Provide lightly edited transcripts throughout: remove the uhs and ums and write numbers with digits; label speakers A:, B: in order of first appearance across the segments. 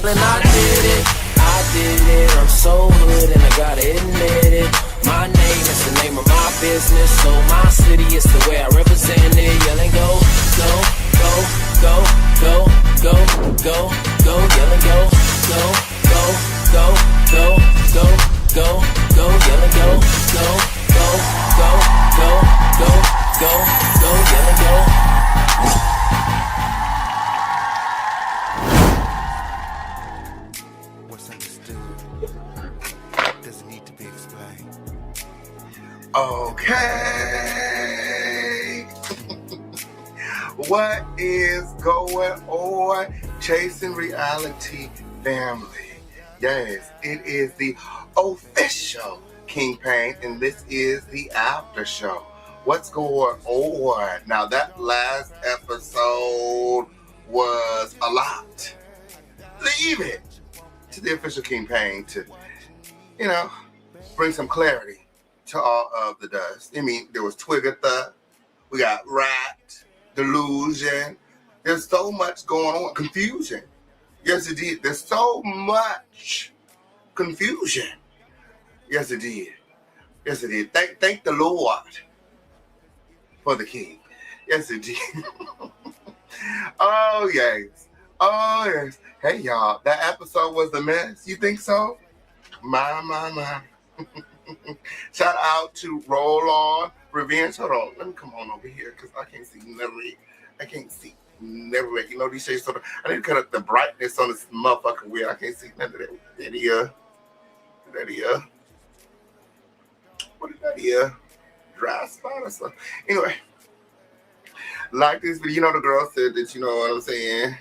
A: And I did it, I'm so hood and I gotta admit it. My name is the name of my business, so my city is the way I represent it. Yelling go, go, go, go, go, go, go, go, yelling go, go, go, go, go, go, go, go, yelling go, go, go, go, go, go, go, go, yelling go.
B: Okay. What is going on, Chasing Reality family? Yes, it is the official King Pain, and this is the after show. What's going on? Now, that last episode was a lot. Leave it to the official King Pain to, bring some clarity to all of the dust. I mean, there was Twigger, we got Rat, Delusion. There's so much going on. Confusion. Yes, it did. There's so much confusion. Yes, it did. Yes, it did. Thank the Lord for the King. Yes, it did. Oh, yes. Oh, yes. Hey, y'all. That episode was a mess. You think so? My. Shout out to Roll On Revenge. Hold on, let me come on over here because I can't see never. I can't see never. You know these shades. So I need to cut up the brightness on this motherfucking wheel. I can't see none of that. That here. What is that here? Dry spot or something. Anyway, like this video. You know the girl said that. You know what I'm saying?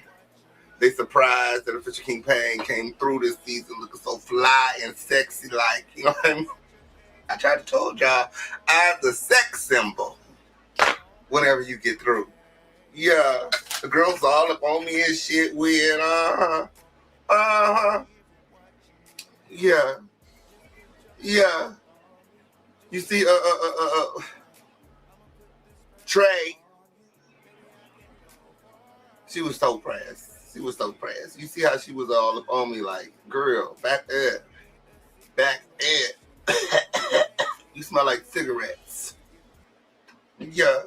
B: They surprised that Official King Pain came through this season looking so fly and sexy, like, you know what I mean? I tried to told y'all, I'm the sex symbol whenever you get through. Yeah, the girls all up on me and shit weird, Yeah. You see, Trey, she was so pressed. You see how she was all up on me like, girl, back up. You smell like cigarettes. Yeah.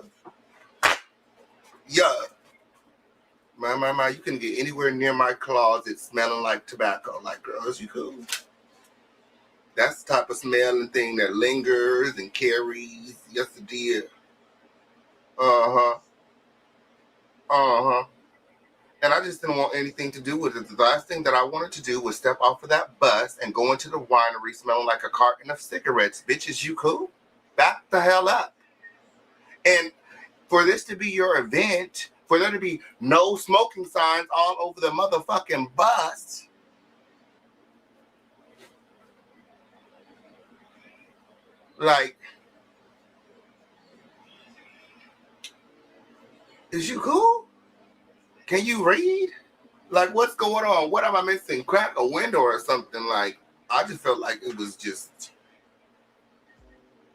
B: My, you couldn't get anywhere near my closet smelling like tobacco. Like, girls, you cool? That's the type of smell and thing that lingers and carries. Yes, it did. And I just didn't want anything to do with it. The last thing that I wanted to do was step off of that bus and go into the winery smelling like a carton of cigarettes. Bitches, you cool? Back the hell up. And for this to be your event, for there to be no smoking signs all over the motherfucking bus, like, is you cool? Can you read? Like, what's going on? What am I missing? Crack a window or something? Like, I just felt like it was just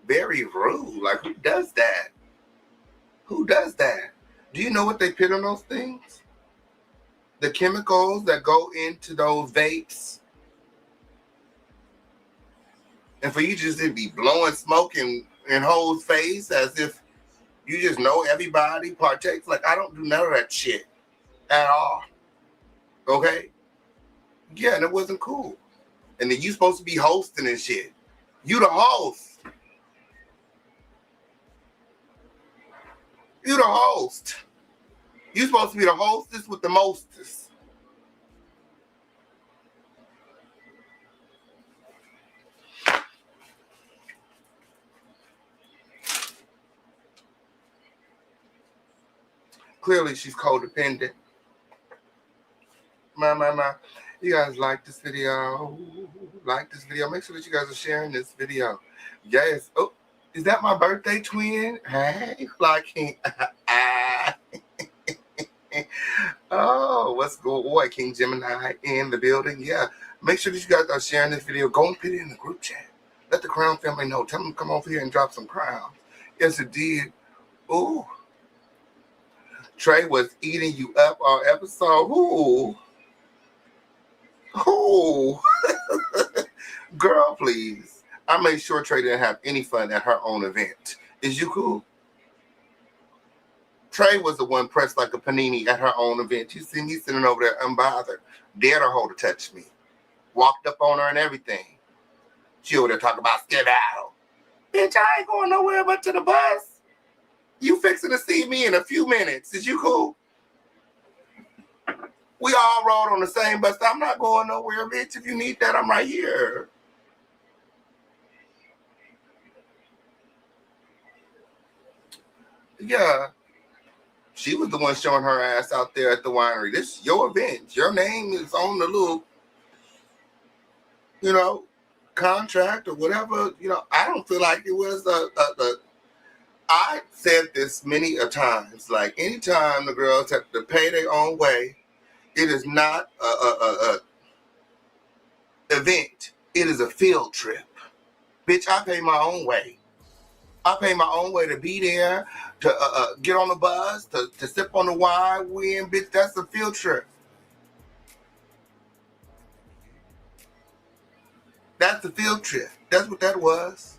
B: very rude. Like, who does that? Do you know what they put on those things? The chemicals that go into those vapes? And for you just to be blowing smoke in hoes' face as if you just know everybody partakes. Like, I don't do none of that shit. At all. Okay? Yeah, and it wasn't cool. And then you supposed to be hosting and shit. You the host. You the host. You supposed to be the hostess with the mostest. Clearly she's codependent. My. You guys like this video? Make sure that you guys are sharing this video. Yes. Oh, is that my birthday twin? Hey, Flykingi. Oh, what's going on? King Gemini in the building. Yeah. Make sure that you guys are sharing this video. Go and put it in the group chat. Let the Crown family know. Tell them to come over here and drop some crowns. Yes, it did. Ooh. Trey was eating you up all episode. Ooh. Oh, girl, please. I made sure Trey didn't have any fun at her own event. Is you cool? Trey was the one pressed like a panini at her own event. You see me sitting over there unbothered. Dared her hoe to touch me. Walked up on her and everything. She over there talking about skedaddle. Bitch, I ain't going nowhere but to the bus. You fixing to see me in a few minutes. Is you cool? We all rode on the same bus. I'm not going nowhere, bitch. If you need that, I'm right here. Yeah. She was the one showing her ass out there at the winery. This is your event. Your name is on the little, contract or whatever. I don't feel like it was I said this many a times. Like, anytime the girls have to pay their own way, it is not a event. It is a field trip. Bitch, I pay my own way. I pay my own way to be there, to get on the bus, to sip on the wine. Bitch, that's a field trip. That's a field trip. That's what that was.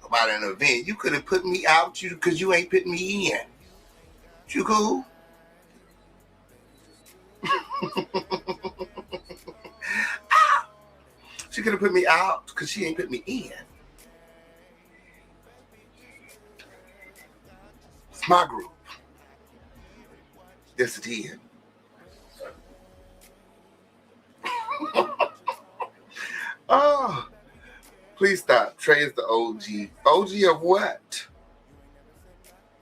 B: About an event. You could have put me out because you ain't putting me in. You cool? She could have put me out because she ain't put me in. It's my group. Yes, it is. Oh, please stop. Trey is the OG. OG of what?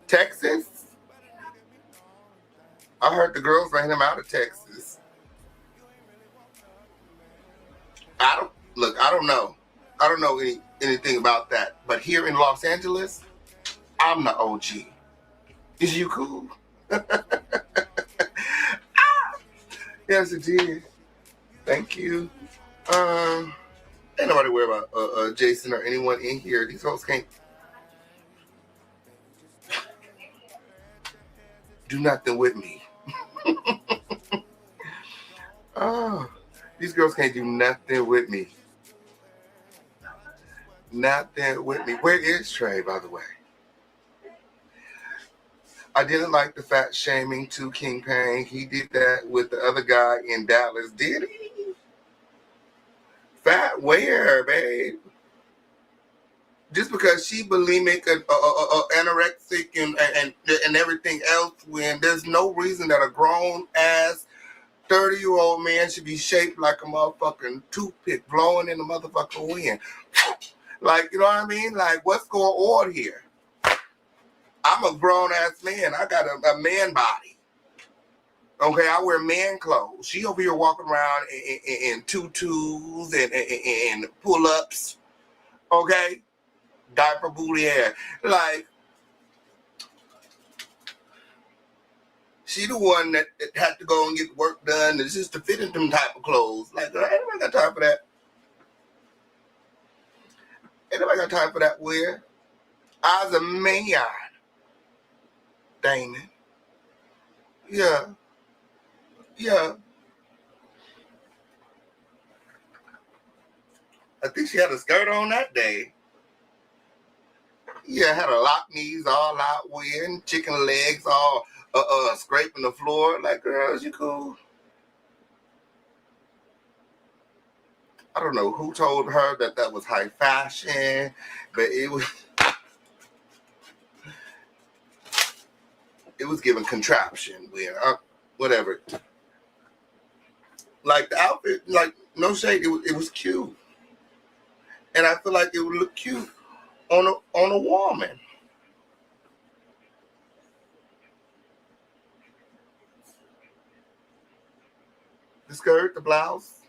B: Texas? I heard the girls ran him out of Texas. I don't know. I don't know anything about that. But here in Los Angeles, I'm the OG. Is you cool? Yes, it is. Thank you. Ain't nobody worry about Jason or anyone in here. These folks can't do nothing with me. Oh, these girls can't do nothing with me. Nothing with me. Where is Trey, by the way? I didn't like the fat shaming to King Payne. He did that with the other guy in Dallas. Did he? Fat where, babe? Just because she bulimic, anorexic, and everything else, when there's no reason that a grown-ass 30-year-old man should be shaped like a motherfucking toothpick blowing in the motherfucking wind. Like, you know what I mean? Like, what's going on here? I'm a grown-ass man. I got a man body. Okay, I wear man clothes. She over here walking around in tutus and pull-ups. Okay? Diaper booty hair. Like, she the one that had to go and get work done. It's just to fit in them type of clothes. Like, ain't nobody got time for that. Ain't nobody got time for that wear. I was a man. Damon. Yeah. Yeah. I think she had a skirt on that day. Yeah, had a lock knees all out weird, chicken legs all scraping the floor. Like, girls, you cool? I don't know who told her that was high fashion, but it was given contraption. Whatever. Like the outfit, like no shade, it was cute, and I feel like it would look cute on a woman. The skirt, the blouse.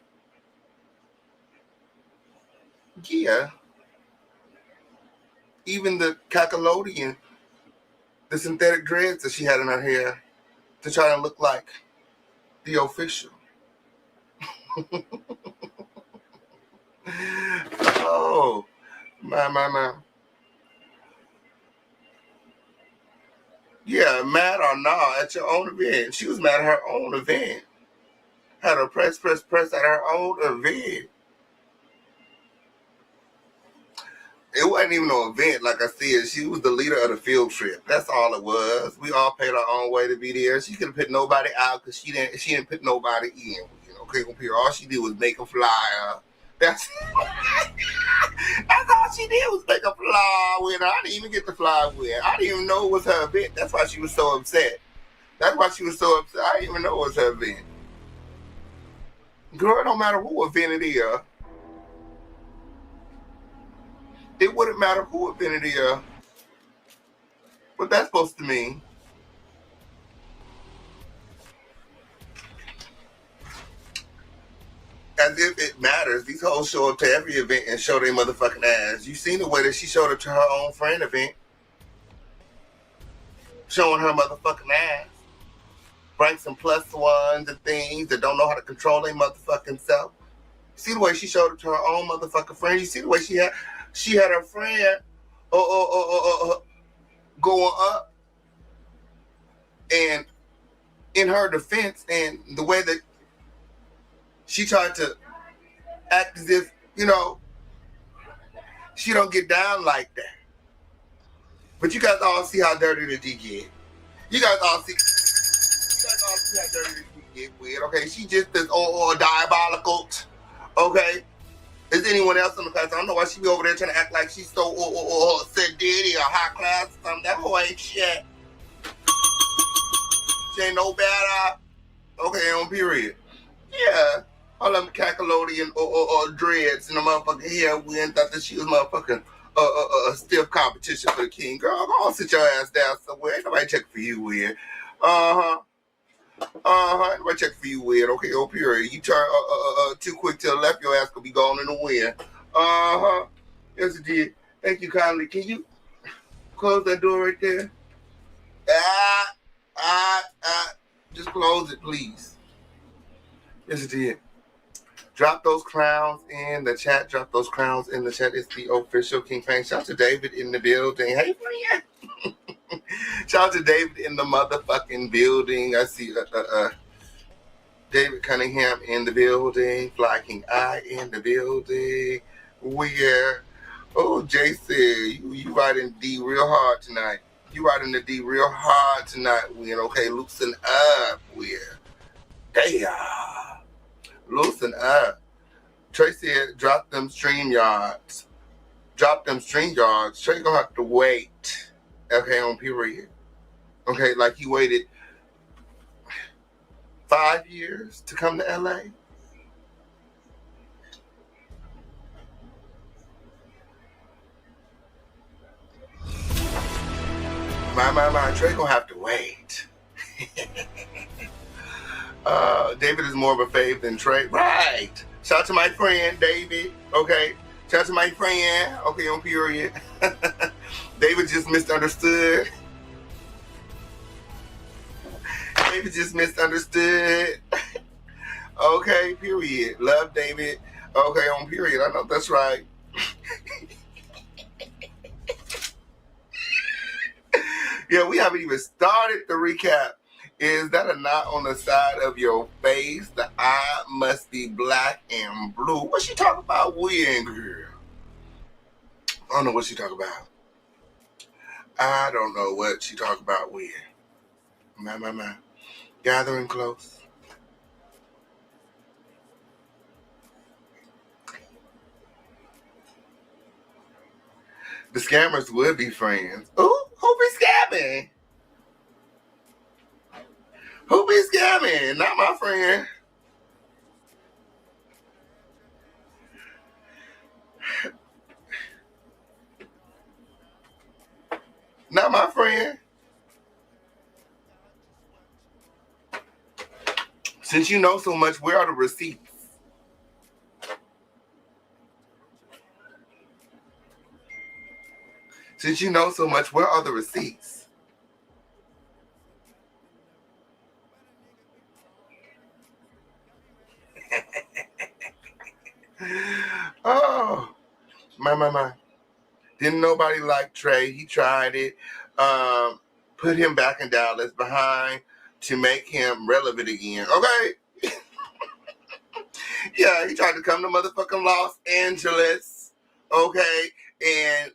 B: Yeah. Even the cackalodian, the synthetic dreads that she had in her hair to try to look like the official. Oh, my. Yeah, mad or not at your own event. She was mad at her own event. had a press at her own event. It wasn't even no event, like I said. She was the leader of the field trip. That's all it was. We all paid our own way to be there. She could have put nobody out because she didn't put nobody in. Okay, all she did was make a flyer. That's all she did was make a flyer with her. I didn't even get the flyer with her. I didn't even know it was her event. That's why she was so upset. I didn't even know it was her event. Girl, it don't matter who event it is. It wouldn't matter who event it is. What that's supposed to mean? As if it matters. These hoes show up to every event and show their motherfucking ass. You seen the way that she showed up to her own friend event. Showing her motherfucking ass. Bring some plus ones and things that don't know how to control their motherfucking self. See the way she showed up to her own motherfucking friend. You see the way she had her friend going up. And in her defense, and the way that she tried to act as if, she don't get down like that. But you guys all see how dirty the D get. You guys all see how dirty the D get with. Okay, she just is diabolical. Okay. Is anyone else in the class? I don't know why she be over there trying to act like she's so sedity or high class or something. That whole ain't shit. She ain't no better. Okay, on period. Yeah. All them Cacolodian or dreads in the motherfucking hair. We ain't thought that she was motherfucking stiff competition for the king. Girl, go on, sit your ass down somewhere. Ain't nobody checking for you, weird. Ain't nobody checking for you, weird. Okay, on period. You turn too quick to the left, your ass gonna be gone in the wind. Yes, it did. Thank you kindly. Can you close that door right there? Just close it, please. Yes, it did. Drop those crowns in the chat. It's the official King Fang. Shout out to David in the building. Hey, friend. Shout out to David in the motherfucking building. I see David Cunningham in the building. Flykingi in the building. Jay said, you riding D real hard tonight. Okay, loosen up, Damn. Loosen up. Trey said, drop them stream yards. Trey gonna have to wait. Okay, on period. Okay, like he waited 5 years to come to LA. My, Trey gonna have to wait. David is more of a fave than Trey. Right. Shout out to my friend, David. Okay. Shout out to my friend. Okay, on period. David just misunderstood. Okay, period. Love David. Okay, on period. I know that's right. Yeah, we haven't even started the recap. Is that a knot on the side of your face? The eye must be black and blue. What she talking about, girl? I don't know what she talking about. I don't know what she talking about, My. Gathering close. The scammers would be friends. Ooh, who be scamming? Who be scamming? Not my friend. Not my friend. Since you know so much, where are the receipts? Since you know so much, where are the receipts? Oh, my. Didn't nobody like Trey. He tried it. Put him back in Dallas behind to make him relevant again. Okay? Yeah, he tried to come to motherfucking Los Angeles, okay, and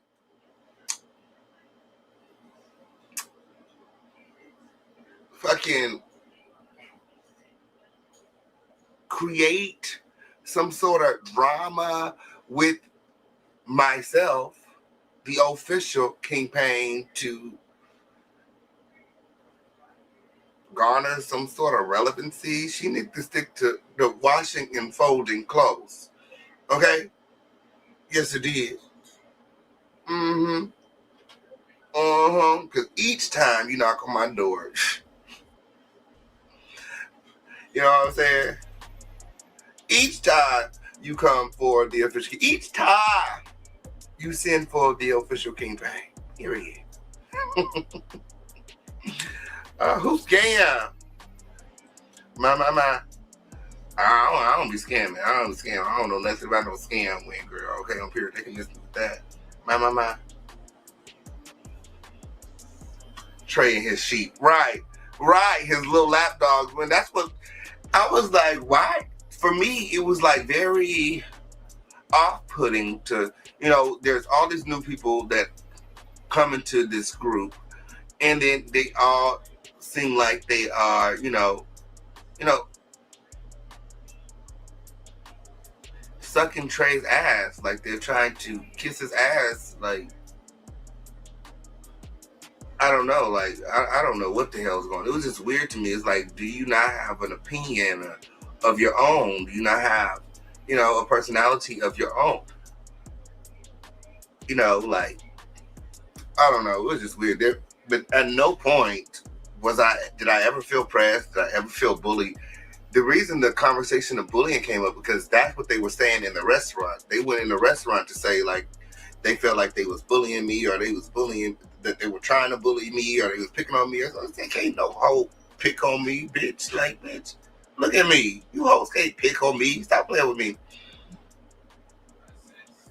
B: fucking create some sort of drama with myself, the official Kingpin, to garner some sort of relevancy. She needs to stick to the washing and folding clothes. Okay? Yes, it did. Mm-hmm. Uh-huh. Because each time you knock on my door, you know what I'm saying? Each time you come for the official, each time you send for the official Kingpin. Period. Who's scam? My. I don't be scamming. I don't scam. I don't know nothing about no scam win, girl. Okay, I'm here. They can listen to that. My. Trey and his sheep. Right. His little lapdogs. When that's what I was like, why? For me, it was like very off-putting to, there's all these new people that come into this group, and then they all seem like they are, sucking Trey's ass, like they're trying to kiss his ass, like, I don't know, like, I don't know what the hell's going on. It was just weird to me. It's like, do you not have an opinion of your own? Do you not have, a personality of your own? Like, I don't know. It was just weird. But at no point did I ever feel pressed? Did I ever feel bullied? The reason the conversation of bullying came up, because that's what they were saying in the restaurant. They went in the restaurant to say, like, they felt like they was bullying me, or they was bullying, that they were trying to bully me, or they was picking on me. I was like, can't no hoe pick on me, bitch. Like, bitch, look at me. You hoes can't pick on me. Stop playing with me.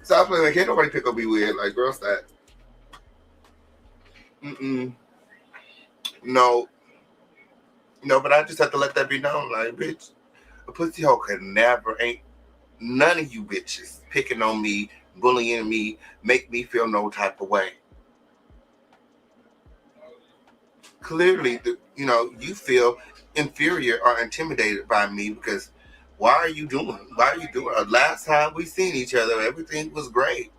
B: Stop playing with me. Can't nobody pick on me weird. Like, girl, stop. No, but I just have to let that be known. Like, bitch, a pussy hoe ain't none of you bitches picking on me, bullying me, make me feel no type of way. Clearly, you feel inferior or intimidated by me, because why are you doing? Last time we seen each other, everything was great.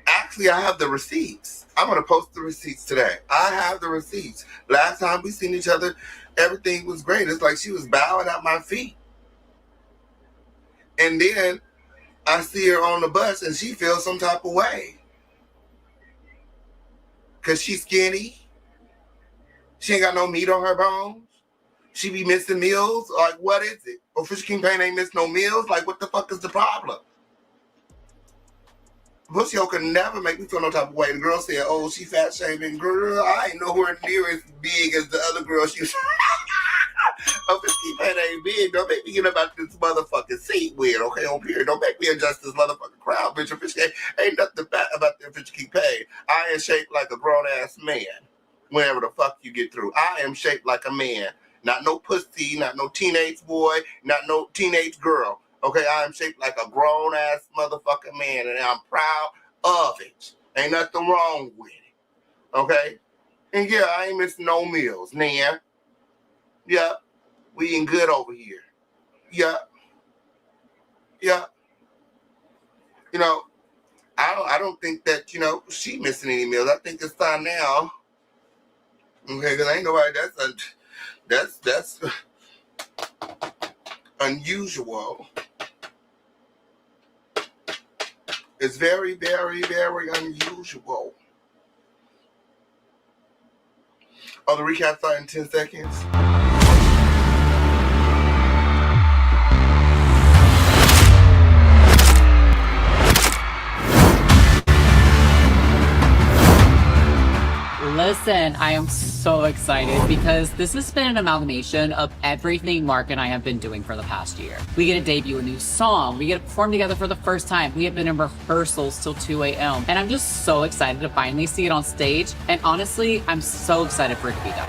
B: Actually, I have the receipts. I'm going to post the receipts today. I have the receipts. Last time we seen each other, everything was great. It's like she was bowing at my feet. And then I see her on the bus and she feels some type of way. Because she's skinny. She ain't got no meat on her bones. She be missing meals. Like, what is it? Official Kingpin ain't miss no meals? Like, what the fuck is the problem? Pussy hoe could never make me feel no type of way. The girl said, oh, she fat shaming. Girl, I ain't nowhere near as big as the other girl she was. Official Kingpin ain't big. Don't make me get about this motherfucking seat weird, okay, on period. Don't make me adjust this motherfucking crowd, bitch. Official ain't nothing fat about the Official Kingpin. I am shaped like a grown-ass man. Whenever the fuck you get through. I am shaped like a man. Not no pussy, not no teenage boy, not no teenage girl. Okay, I am shaped like a grown-ass motherfucking man, and I'm proud of it. Ain't nothing wrong with it. Okay? And yeah, I ain't missing no meals, Nan. Yeah, we eating good over here. Yeah. I don't think that, she missing any meals. I think it's time now. Okay, because ain't nobody, that's unusual. It's very, very, very unusual. Oh, the recap started in 10 seconds.
C: Listen, I am so excited because this has been an amalgamation of everything Mark and I have been doing for the past year. We get to debut a new song. We get to perform together for the first time. We have been in rehearsals till 2 a.m. And I'm just so excited to finally see it on stage. And honestly, I'm so excited for it to be done.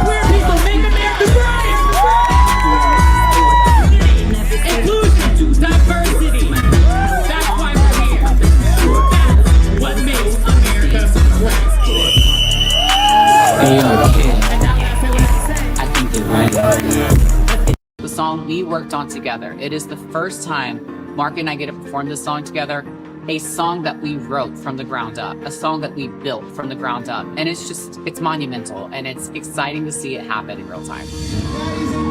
D: Queer people make America
C: I think you're right. The song we worked on together. It is the first time Mark and I get to perform this song together. A song that we wrote from the ground up, a song that we built from the ground up. And it's monumental, and it's exciting to see it happen in real time.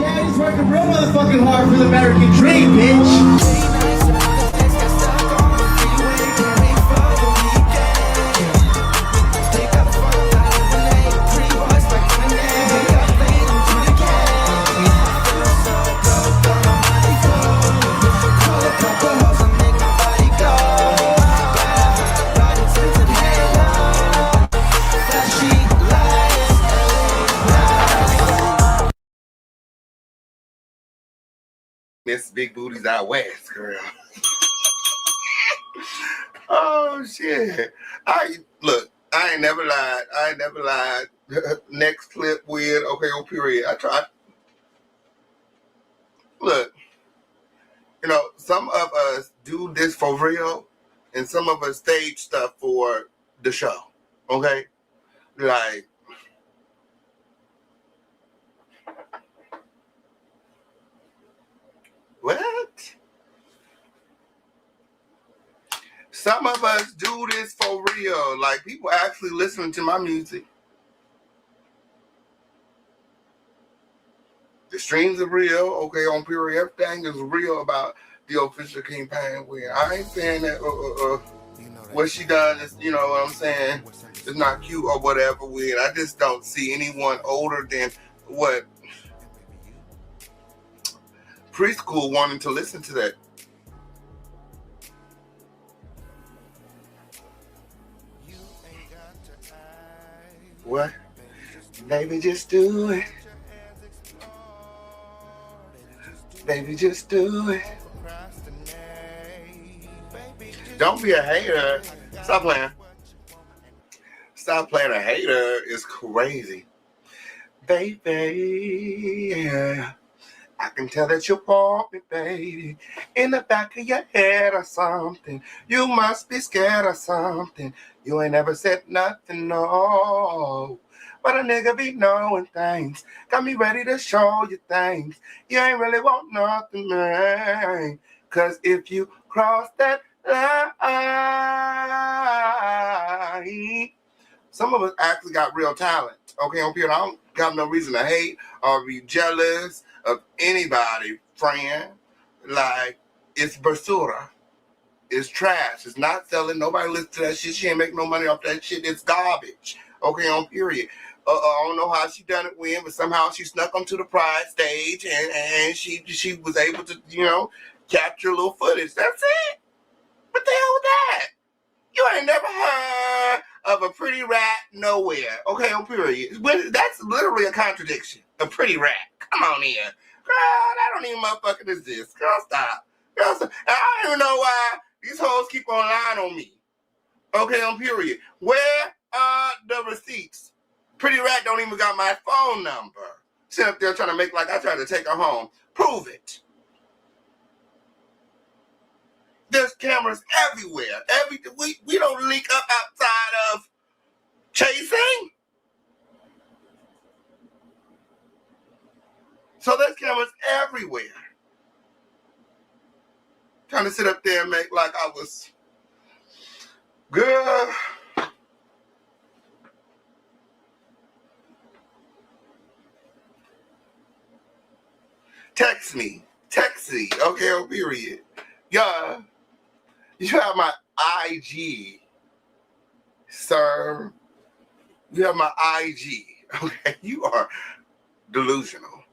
D: Daddy's working real motherfucking hard for the American dream, bitch.
B: Miss Big Booties Out West, girl. Oh shit! I ain't never lied. Next clip with okay on period. I tried. Look, you know, some of us do this for real, and some of us stage stuff for the show. Okay, like. What? Some of us do this for real. Like, people actually listening to my music. The streams are real. Okay, on period. Everything is real about the official King Pain win. I ain't saying that what she done is, you know what I'm saying, is not cute or whatever with. I just don't see anyone older than what preschool wanting to listen to that. What? Baby, just do it. Baby, just do it. Don't be a hater. Stop playing. Stop playing a hater. It's crazy. Baby, yeah. I can tell that you want me, baby. In the back of your head or something. You must be scared or something. You ain't never said nothing, no. But a nigga be knowing things. Got me ready to show you things. You ain't really want nothing, man. Cause if you cross that line, some of us actually got real talent. Okay, on here, I don't got no reason to hate or be jealous of anybody, friend. Like, it's basura. It's trash. It's not selling. Nobody listens to that shit. She ain't make no money off that shit. It's garbage. Okay, on period. I don't know how she done it when, but somehow she snuck onto the Pride stage and she was able to, you know, capture a little footage. That's it. What the hell was that? You ain't never heard of a pretty rat nowhere. Okay, on period. That's literally a contradiction. A pretty rat. Come on here. Girl, I don't even motherfucking exist. Girl, stop. Girl, stop. And I don't even know why these hoes keep on lying on me. Okay, on period. Where are the receipts? Pretty rat don't even got my phone number. Sit up there trying to make like I tried to take her home. Prove it. There's cameras everywhere. We don't link up outside of chasing. So there's cameras everywhere. Trying to sit up there and make like I was girl. Text me. Okay, on period. Yeah. You have my IG, sir. You have my IG. Okay, you are delusional.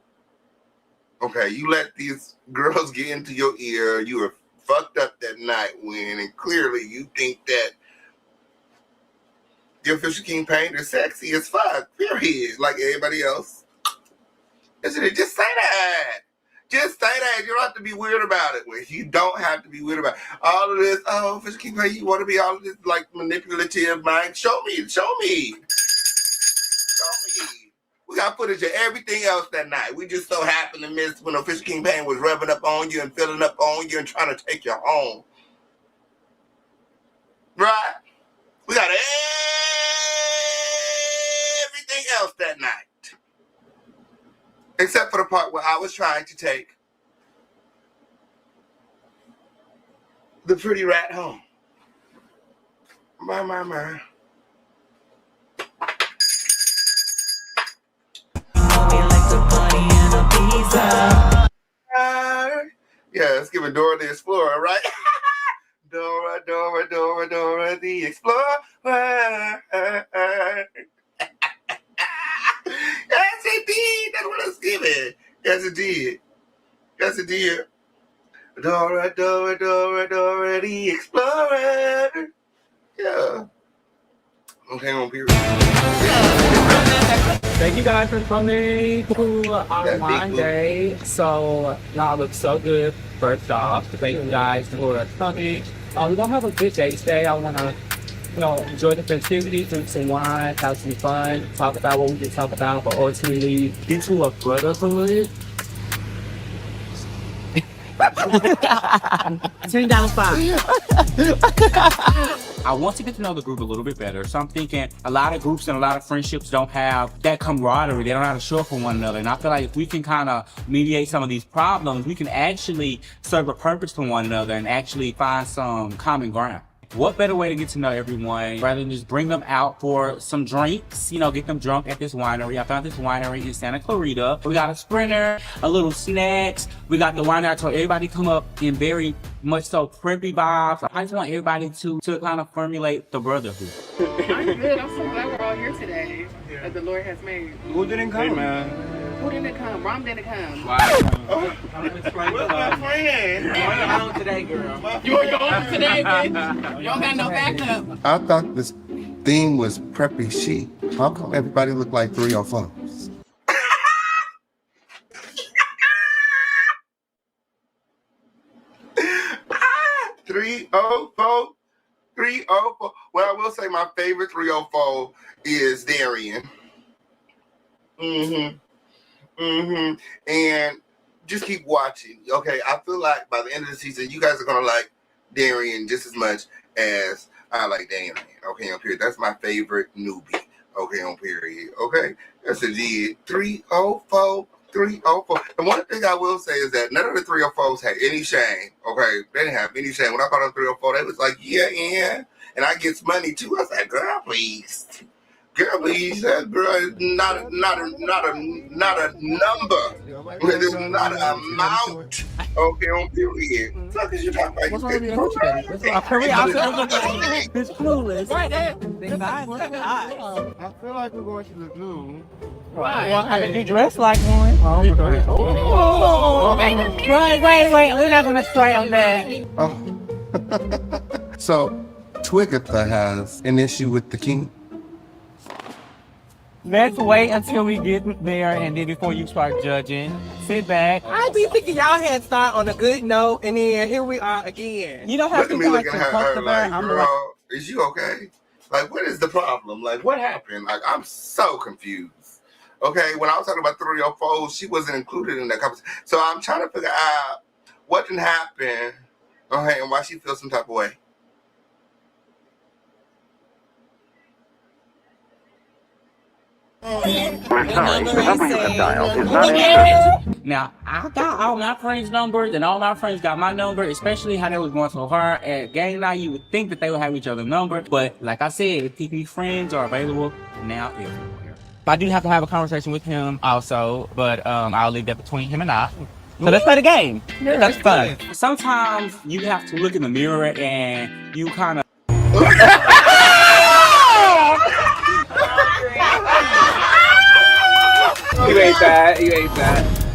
B: Okay, you let these girls get into your ear. You were fucked up that night when, and clearly you think that the official King Pain is sexy as fuck, period, like everybody else. Isn't it? Just say that. Just say that. You don't have to be weird about it. You don't have to be weird about it. All of this, oh, official King Pain, you want to be all of this, like, manipulative mind. Show me. We got footage of everything else that night. We just so happened to miss when official King Pain was revving up on you and filling up on you and trying to take you home. Right? We got everything else that night. Except for the part where I was trying to take the pretty rat home. My. Yeah, let's give it Dora the Explorer, right? Dora the Explorer. Yes, it did. That's what I was giving. Yes, it did. Yes, it did. Dora the Explorer. Yeah. Okay, on period.
E: Thank you guys for coming to our wine day. So y'all look so good. First off, thank you guys for coming. We're gonna have a good day today. I wanna, enjoy the festivities, drink some wine, have some fun, talk about what we can talk about, but ultimately get to a brotherhood. Turn down 5.
F: I want to get to know the group a little bit better. So I'm thinking a lot of groups and a lot of friendships don't have that camaraderie. They don't know how to show up for one another. And I feel like if we can kind of mediate some of these problems, we can actually serve a purpose to one another and actually find some common ground. What better way to get to know everyone rather than just bring them out for some drinks, get them drunk at this winery. I found this winery in Santa Clarita. We got a sprinter, a little snacks. We got the winery. I told everybody come up in very much so preppy vibes. I just want everybody to kind of formulate the brotherhood.
G: I'm good. I'm so glad we're all here today that the Lord has made.
B: Who didn't come? Hey, man.
G: Who didn't come? Rom didn't come.
F: Wow.
B: Where's my friend?
F: I'm on your own today, girl.
G: You on your own today, bitch? You don't got no backup.
B: I thought this theme was preppy chic. How come everybody look like 304s? 304. Well, I will say my favorite 304 is Derrian. And just keep watching. Okay, I feel like by the end of the season, you guys are gonna like Derrian just as much as I like Darian. Okay, on period. That's my favorite newbie. Okay, on period. Okay, that's a G. 304. And one thing I will say is that none of the 304s had any shame. Okay, they didn't have any shame. When I called them 304, they was like, yeah. And I get money too. I was like, girl, please. Girl, please. Girl, is not a number. It's not an amount. Okay, on period. What is you talking about?
E: What's wrong with you? It's clueless. Right there.
B: I feel like we're going to the zoo.
E: Why? How did you dress like one? Wait. We're not going to stray on that.
B: So, Twigatha has an issue with the king.
E: Let's wait until we get there, and then before you start judging, sit back.
H: I be thinking y'all had start on a good note, and then here we are again.
E: You don't have to
B: be
E: like
B: looking at her like, girl, is you okay? Like, what is the problem? Like, what happened? Like, I'm so confused. Okay, when I was talking about 304, she wasn't included in that conversation. So I'm trying to figure out what didn't happen, okay, and why she feels some type of way.
F: Now, I got all my friends' numbers, and all my friends got my number, especially how they was going so hard at game night. You would think that they would have each other's number, but like I said, PP friends are available now everywhere.
E: I do have to have a conversation with him also, but I'll leave that between him and I. So let's play the game. Yeah, that's fun.
F: Sometimes you have to look in the mirror and you kind of...
H: You ain't that.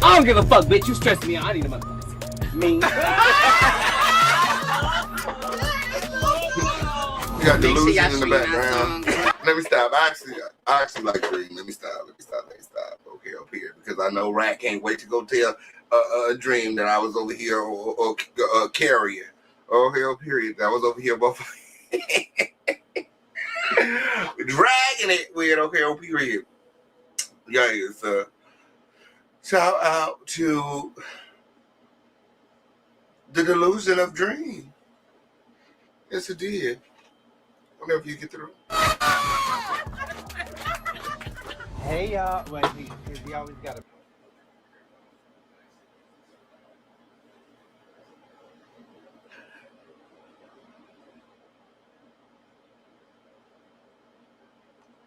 H: I don't give a fuck, bitch. You stressing me out. I need a motherfucker. Me.
B: You got delusion in the background. Let me stop. I actually like Dream. Let me stop. Okay, up here. Because I know Rat can't wait to go tell a Dream that I was over here or Carrier. Okay, up here. That was over here before. Dragging it with okay, up here. Guys, shout out to the delusion of Dream. Yes, it did. Whenever you get through.
I: Hey y'all, wait, he always got a.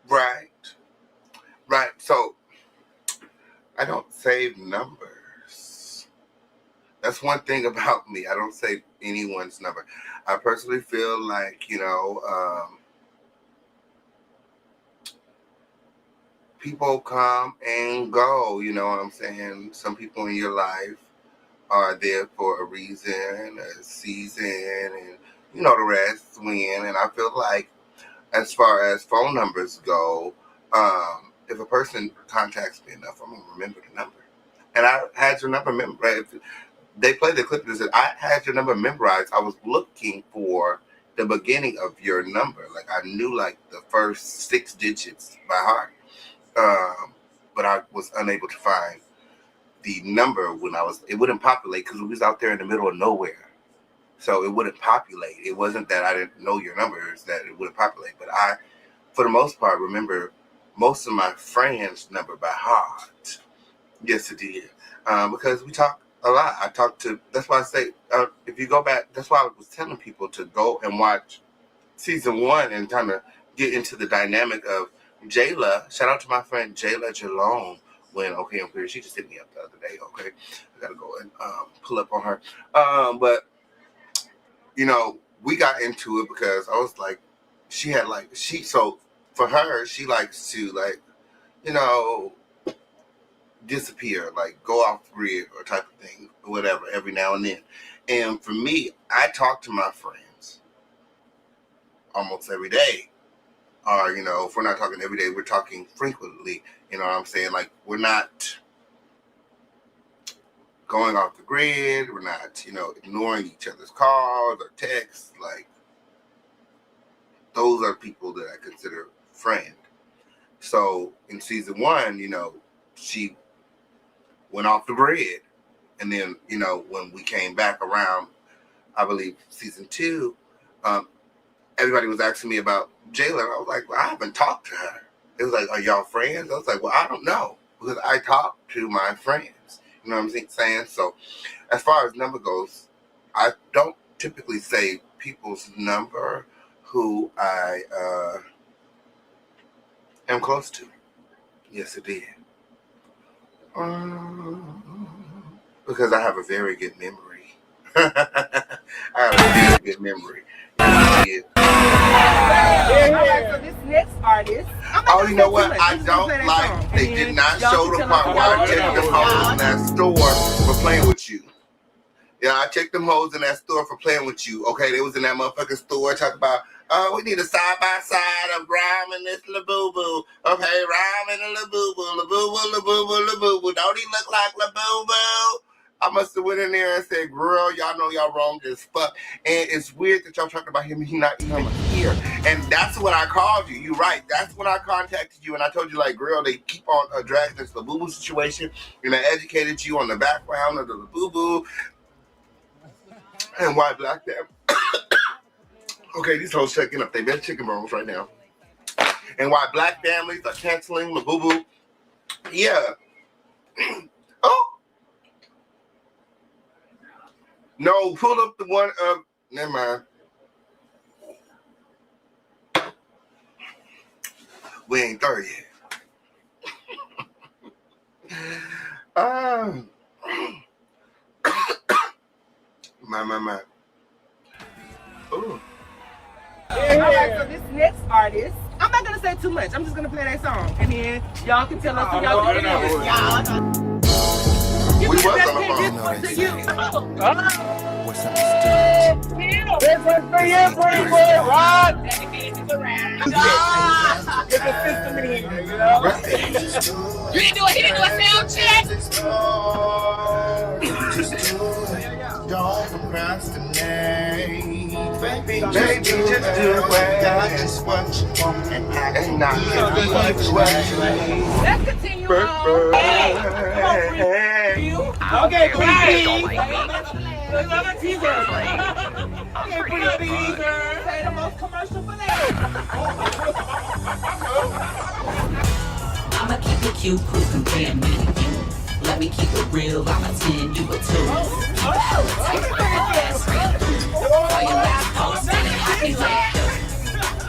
B: Right. Right. So I don't save numbers. That's one thing about me. I don't save anyone's number. I personally feel like, people come and go, you know what I'm saying? Some people in your life are there for a reason, a season, and you know the rest, when. And I feel like as far as phone numbers go, if a person contacts me enough, I'm going to remember the number. And I had your number memorized. They played the clip and said, I had your number memorized. I was looking for the beginning of your number. Like, I knew, like, the first 6 digits by heart. But I was unable to find the number when it wouldn't populate because we was out there in the middle of nowhere. So it wouldn't populate. It wasn't that I didn't know your numbers, that it wouldn't populate. But I, for the most part, remember most of my friends' number by heart. Yes, it did. Because we talk a lot. I talk to, that's why I say, if you go back, that's why I was telling people to go and watch season 1 and kind of get into the dynamic of Jayla. Shout out to my friend Jayla Jalone. When okay, I'm clear. She just hit me up the other day. Okay, I gotta go and pull up on her. But you know, we got into it because I was like, so for her, she likes to disappear, like go off the grid or type of thing, or whatever, every now and then. And for me, I talk to my friends almost every day. Or, if we're not talking every day, we're talking frequently. You know what I'm saying? Like, we're not going off the grid. We're not, ignoring each other's calls or texts. Like, those are people that I consider friend. So, in season 1, she went off the grid. And then, when we came back around, I believe, season 2, everybody was asking me about Jayla. I was like, well, I haven't talked to her. It was like, are y'all friends? I was like, well, I don't know. Because I talk to my friends. You know what I'm saying? So as far as number goes, I don't typically say people's number who I am close to. Yes, it did. Because I have a very good memory. I have a very good memory. Yes,
J: So this next artist.
B: Oh, you know what? I don't like. They did not show the part where I checked them hoes in that store for playing with you. Yeah, I checked them hoes in that store for playing with you. Okay, they was in that motherfucking store talking about, we need a side-by-side of Rom and this LaBoo-Boo. Okay, Rom and a LaBoo-Boo, LaBoo-Boo, LaBoo-Boo, LaBoo-Boo. Don't he look like LaBoo-Boo? I must have went in there and said, girl, y'all know y'all wrong as fuck. And it's weird that y'all talking about him. He's not even here. And that's when I called you. You're right. That's when I contacted you. And I told you, like, girl, they keep on dragging this LaBoo-Boo situation. And I educated you on the background of the LaBoo-Boo. And why black them. Okay, these hoes checking up. They best chicken bones right now. And why black families are canceling LaBoo-Boo. Yeah. Oh. No, pull up the one of, never mind. We ain't there yet. My. Ooh.
J: Alright, so this next artist, I'm not gonna say too much. I'm just gonna play that song. And then y'all can tell us who y'all think it is.
B: We was on the phone.
J: What's up, this one's for you, pretty boy, Rod. Get the system in here, you know?
G: He didn't do a sound check.
D: Don't procrastinate. Baby,
B: just do it.
D: That is what you want and I
B: And not
J: Let's continue on. Okay, please. Another teaser. Okay, pretty teaser. Say the most commercial for that.
A: I'ma keep it cute, who's comparing me to you? Let me keep it real, I'm a 10, you a 2. Take it fast, all your last post, feeling happy like this.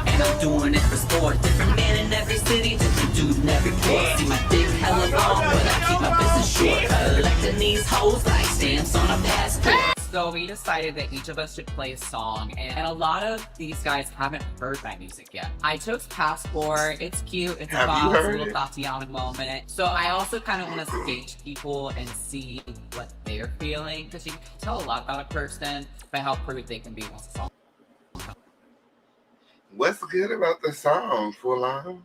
A: And I'm doing it for sport. Different man in every city, different dude in every port. See my dick hella long, but I keep my business short. Collecting these hoes like stamps on a passport.
C: So we decided that each of us should play a song, and a lot of these guys haven't heard my music yet. I chose Passport. It's cute. It's a bop, it's a little Tatiana moment. So I also kind of want to gauge people and see what they're feeling, because you can tell a lot about a person by how pretty they can be once a song.
B: What's good about the song, full on?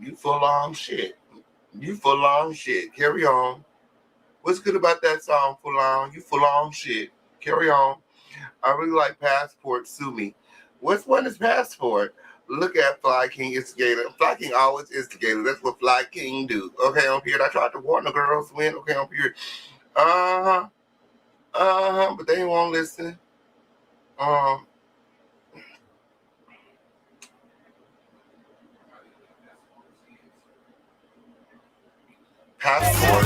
B: You full on shit. You full on shit. Carry on. What's good about that song, full on? You full on shit. Carry on. I really like Passport, Sue Me. Which one is Passport? Look at Flykingi Instigator. Flykingi always instigator. That's what Flykingi do. Okay, on period. I tried to warn the girls when. Okay, on period. But they won't listen. Passport.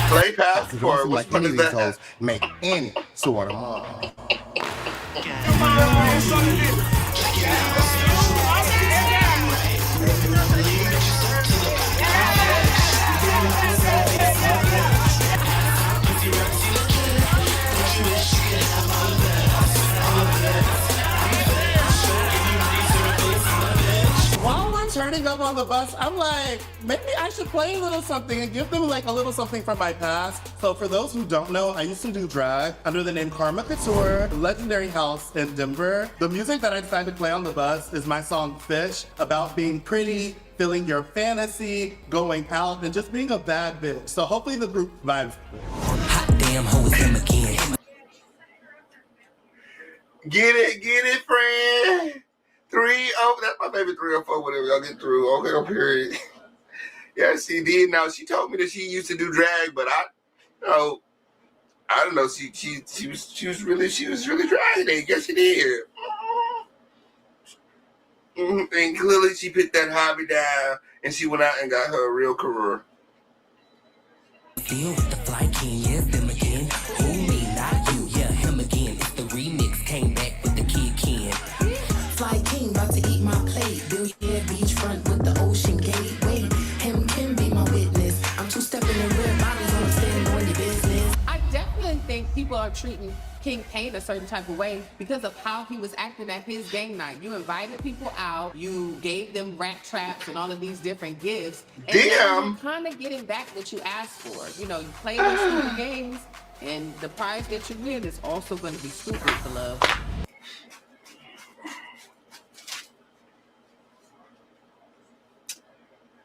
B: Play Passport. Which one is that?
K: Make any sort of money. While I'm turning up on the bus, I'm like, maybe I should play a little something and give them like a little something from my past. So for those who don't know, I used to do drag under the name Karma Couture, legendary house in Denver. The music that I decided to play on the bus is my song Fish, about being pretty, feeling your fantasy, going out, and just being a bad bitch. So hopefully the group vibes.
A: Hot damn, hoe is him again.
B: Get it, friend. 3-0, that's my favorite 3 or 4, whatever y'all get through. Okay, on period. Yeah, she did. Now she told me that she used to do drag, but I don't know. She was really dragging. Yes, she did. And clearly she put that hobby down, and she went out and got her a real career.
A: Deal with the Flykingi, yeah, them again. Who me, not you, yeah, him again. It's the remix, came back with the kid Ken. Flykingi about to eat my plate. Billionaire beachfront with the ocean gateway. Him can be my witness. I'm two-stepping in red bodies on standing on your business.
J: I definitely think people are treating King Kane a certain type of way because of how he was acting at his game night. You invited people out, you gave them rat traps and all of these different gifts. And
B: damn,
J: you're kind of getting back what you asked for. You know, you play those stupid games, and the prize that you win is also going to be stupid for love.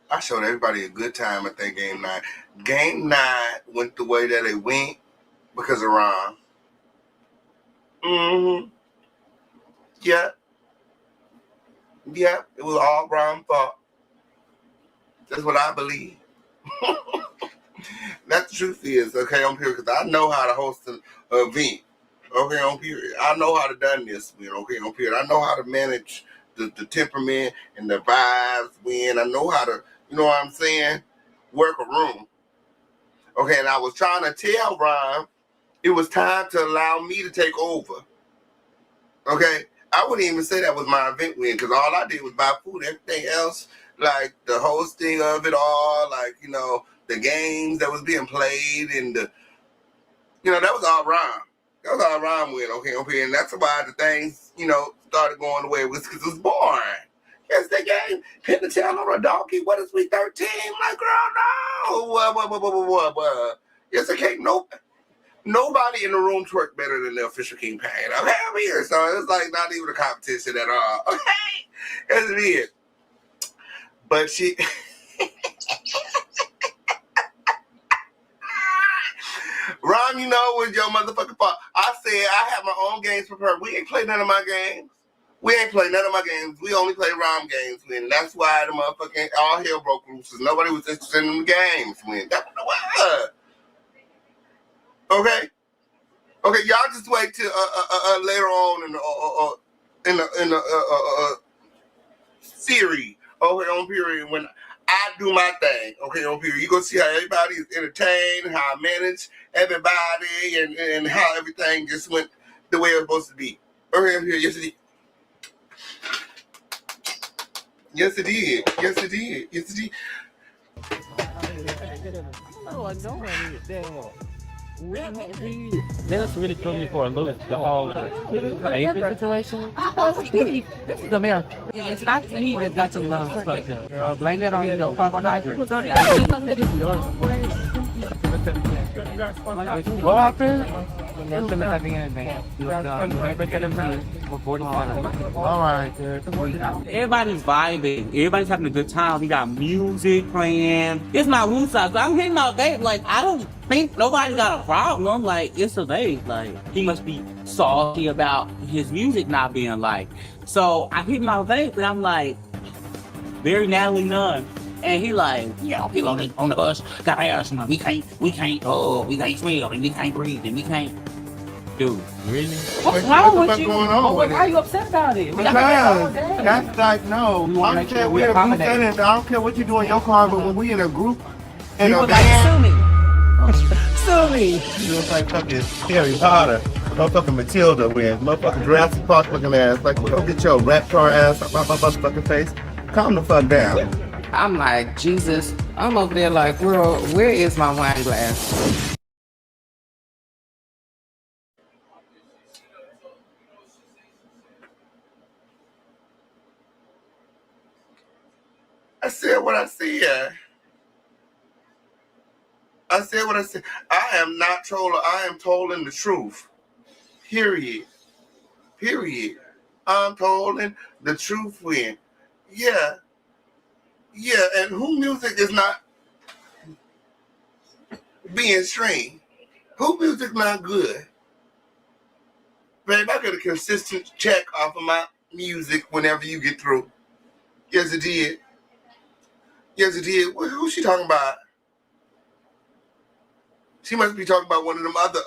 B: I showed everybody a good time at that game night. Game night went the way that it went because of Rom. Yeah. Yeah, it was all Rom's fault. That's what I believe. That's the truth is, okay, on period, because I know how to host an event. Okay, on period. I know how to done this, okay, on period. I know how to manage the temperament and the vibes when I know how to, you know what I'm saying, work a room. Okay, and I was trying to tell Ron it was time to allow me to take over. Okay, I wouldn't even say that was my event win because all I did was buy food. Everything else, like the hosting of it all, like, you know, the games that was being played and the, you know, that was all Ron. That was all Ron win, okay, and that's why the things, you know, started going the way it was because it was boring. Yes, the game. Pin the tail on a donkey. What is week 13? Like, girl, no. What? Yes, I can't. Nobody in the room twerk better than the official King Pain. I'm here. So it's like not even a competition at all. Okay? That's it. But she... Ron, you know, was your motherfucking fault. I said I have my own games prepared. We ain't played none of my games. We ain't played none of my games. We only play Rom games when. That's why the motherfucking all hell broke loose. Nobody was interested in the games when. That's what it was. Okay? Okay, y'all just wait till later on in the series Okay, on period. When I do my thing, okay, on period. You gonna see how everybody is entertained, how I manage everybody, and how everything just went the way it was supposed to be. Okay, on period. Yes, it did. Yes, it did. Yes, it did. Yes, it did.
E: That's really threw me for a loop. The whole situation. This is America. It's not me that got to love. Blame that on your what happened? All right.
F: Everybody's vibing. Everybody's having a good time. We got music playing. It's my room side. So I'm hitting my vape. Like, I don't think nobody got a problem. Like, it's a vape. Like, he must be salty about his music not being liked. So I hit my vape and I'm like, very Natalie Nunn. And he like, yeah, people on the bus got ass, man. We can't swim, and we can't breathe, and we can't. Dude, really?
E: What's wrong with you?
B: Going on with
E: Why are you upset about it?
B: Because that's like, no. I don't care we're a group setting. I don't care what you do in your car, but when we in a group, and
E: you like, sue me. Sue me.
B: You look like fucking Harry Potter. Motherfucking Matilda with motherfucking Jurassic Park looking ass. Like, go get your rap car ass up my motherfucking face. Calm the fuck down.
J: I'm like, Jesus, I'm over there like, girl, where is my wine glass?
B: I said what I said. I said what I said. I am not trolling. I am telling the truth. Period. Period. I'm telling the truth when. Yeah. Yeah, and who music is not being streamed? Who music not good? Babe, I get a consistent check off of my music whenever you get through. Yes, it did. Yes, it did. Who's she talking about? She must be talking about one of them other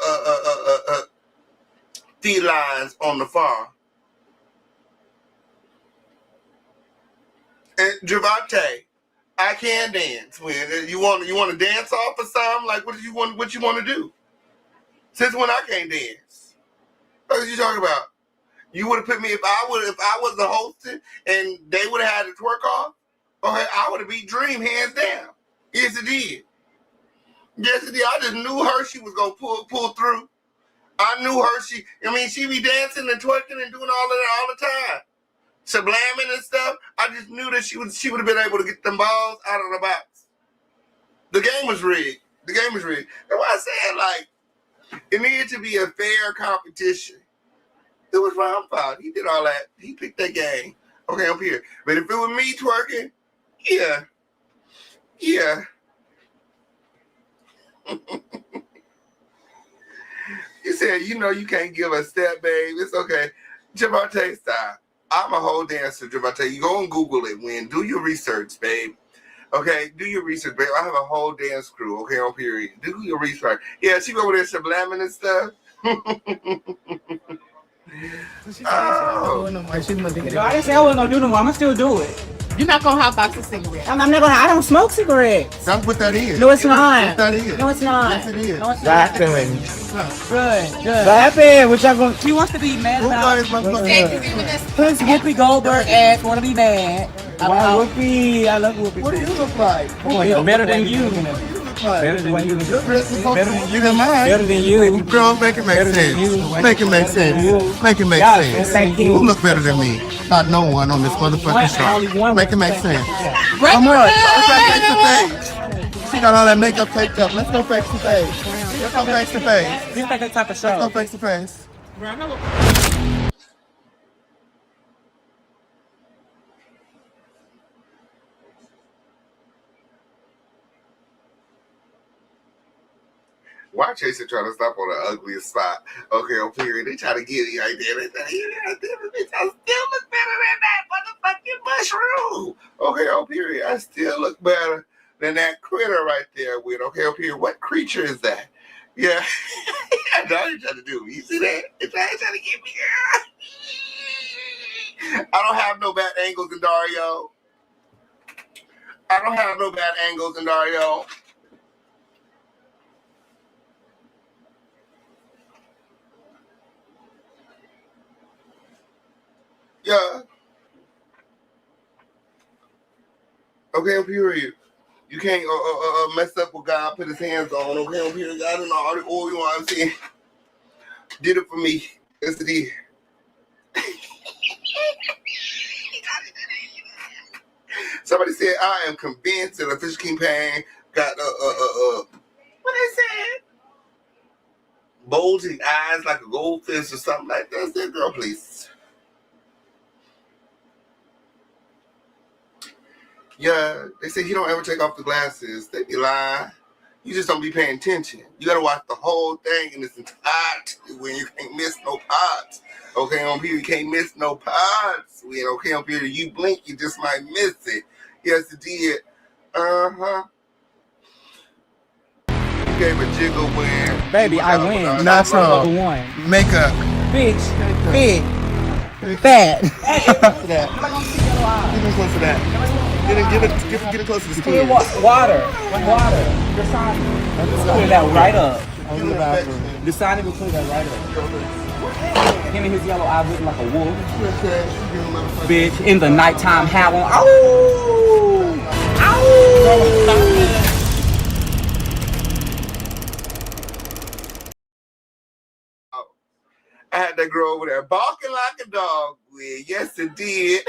B: felines on the farm. And Javonte, I can dance. When you want to dance off or something? Like what you want to do? Since when I can't dance? What are you talking about? You would have put me if I was the hosting and they would have had to twerk off. Okay, I would have beat Dream hands down. Yes, it did. Yes, it did. I just knew Hershii was gonna pull through. I knew Hershii. I mean, she be dancing and twerking and doing all of that all the time. Subliming and stuff. I just knew that she would have been able to get them balls out of the box. The game was rigged. The game was rigged. That's why I said, like, it needed to be a fair competition. It was Rom's fault. He did all that. He picked that game. Okay, I'm here. But if it was me twerking, yeah. Yeah. You said, you can't give a step, babe. It's okay. Javonte style. I'm a whole dancer, Javonte. You go and Google it, Win. Do your research, babe. Okay, do your research, babe. I have a whole dance crew, okay, on period. Do your research. Yeah, she go over there subliming and stuff.
E: I didn't say I wasn't gonna do no more. I'm gonna still do it.
J: You're not gonna hot box a cigarette.
E: I'm not gonna. I don't smoke cigarettes.
B: That's what that is.
E: No, it's not.
B: That is.
E: No, it's not.
B: Yes, it is.
E: No, it's not. Good. What happened? What y'all gonna? She wants to be mad about. Since Whoopi Goldberg asked, want to be mad. Why Whoopi? I love Whoopi.
B: What do you look like?
E: Oh, better than you.
B: Better than you.
E: Better than you than mine. Better than you.
B: Girl, make it make sense. Make it make sense. Make it make sense. Who look better than me? Not no one on this motherfucking show. Make it make sense. Come on. Let's go face to face. She got all that makeup taped up. Let's go face to face. Let's go face to face.
E: This like that type of show.
B: Let's go face to face. Why Chase trying to stop on the ugliest spot? Okay, on period. They try to get you right there. They try to get you right there. Bitch, I still look better than that motherfucking mushroom. Okay, on period. I still look better than that critter right there with. Okay, on period. What creature is that? Yeah. That's all you're trying to do. You see that? It's trying to get me, girl. I don't have no bad angles, Andarrio. I don't have no bad angles, Andarrio. Yeah. Okay, period. You can't mess up what God put his hands on. Okay, period. God don't know all the oil, you know what I'm saying? Did it for me. Yes, it did. Somebody said, I am convinced that a fish campaign got, what they said? Bulging eyes like a goldfish or something like that. I said, girl, please. Yeah, they say he don't ever take off the glasses. They be lying. You just don't be paying attention. You gotta watch the whole thing in its entirety when you can't miss no parts. Okay, on here, you can't miss no parts. When okay, on here, you blink, you just might miss it. Yes, it did. Uh-huh. You gave a jiggle when...
E: Baby, I win.
B: Not so.
E: One.
B: Makeup.
E: Bitch. Big. Fat.
B: Give me close to that. Get it close to the skin.
E: Water. Dasani. Clear that right up. Dasani will clear that right up. Him and his yellow eye looking like a wolf. Bitch, in the nighttime howling. Ow! Ow!
B: I had that girl over there barking like a dog. Yes, it did.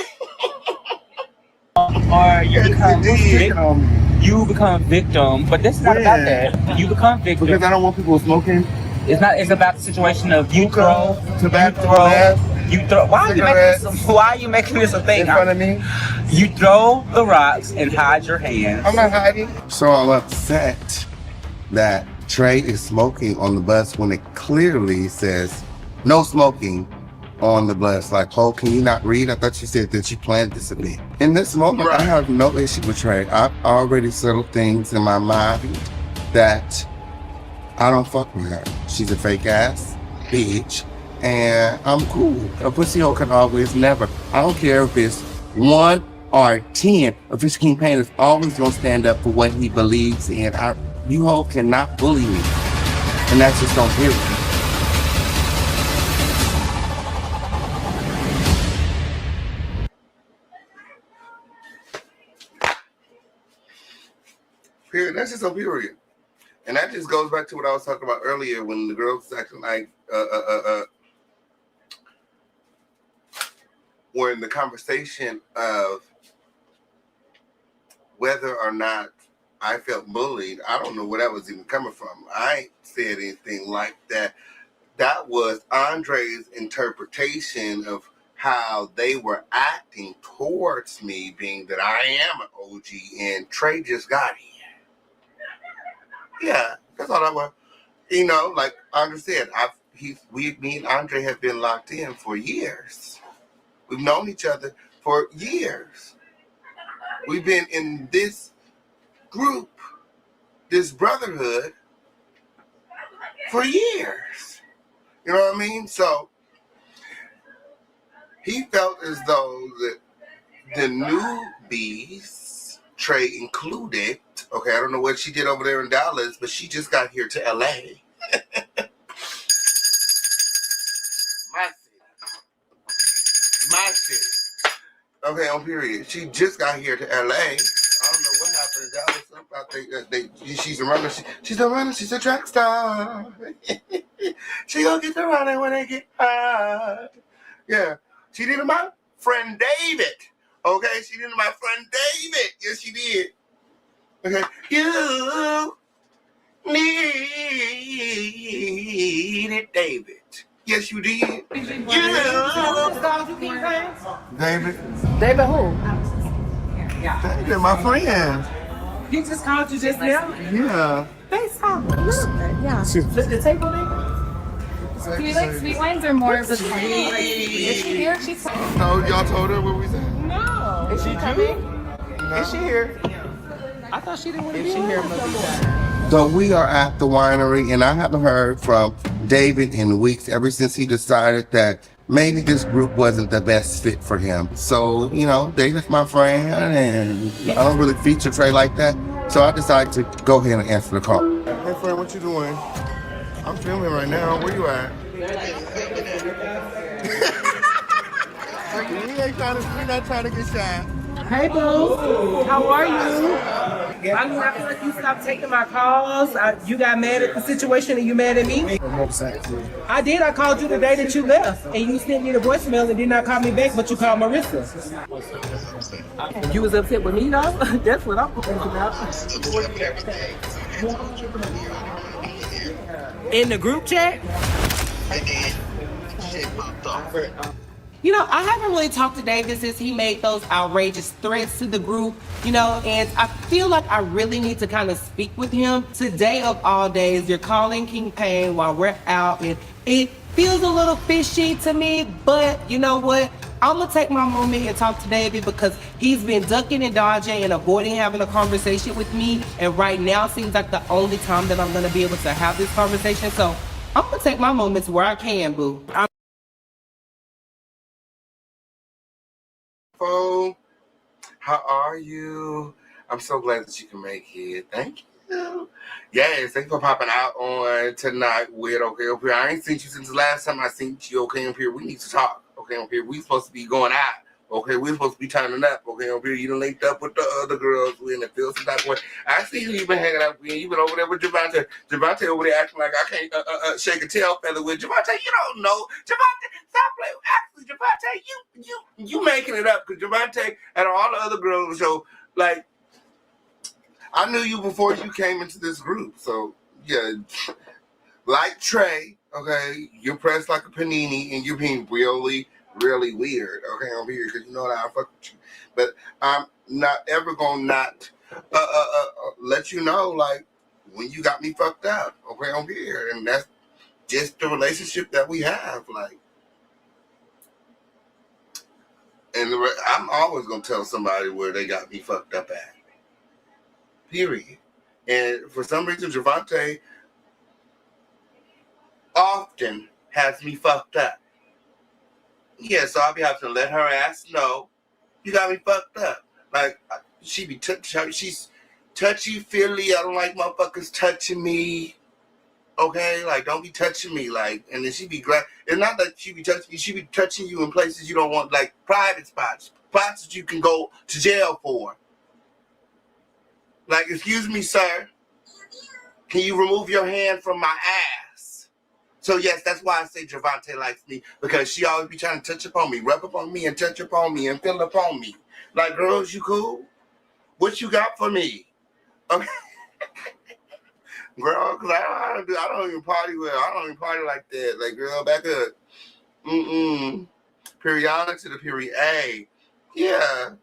E: Or you become victim. You become victim, but this is not about that. You become victim
B: because I don't want people smoking.
E: It's about the situation of you throw. Why are you making this a thing?
B: In front of me?
E: You throw the rocks and hide your hands.
B: I'm not hiding. So I'm upset that Trey is smoking on the bus when it clearly says no smoking on the bus. Like, oh, can you not read? I thought you said that you planned this event. In this moment, I have no issue with Trey. I've already settled things in my mind that I don't fuck with her. She's a fake ass bitch, and I'm cool. A pussy hole can always never. I don't care if it's 1 or 10. A fish campaign is always gonna stand up for what he believes in. You hoe cannot bully me, and that's just on period. Period. That's just on period. And that just goes back to what I was talking about earlier when the girls was acting like we're in the conversation of whether or not I felt bullied. I don't know where that was even coming from. I ain't said anything like that. That was Andre's interpretation of how they were acting towards me, being that I am an OG and Trey just got here. Yeah, that's all I want. You know, like Andrè said, me and Andrè have been locked in for years. We've known each other for years. We've been in this group, this brotherhood, for years. You know what I mean? So he felt as though that the newbies, Trey included, okay, I don't know what she did over there in Dallas, but she just got here to LA. My city. Okay, on period. She just got here to LA. I don't know what happened in Dallas. I think she's a runner. She's a runner. She's a track star. She gonna get the running when they get high. Yeah. She did it my friend David. Okay, she did it my friend David. Yes, she did. Okay. You needed David. Yes, you did. David.
G: David who?
B: David, my friend.
E: He just called you just now?
B: Yeah.
G: Yeah. The table name? Do you like sweet wines or more of the sweet? Is she here? She's
B: No, y'all told her what we said?
G: No.
E: Is she coming?
B: No.
E: Is she here? I thought she didn't want to be here.
B: So we are at the winery, and I haven't heard from David in weeks, ever since he decided that maybe this group wasn't the best fit for him. So, David's my friend, and I don't really feature Trey like that. So I decided to go ahead and answer the call. Hey, friend, what you doing? I'm filming right now. Where you at? We're not trying to get shot.
L: Hey, boo. How are you? I feel like you stopped taking my calls. You got mad at the situation and you mad at me? I did. I called you the day that you left. And you sent me the voicemail and did not call me back, but you called Morrisa. You was upset with me, though? That's what I'm thinking about. In the group chat? I haven't really talked to David since he made those outrageous threats to the group, and I feel like I really need to kind of speak with him. Today of all days, you're calling King Pain while we're out, and it feels a little fishy to me, but you know what? I'm gonna take my moment and talk to David because he's been ducking and dodging and avoiding having a conversation with me, and right now seems like the only time that I'm gonna be able to have this conversation, so I'm gonna take my moments where I can, boo.
B: How are you? I'm so glad that you can make it. Thank you. Yes, thanks for popping out on tonight with Okay Up Here. I ain't seen you since the last time I seen you. Okay Up Here, we need to talk. Okay Up Here, we supposed to be going out. Okay, we're supposed to be turning up. Okay Up Here, you done linked up with the other girls. We in the field some type of way. I see you been hanging out with you. You been over there with Javonte. Javonte over there acting like I can't shake a tail feather with Javonte. You don't know. Javonte, stop playing. Actually, Javonte, you making it up because Javonte and all the other girls on the show, like, I knew you before you came into this group. So, yeah, like Trey, okay, you're pressed like a panini and you're being really weird, okay, over here, because you know that I fuck with you. But I'm not ever gonna not let you know, like, when you got me fucked up, okay, over here. And that's just the relationship that we have, like. And I'm always gonna tell somebody where they got me fucked up at. Period. And for some reason, Javonte often has me fucked up. Yeah, so I'll be having to let her ass know you got me fucked up. Like, she's touchy-feely. I don't like motherfuckers touching me. Okay? Like, don't be touching me. Like, and then she be glad. It's not that she be touching you. She be touching you in places you don't want, like private spots. Spots that you can go to jail for. Like, excuse me, sir. Can you remove your hand from my ass? So, yes, that's why I say Javonte likes me, because she always be trying to touch upon me, rub upon me, and touch upon me, and feel upon me. Like, girls, you cool? What you got for me? Okay. Girl, because I don't even party well. I don't even party like that. Like, girl, back up. Periodic to the period A. Yeah.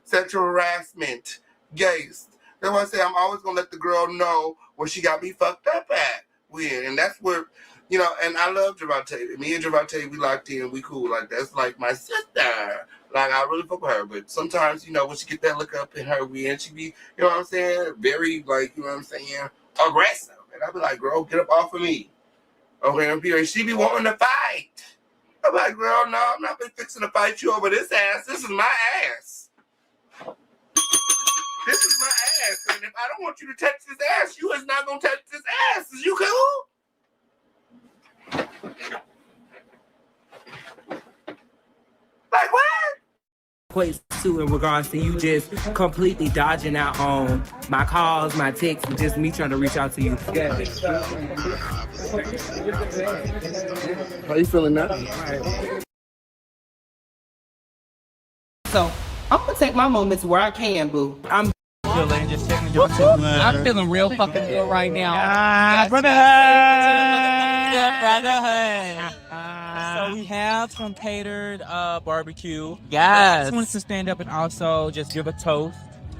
B: Sexual harassment. Yes. That's why I say I'm always going to let the girl know where she got me fucked up at. And that's where, and I love Javonte. Me and Javonte, we locked in, we cool. Like, that's like my sister. Like, I really fuck with her. But sometimes, when she get that look up in her, and she be, you know what I'm saying? Very, like, you know what I'm saying? Aggressive. And I be like, girl, get up off of me. Okay, and she be wanting to fight. I'm like, girl, no, I'm not been fixing to fight you over this ass. This is my ass. This is my ass. And if I don't want you to touch this ass, you is not going to touch this ass. Is you cool? Like, what?
L: Equates to in regards to you just completely dodging out on my calls, my texts, and just me trying to reach out to you. Yeah.
B: How you feeling now?
L: So I'm gonna take my moments where I can, boo. I'm
C: feeling real fucking good right now.
F: Brotherhood. So we have some catered barbecue.
C: Yes.
F: I just wanted to stand up and also just give a toast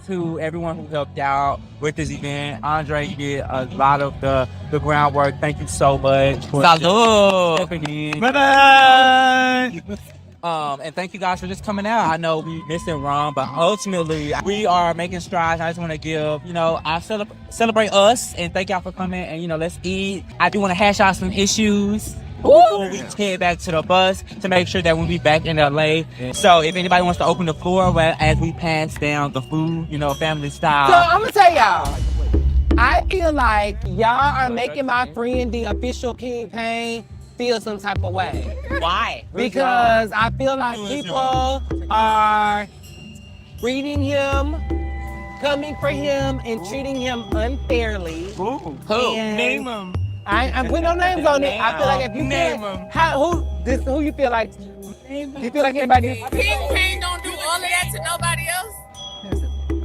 F: to everyone who helped out with this event. Andrè, you did a lot of the groundwork. Thank you so much.
C: Salud.
F: And thank you guys for just coming out. I know we missing Rom, but ultimately we are making strides. I just want to give, I celebrate us and thank y'all for coming and, let's eat. I do want to hash out some issues before we head back to the bus to make sure that we'll be back in LA. So if anybody wants to open the floor as we pass down the food, family style.
L: So I'm gonna tell y'all, I feel like y'all are making my friend, the official King Pain, feel some type of way.
C: Why?
L: Because I feel like people are treating him, coming for him, and treating him unfairly.
F: Who?
L: Name him. I put no names on it. I feel like if you
F: name him,
L: who you feel like? You feel like everybody?
J: King Pain don't do all of that to nobody else.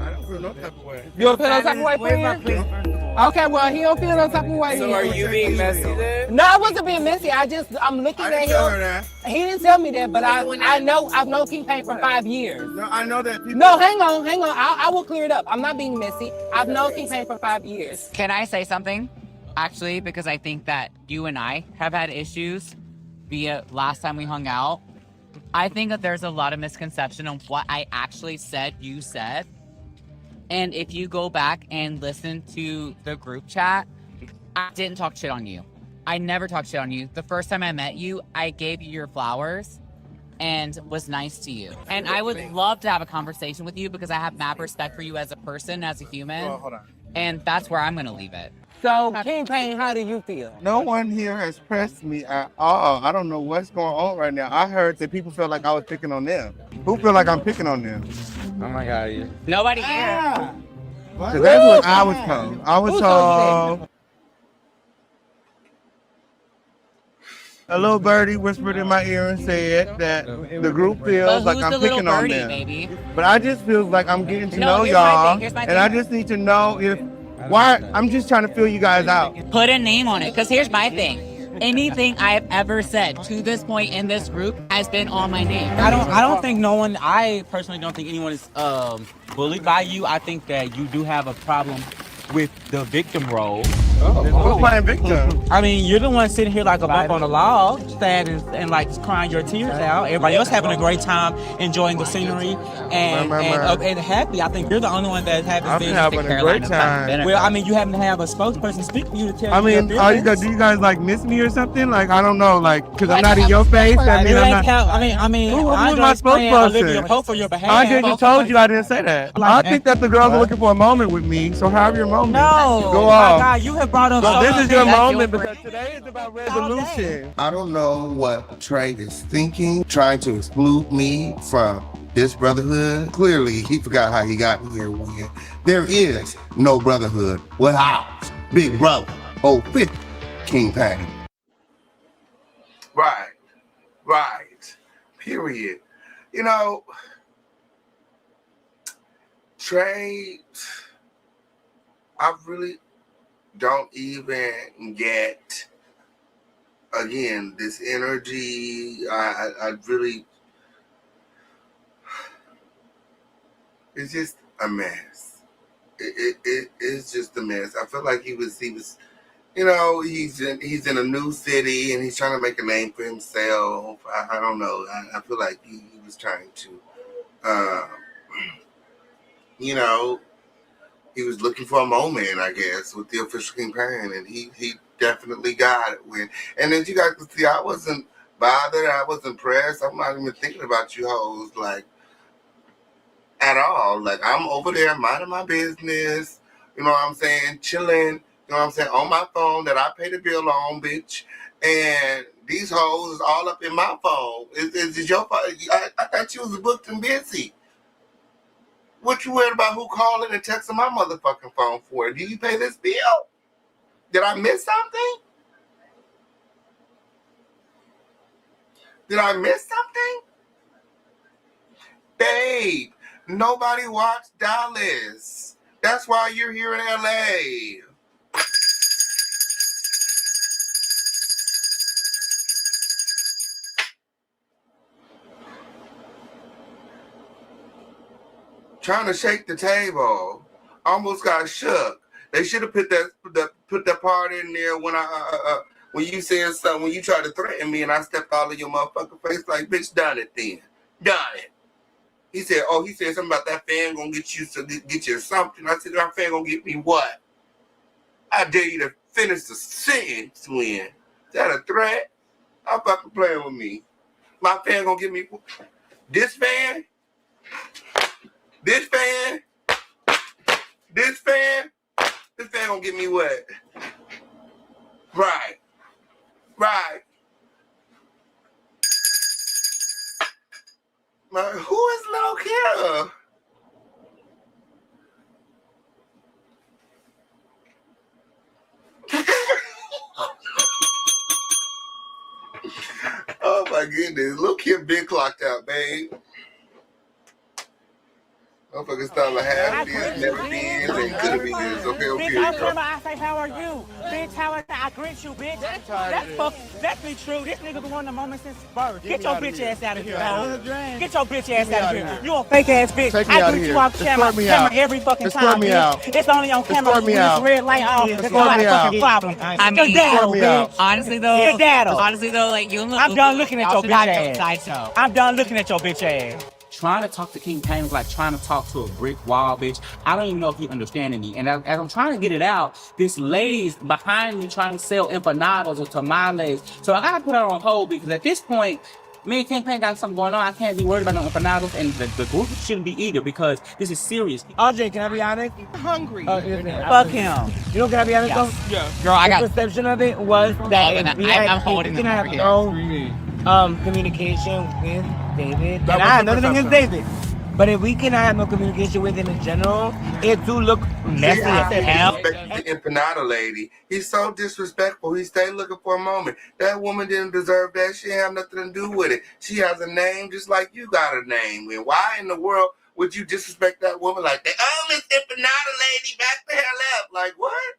B: I don't feel no type of way.
L: You don't feel no type of way, friend? Okay, well, he don't feel no type of way.
I: So are you being messy then?
L: No, I wasn't being messy. I'm looking at him. He didn't tell me that, but I've known King Pain for 5 years.
B: No, I know that.
L: No, hang on. I will clear it up. I'm not being messy. I've known King Pain for 5 years.
C: Can I say something? Actually, because I think that you and I have had issues via last time we hung out. I think that there's a lot of misconception on what I actually said you said. And if you go back and listen to the group chat, I didn't talk shit on you. I never talked shit on you. The first time I met you, I gave you your flowers and was nice to you. And I would love to have a conversation with you because I have mad respect for you as a person, as a human.
B: Oh, hold on.
C: And that's where I'm going to leave it.
L: So, King Pain, how do you feel?
B: No one here has pressed me at all. I don't know what's going on right now. I heard that people felt like I was picking on them. Who feel like I'm picking on them?
I: Oh my God, yeah.
C: Nobody here.
B: Because that's what I was told. I was told. A little birdie whispered in my ear and said that the group feels like I'm picking on them.
C: Baby?
B: But I just feel like I'm getting to know y'all. And I just need to know why. I'm just trying to feel you guys out.
C: Put a name on it, because here's my thing. Anything I have ever said to this point in this group has been on my name.
F: I personally don't think anyone is bullied by you. I think that you do have a problem with the victim role.
B: Who's playing victim?
F: I mean, you're the one sitting here like a bump on the log, sad and like crying your tears out. Everybody else having a great time, enjoying the scenery and happy. I think you're the only one that
B: I'm having a great time.
F: Well, I mean, you haven't have a spokesperson speak for you to tell
B: I
F: you.
B: mean, do you guys like miss me or something? Like, I don't know, like, because I'm not in your face. That means I'm not. Who's my spokesperson?
F: For your behalf.
B: I just told you I didn't say that. I think that the girls are looking for a moment with me. So have your moment.
F: No,
B: go
F: my
B: off.
F: God, you have brought up.
B: So this is your moment because today is about resolution. I don't know what Trey is thinking, trying to exclude me from this brotherhood. Clearly, he forgot how he got here. When there is no brotherhood without Big Brother, King Pain. Right. Period. Trey, I really don't even get, again, this energy. I really, it's just a mess. It's just a mess. I feel like he was, he's in a new city and he's trying to make a name for himself. I don't know. I feel like he was trying to, he was looking for a moment, I guess, with the official King Pain, and he definitely got it. And as you guys can see, I wasn't bothered. I wasn't pressed. I'm not even thinking about you hoes, like, at all. Like, I'm over there minding my business, you know what I'm saying, chilling, you know what I'm saying, on my phone that I pay the bill on, bitch. And these hoes is all up in my phone. Is your phone? I thought you was booked and busy. What you worried about who calling and texting my motherfucking phone for? Do you pay this bill? Did I miss something? Babe, nobody watched Dallas. That's why you're here in LA. Trying to shake the table, almost got shook. They should have put that part in there when when you said something, when you tried to threaten me and I stepped all in your motherfucking face like, bitch, done it then. Done it. He said something about that fan gonna get you something. I said, that fan gonna get me what? I dare you to finish the sentence, Twin. Is that a threat? Stop fucking playing with me. My fan gonna give me this fan. This fan gonna get me what? Right. Who is Lil Kira? Oh my goodness. Lil Kim been clocked out, babe. Motherfuckers start like half this, never been, and could have been this. Okay,
M: Bitch, I say, how are you? Bitch, how are I greet you, bitch. That's be true. This nigga been wanting a moment since birth. Get your bitch ass out of here, dog. Get your bitch ass out of here. You a fake ass bitch. I greet you off camera every fucking time, bitch. It's only on camera when this red light off. There's not a fucking problem.
C: I mean, honestly though, like you look.
M: I'm done looking at your bitch ass. I'm done looking at your bitch ass.
F: Trying to talk to King Pain was like trying to talk to a brick wall, bitch. I don't even know if you understanding me. And as I'm trying to get it out, this lady's behind me trying to sell empanadas or tamales. So I gotta put her on hold because at this point, me and King Pain got something going on. I can't be worried about no empanadas, and the group shouldn't be either because this is serious.
M: Andrè, can I be honest? I'm hungry. Fuck him. You know, can I be honest though?
C: Yeah. Girl, I got
M: the perception of it was that
C: I'm holding them over here.
M: Communication with David. And I have nothing against David. But if we cannot have no communication with him in general, it do look messy as hell.
B: The empanada lady. He's so disrespectful. He stayed looking for a moment. That woman didn't deserve that. She didn't have nothing to do with it. She has a name just like you got a name. And why in the world would you disrespect that woman like that? Oh, Miss Empanada lady, back the hell up. Like, what?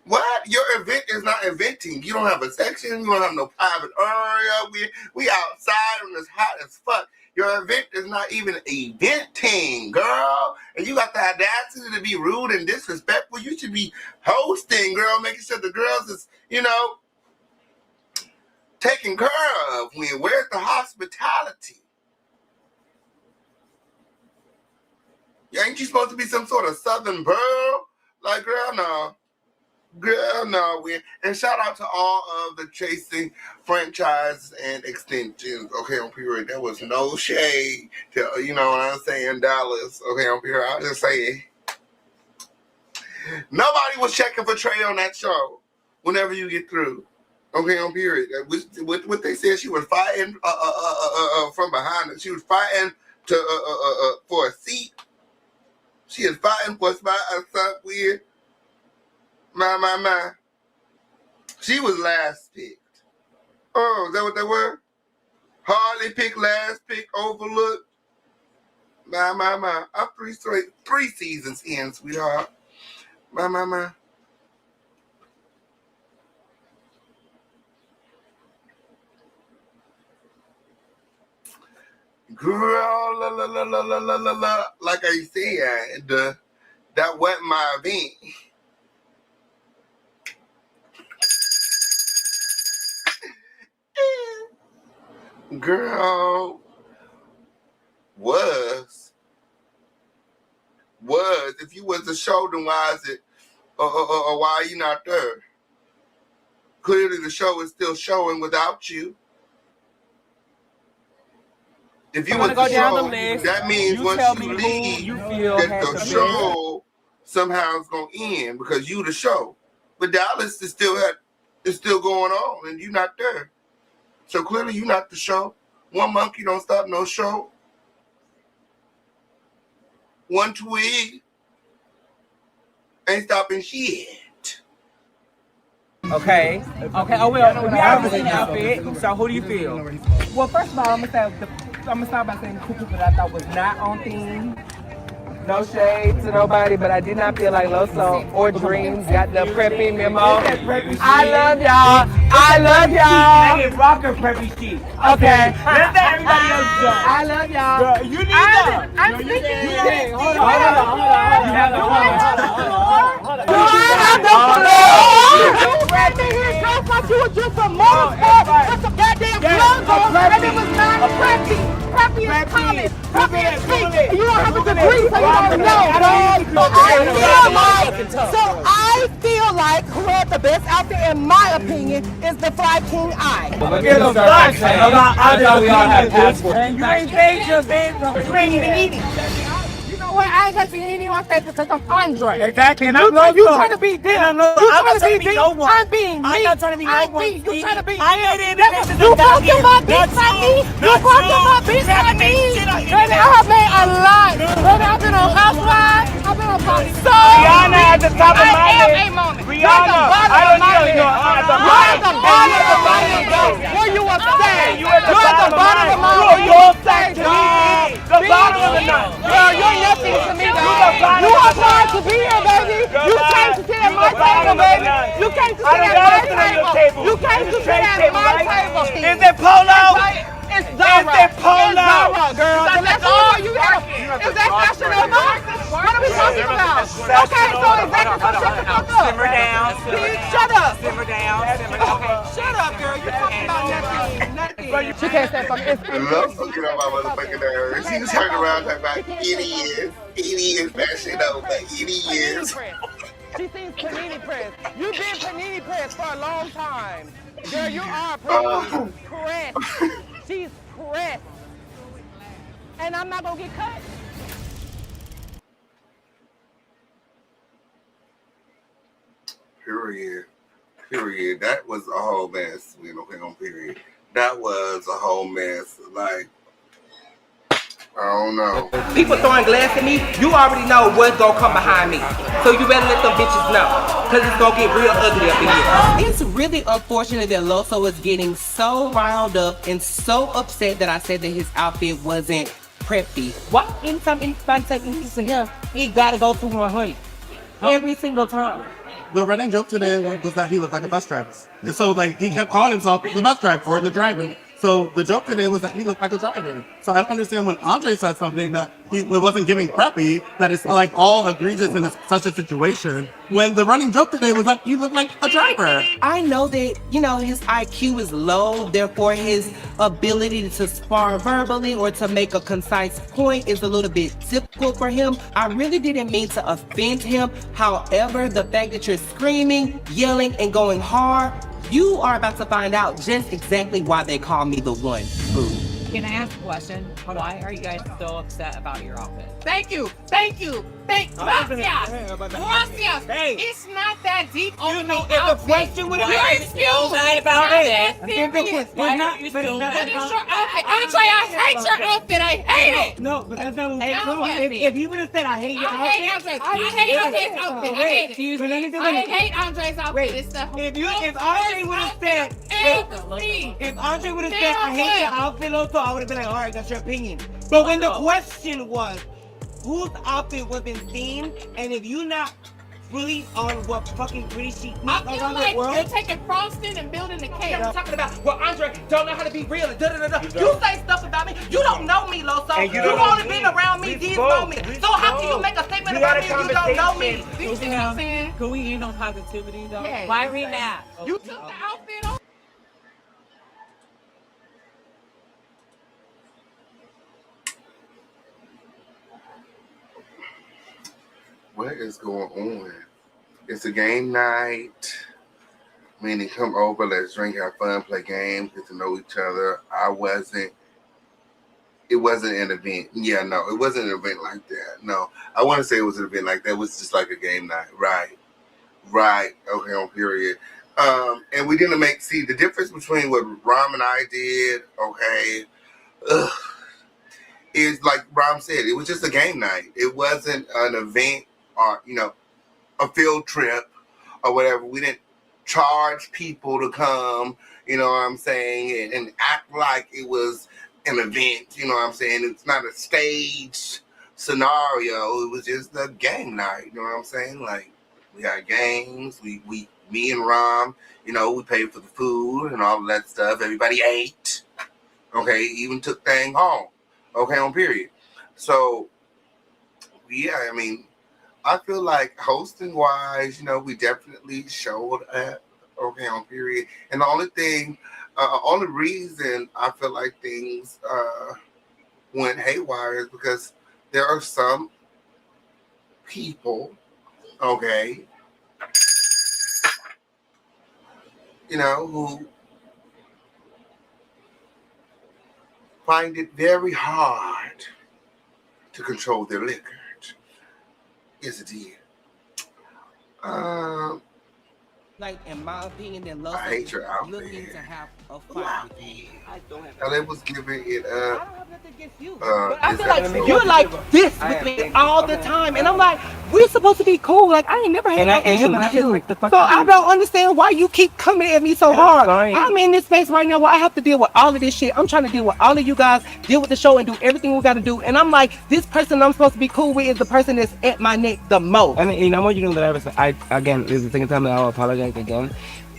B: What? Your event is not eventing. You don't have a section. You don't have no private area. We outside and it's hot as fuck. Your event is not even eventing, girl. And you got the audacity to be rude and disrespectful. You should be hosting, girl, making sure the girls is, taken care of. Where's the hospitality? Ain't you supposed to be some sort of Southern pearl? Like, girl, no. Girl, no. And shout out to all of the Chasing franchise and extensions. Okay, on period. There was no shade to, you know what I'm saying, dollars. Okay, on period. I'm just saying. Nobody was checking for Trey on that show whenever you get through. Okay, on period. What they said, she was fighting from behind it. She was fighting for a seat. She is fighting for a spot or something weird. My. She was last picked. Oh, is that what they were? Hardly picked, last pick, overlooked. My. I'm three seasons in, sweetheart. My. Girl, la. Like I said, that wasn't my event. Girl, was if you was the show, then why is it or why are you not there? Clearly the show is still showing without you. If you was the show, that means once you leave, that the show somehow is gonna end because you the show. But Dallas is still going on and you not there. So clearly you not the show. One monkey don't stop no show. One twig ain't stopping shit.
M: Okay. Oh, well, we already seen the outfit. So who do you feel? Well, first of all, I'm gonna start by saying the two people that I thought was not on theme. No shade to nobody, but I did not feel like Loso or Dreams got the preppy memo. I love y'all.
D: I get rocker preppy shit.
M: Okay.
D: Let's let everybody else go.
M: I love y'all.
D: Girl, you need that.
M: I'm speaking.
D: Hold on. You have the floor.
M: Do I have the floor? You read me here, girl, like you were just a motorsport with some goddamn clothes on, and it was not preppy. Preppy is common. Preppy is pink. You don't have a degree, so you don't know, dog. So I feel like
L: who had the best outfit, in my opinion, is the Flykingi eye.
M: Get the flash. I know we all have passports. You ain't Asia, man. You ain't even eating.
N: Well, I ain't got to be anything like that because I'm Andrè.
M: Exactly. And
N: You trying to be them. You trying to be me. I'm being me.
M: I'm not trying to be no one.
N: You trying to be
M: I ain't in it.
N: You fucking my bitch like me. You fucking my bitch like me. Baby, I have made a lot. Baby, I've been on Housewives. I've been on Body So.
M: Rihanna at the top of my
N: list.
M: list.
N: A moment.
M: Rihanna. I don't know. At the bottom of my list.
N: Where you want to stay?
M: You at the bottom of my list. You're back to me. The bottom of the night.
N: Girl, you're nothing to me, girl. You applied to be here, baby. You came to sit at my table, baby. You came to sit at my table. You came to sit at my table.
M: Is it Polo?
N: It's Zara.
M: Is it Polo?
N: It's Zara, girl. That's all you have. Is that fashion or not? What are we talking about? Okay, so is that shut the fuck up?
M: Simmer down.
N: Shut up.
M: Simmer down.
N: Shut up, girl. You talking about nothing. She can't say fucking.
B: Loso get on my motherfucking nerves. He was turning around talking about idiots. Idiots, that shit over. Idiots.
N: She seems panini press. You've been panini press for a long time. Girl, you are panini press. She's pressed. And I'm not gonna get cut.
B: Period. Period. That was a whole mess. We don't hang on period. That was a whole mess. Like, I don't know.
L: People throwing glass at me, you already know what's gonna come behind me. So you better let them bitches know, because it's gonna get real ugly up in here. It's really unfortunate that Loso is getting so riled up and so upset that I said that his outfit wasn't preppy.
M: Why anytime anybody takes pieces of him, he gotta go through 100. Every single time.
K: The running joke today was that he looked like a bus driver. And so, like, he kept calling himself the bus driver or the driver. So the joke today was that he looked like a driver. So I don't understand when Andrè said something that he wasn't giving preppy, that it's like all egregious in such a situation, when the running joke today was that he looked like a driver.
L: I know that, you know, his IQ is low, therefore his ability to spar verbally or to make a concise point is a little bit difficult for him. I really didn't mean to offend him. However, the fact that you're screaming, yelling, and going hard, you are about to find out just exactly why they call me the one. Boo.
C: Can I ask a question? Why are you guys so upset about your outfit?
N: Thank you. Gracias.
M: Hey.
N: It's not that deep.
M: You know, if the question would have been
N: excuse me
M: about it.
N: Andrè, I hate your outfit. I hate it.
M: No, but that's not what if you would have said, I hate your outfit.
N: I hate Andrè's outfit. I hate it. I hate Andrè's outfit. It's the
M: If Andrè would have said, if Andrè would have said, I hate your outfit, Loso, I would have been like, all right, that's your opinion. But when the question was, whose outfit wasn't seen, and if you not really on what fucking pretty she eats around the world,
N: you're taking frosting and building the cake.
L: I'm talking about, well, Andrè don't know how to be real. You say stuff about me. You don't know me, Loso. You only been around me these moments. So how can you make a statement about me if you don't know me?
N: You see what I'm saying?
C: Can we end on positivity though?
N: Yes.
C: Why are we mad?
N: You took the outfit off.
B: What is going on? It's a game night. Meaning, come over, let's drink, have fun, play games, get to know each other. It wasn't an event. Yeah, no, it wasn't an event like that. No, I want to say it was an event like that. It was just like a game night. Right. Okay, on period. And we didn't see the difference between what Rom and I did, okay, is like Rom said, it was just a game night. It wasn't an event or, a field trip or whatever. We didn't charge people to come, you know what I'm saying, and act like it was an event, you know what I'm saying. It's not a staged scenario. It was just a game night, you know what I'm saying. Like, we had games, me and Rom, we paid for the food and all of that stuff. Everybody ate, okay, even took things home, okay, on period. So, yeah, I mean, I feel like hosting wise, we definitely showed up, okay, on period. And the only reason I feel like things went haywire is because there are some people, okay, you know, who find it very hard to control their liquor. Yes, it is.
L: Like, in my opinion, that Loso
B: I hate your outfit.
L: looking to have a fight with me.
B: Now they was giving it up.
L: But I feel like you're like this with me all the time, and I'm like, we're supposed to be cool. Like, I ain't never had that issue with you. So I don't understand why you keep coming at me so hard. I'm in this space right now where I have to deal with all of this shit. I'm trying to deal with all of you guys, deal with the show, and do everything we got to do. And I'm like, this person I'm supposed to be cool with is the person that's at my neck the most.
M: I mean, you know what you know that I ever said. Again, this is the second time that I'll apologize again.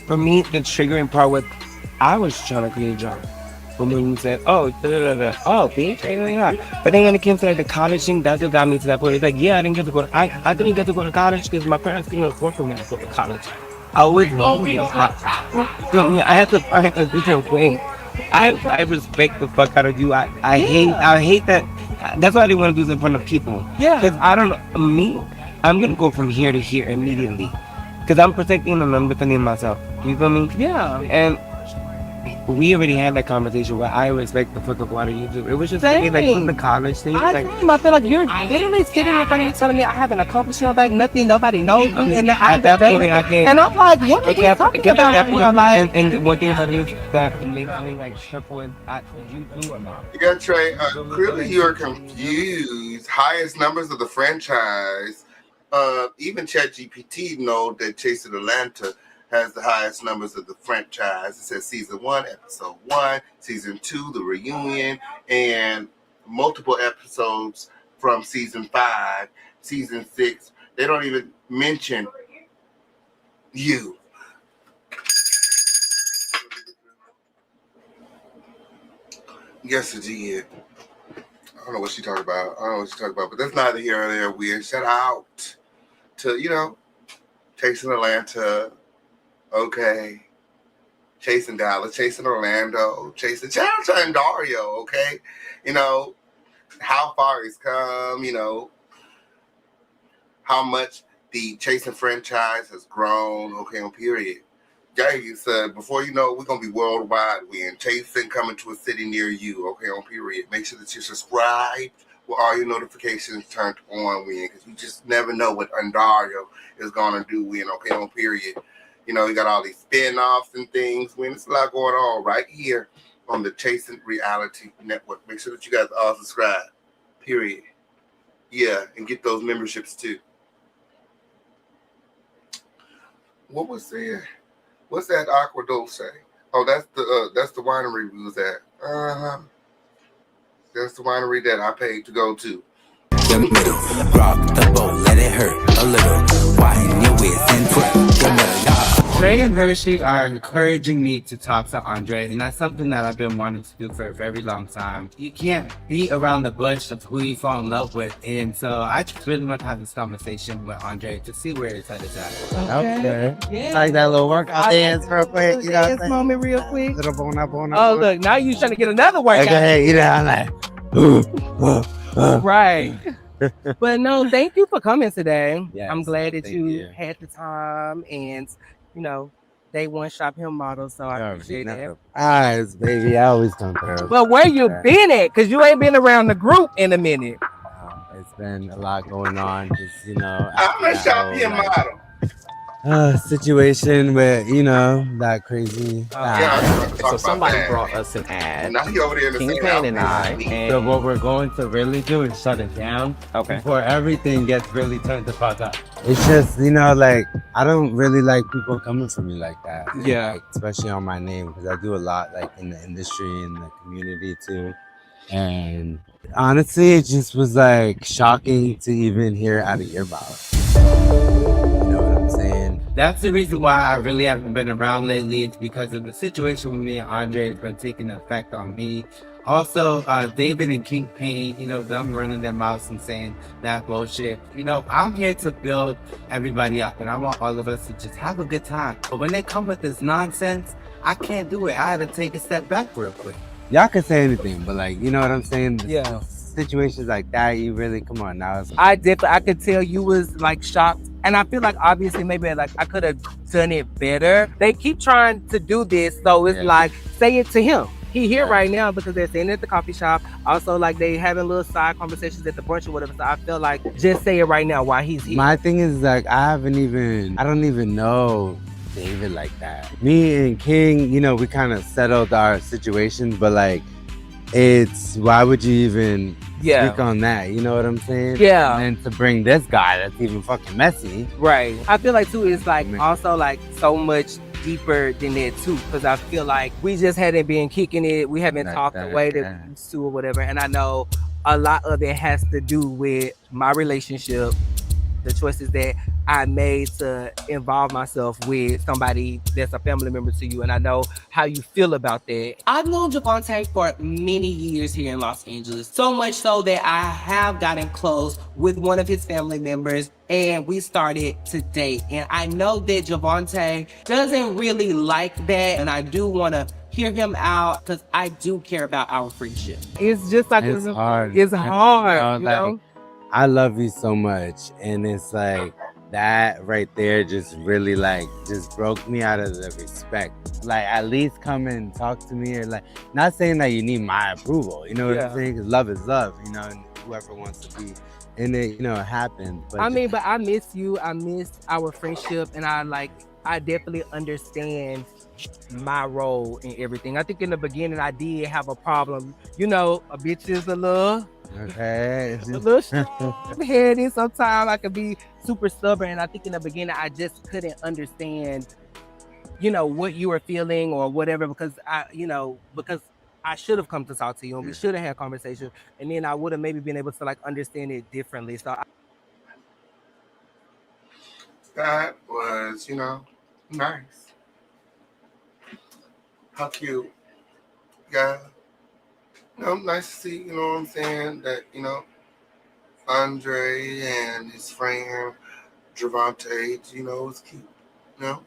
M: For me, the triggering part was I was trying to create a job. When you said, oh, bitch, but then when it came to like the college thing, that just got me to that point. It's like, yeah, I didn't get to go to, I didn't get to go to college because my parents didn't afford for me to go to college. I always loved it. I had to find a different way. I respect the fuck out of you. I hate that. That's why I didn't want to do this in front of people. Yeah. Because I don't know, me, I'm going to go from here to here immediately. Because I'm protecting them, I'm defending myself. You feel me? Yeah. And we already had that conversation where I respect the fuck of what you do. It was just like from the college thing. I feel like you're literally sitting in front of me telling me I haven't accomplished nothing, nobody knows. And at that point, I can't. And I'm like, what are you talking about? And what thing is that makes me like triple with you do or not?
B: Yeah, Trey, clearly you're confused. Highest numbers of the franchise. Even ChatGPT know that Chasing Atlanta has the highest numbers of the franchise. It says season 1, episode 1, season 2, the reunion, and multiple episodes from season 5, season 6. They don't even mention you. Yes, it did. I don't know what she talking about. But that's neither here nor there. Weird. Shout out to, Chasing Atlanta. Okay. Chasing Dallas, chasing Orlando, chasing Andarrio, okay? How far it's come, how much the Chasing franchise has grown, okay, on period. Jay said, before you know, we're going to be worldwide. We're in Chasing coming to a city near you, okay, on period. Make sure that you subscribe with all your notifications turned on, because you just never know what Andarrio is going to do, okay, on period. You got all these spin-offs and things. There's a lot going on right here on the Chasing Reality Network. Make sure that you guys all subscribe. Period. Yeah, and get those memberships too. What was there? What's that Aqua Dulce? Oh, that's the winery we was at. That's the winery that I paid to go to.
A: The middle, rock the boat, let it hurt a little. Widen your waist and twerk the middle.
F: Trey and Hershii are encouraging me to talk to Andrè, and that's something that I've been wanting to do for a very long time. You can't beat around the bush of who you fall in love with, and so I just really want to have this conversation with Andrè to see where his head is at.
M: Okay.
O: Yeah. Like that little workout dance real quick. You know
L: Dance moment real quick.
O: Little bona.
L: Oh, look, now you trying to get another workout.
O: Okay, I'm like,
L: right. But no, thank you for coming today.
O: Yes,
L: I'm glad that you
O: you.
L: had the time, and they one shop him model, so I appreciate that.
O: Eyes, baby, I always come through.
L: But where you been at? Because you ain't been around the group in a minute.
O: It's been a lot going on. Just
B: I'm a shop him model.
O: Situation with that crazy.
P: So somebody brought us an ad.
B: Now he over there in the
P: King Payne and I.
O: So what we're going to really do is shut it down before everything gets really turned the fuck up. It's just I don't really like people coming for me like that.
F: Yeah,
O: especially on my name, because I do a lot in the industry and the community too. And honestly, it just was shocking to even hear out of your mouth. You know what I'm saying?
F: That's the reason why I really haven't been around lately. It's because of the situation with me and Andrè has been taking effect on me. Also, David and King Payne, them running their mouths and saying that bullshit. I'm here to build everybody up, and I want all of us to just have a good time. But when they come with this nonsense, I can't do it. I had to take a step back real quick.
O: Y'all can say anything, but you know what I'm saying?
L: Yeah.
O: Situations like that, you really come on now.
L: I could tell you was shocked
M: And I feel like obviously maybe like I could have done it better. They keep trying to do this, so it's like, say it to him. He here right now because they're sitting at the coffee shop. Also, like they having little side conversations at the brunch or whatever. So I feel like just say it right now while he's here.
O: My thing is like I don't even know David like that. Me and King, you know, we kind of settled our situations, but like it's why would you even speak on that? You know what I'm saying?
M: Yeah.
O: And then to bring this guy that's even fucking messy.
M: Right. I feel like too it's like also like so much deeper than that too, because I feel like we just hadn't been kicking it. We haven't talked the way that we used to or whatever. And I know a lot of it has to do with my relationship, the choices that I made to involve myself with somebody that's a family member to you. And I know how you feel about that.
L: I've known Javonte for many years here in Los Angeles. So much so that I have gotten close with one of his family members and we started to date. And I know that Javonte doesn't really like that. And I do want to hear him out because I do care about our friendship.
M: It's just like,
O: it's hard.
M: It's hard, you
O: like,
M: know?
O: I love you so much. And it's like, that right there just really like just broke me out of the respect. Like at least come and talk to me, or like not saying that you need my approval, you know what I'm saying? 'Cause love is love, you know, and whoever wants to be in it, you know, it happens. But
M: but I miss you. I miss our friendship, and I definitely understand my role in everything. I think in the beginning I did have a problem. You know, a bitch is a little heady. Sometimes I could be super stubborn, and I think in the beginning I just couldn't understand, you know, what you were feeling or whatever, because I should have come to talk to you and we should have had conversation, and then I would have maybe been able to like understand it differently. So
B: that was, you know, nice. How cute. Yeah. You know, nice to see, you know what I'm saying, that, you know, Andrè and his friend Javonte, you know, was cute. You know,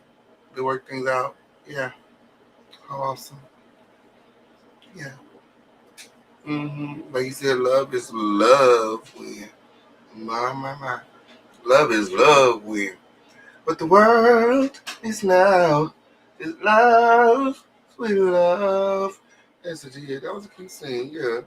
B: they work things out. Yeah. How awesome. Yeah. Like you said, love is love when. My. Love is love when. But the world is now. Is love. Sweet love. That's what you did. That was a cute scene, yeah.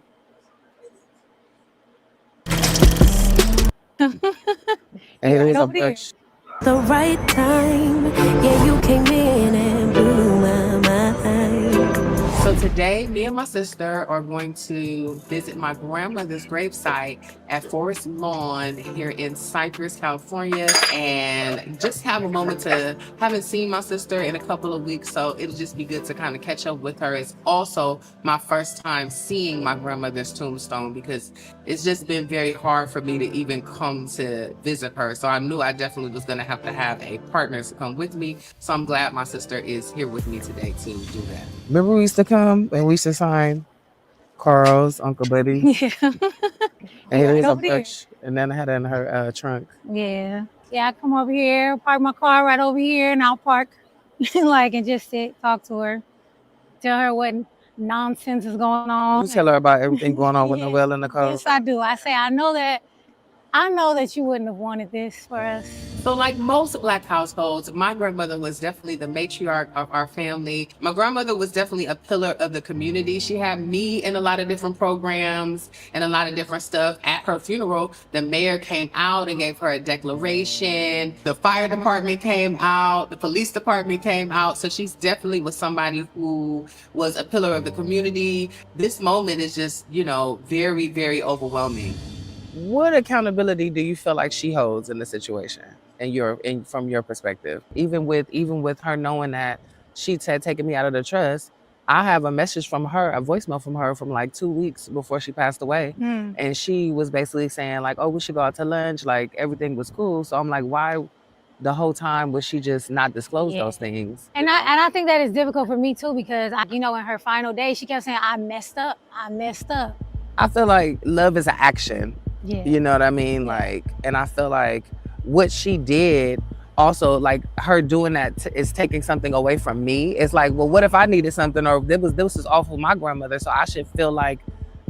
Q: The right time, yeah, you came in and blew my mind.
J: So today, me and my sister are going to visit my grandmother's gravesite at Forest Lawn here in Cypress, California, and just have a moment to, haven't seen my sister in a couple of weeks, so it'll just be good to kind of catch up with her. It's also my first time seeing my grandmother's tombstone because it's just been very hard for me to even come to visit her. So I knew I definitely was going to have a partner to come with me. So I'm glad my sister is here with me today to do that.
M: remember we used to come and we used to sign Carl's Uncle Buddy.
R: Yeah.
M: And here is a bunch, and then I had it in her trunk.
R: Yeah. I come over here, park my car right over here, and I'll park and just sit, talk to her, tell her what nonsense is going on.
M: You tell her about everything going on with Noelle and Nicole.
R: Yes, I do. I say, I know that you wouldn't have wanted this for us.
J: So like most Black households, my grandmother was definitely the matriarch of our family. My grandmother was definitely a pillar of the community. She had me in a lot of different programs and a lot of different stuff. At her funeral, the mayor came out and gave her a declaration. The fire department came out. The police department came out. So she's definitely was somebody who was a pillar of the community. This moment is just, very, very overwhelming.
M: What accountability do you feel like she holds in the situation, and from your perspective? Even with her knowing that she had taken me out of the trust, I have a message from her, a voicemail from her from like 2 weeks before she passed away, and she was basically saying like, "Oh, we should go out to lunch." Like everything was cool. So I'm like, why? The whole time would she just not disclose those things?
R: And I think that is difficult for me too because in her final days she kept saying, "I messed up. I messed up."
M: I feel like love is an action.
R: Yeah.
M: You know what I mean? Like, and I feel like what she did also, like her doing that is taking something away from me. It's like, well, what if I needed something, or this was awful my grandmother, so I should feel like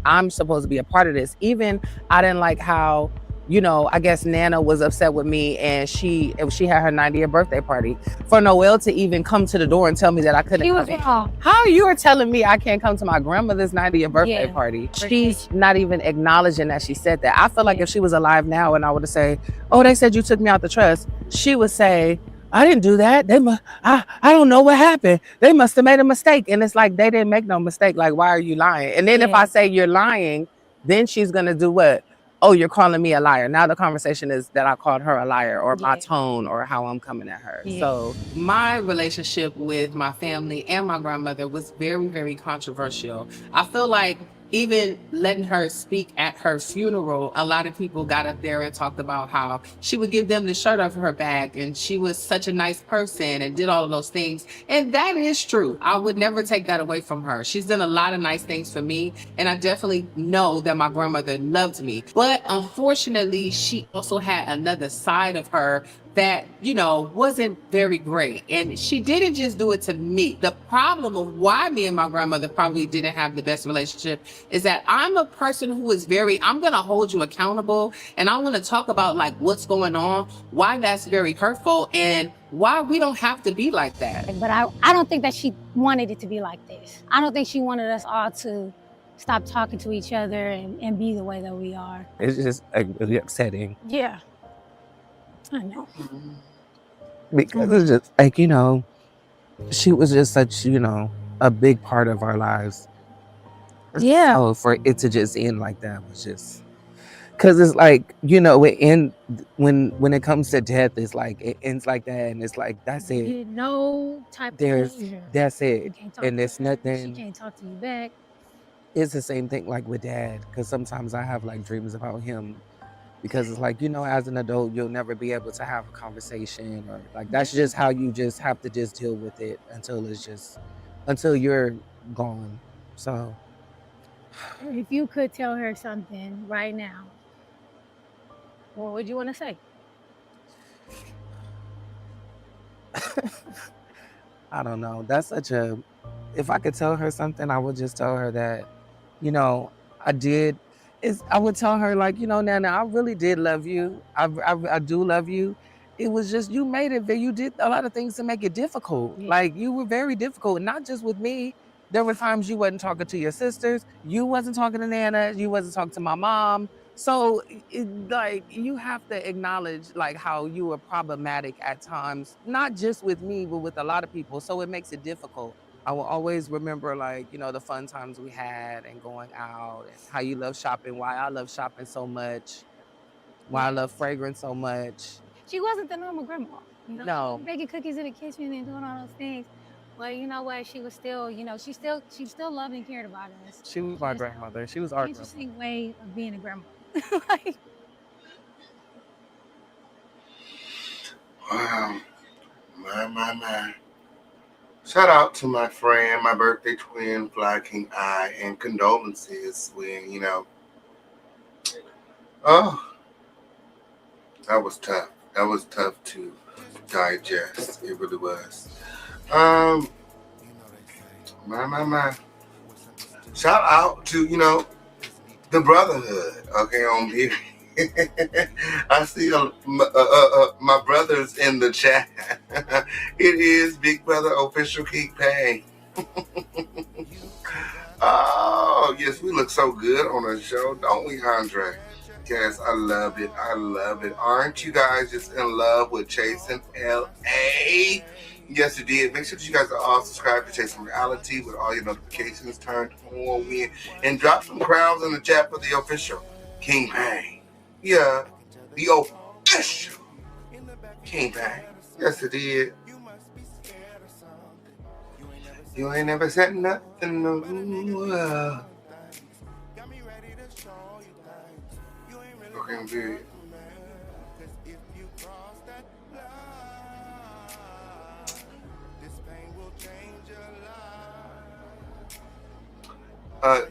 M: I'm supposed to be a part of this. Even I didn't like how
L: you know, I guess Nana was upset with me, and she had her 90th birthday party. For Noelle to even come to the door and tell me that I couldn't.
R: She was wrong.
L: How you are telling me I can't come to my grandmother's 90th birthday party? She's not even acknowledging that she said that. I feel like if she was alive now and I would have said, "Oh, they said you took me out the trust," she would say, "I didn't do that. I don't know what happened. They must have made a mistake." And it's like, they didn't make no mistake. Like, why are you lying? And then if I say you're lying, then she's gonna do what? Oh, you're calling me a liar. Now the conversation is that I called her a liar, or my tone, or how I'm coming at her.
J: So my relationship with my family and my grandmother was very, very controversial. I feel like even letting her speak at her funeral, a lot of people got up there and talked about how she would give them the shirt off her back, and she was such a nice person and did all of those things. And that is true. I would never take that away from her. She's done a lot of nice things for me, and I definitely know that my grandmother loved me. But unfortunately, she also had another side of her that, you know, wasn't very great. And she didn't just do it to me. The problem of why me and my grandmother probably didn't have the best relationship is that I'm a person who is I'm gonna hold you accountable, and I'm gonna talk about like what's going on, why that's very hurtful, and why we don't have to be like that.
R: But I don't think that she wanted it to be like this. I don't think she wanted us all to stop talking to each other and be the way that we are.
L: It's just like really upsetting.
R: Yeah. I know.
L: Because it's just like, you know, she was just such, you know, a big part of our lives.
R: Yeah.
L: So for it to just end like that was just, because it's like, you know, when it comes to death, it's like it ends like that, and it's like that's it.
R: You no type of closure.
L: That's it,
R: You can't talk
L: and
R: to
L: it's
R: her.
L: nothing.
R: She can't talk to you back.
L: It's the same thing like with Dad, because sometimes I have like dreams about him. Because it's like, you know, as an adult, you'll never be able to have a conversation, or like that's just how you just have to just deal with it until you're gone. So
R: If you could tell her something right now, what would you want to say?
L: I don't know. That's such a, if I could tell her something, I would just tell her that, you know, I would tell her, like, you know, Nana, I really did love you. I do love you. It was just, you made it, you did a lot of things to make it difficult. Like, you were very difficult, not just with me. There were times you wasn't talking to your sisters. You wasn't talking to Nana. You wasn't talking to my mom. So, like, you have to acknowledge, like, how you were problematic at times, not just with me, but with a lot of people. So it makes it difficult. I will always remember, like, you know, the fun times we had and going out, and how you love shopping, why I love shopping so much, why I love fragrance so much.
R: She wasn't the normal grandma. You know?
L: No.
R: Making cookies in the kitchen and doing all those things. But you know what? She was still, you know, she still loved and cared about us.
L: She was my grandmother. She was our
R: interesting way of being a grandma.
B: Wow. My. Shout out to my friend, my birthday twin, Flykingi, and condolences when, you know, oh, that was tough. That was tough to digest. It really was. My. Shout out to, you know, the brotherhood, okay, on here. I see my brothers in the chat. It is Big Brother Official King Payne. Oh, yes, we look so good on the show, don't we, Andrè? Yes, I love it. I love it. Aren't you guys just in love with Chasing LA? Yes, you did. Make sure that you guys are all subscribed to Chasing Reality with all your notifications turned on. And drop some crowns in the chat for the official King Payne. Yeah, the official King Payne. Yes, it did. You ain't never said nothing. No. Okay, period.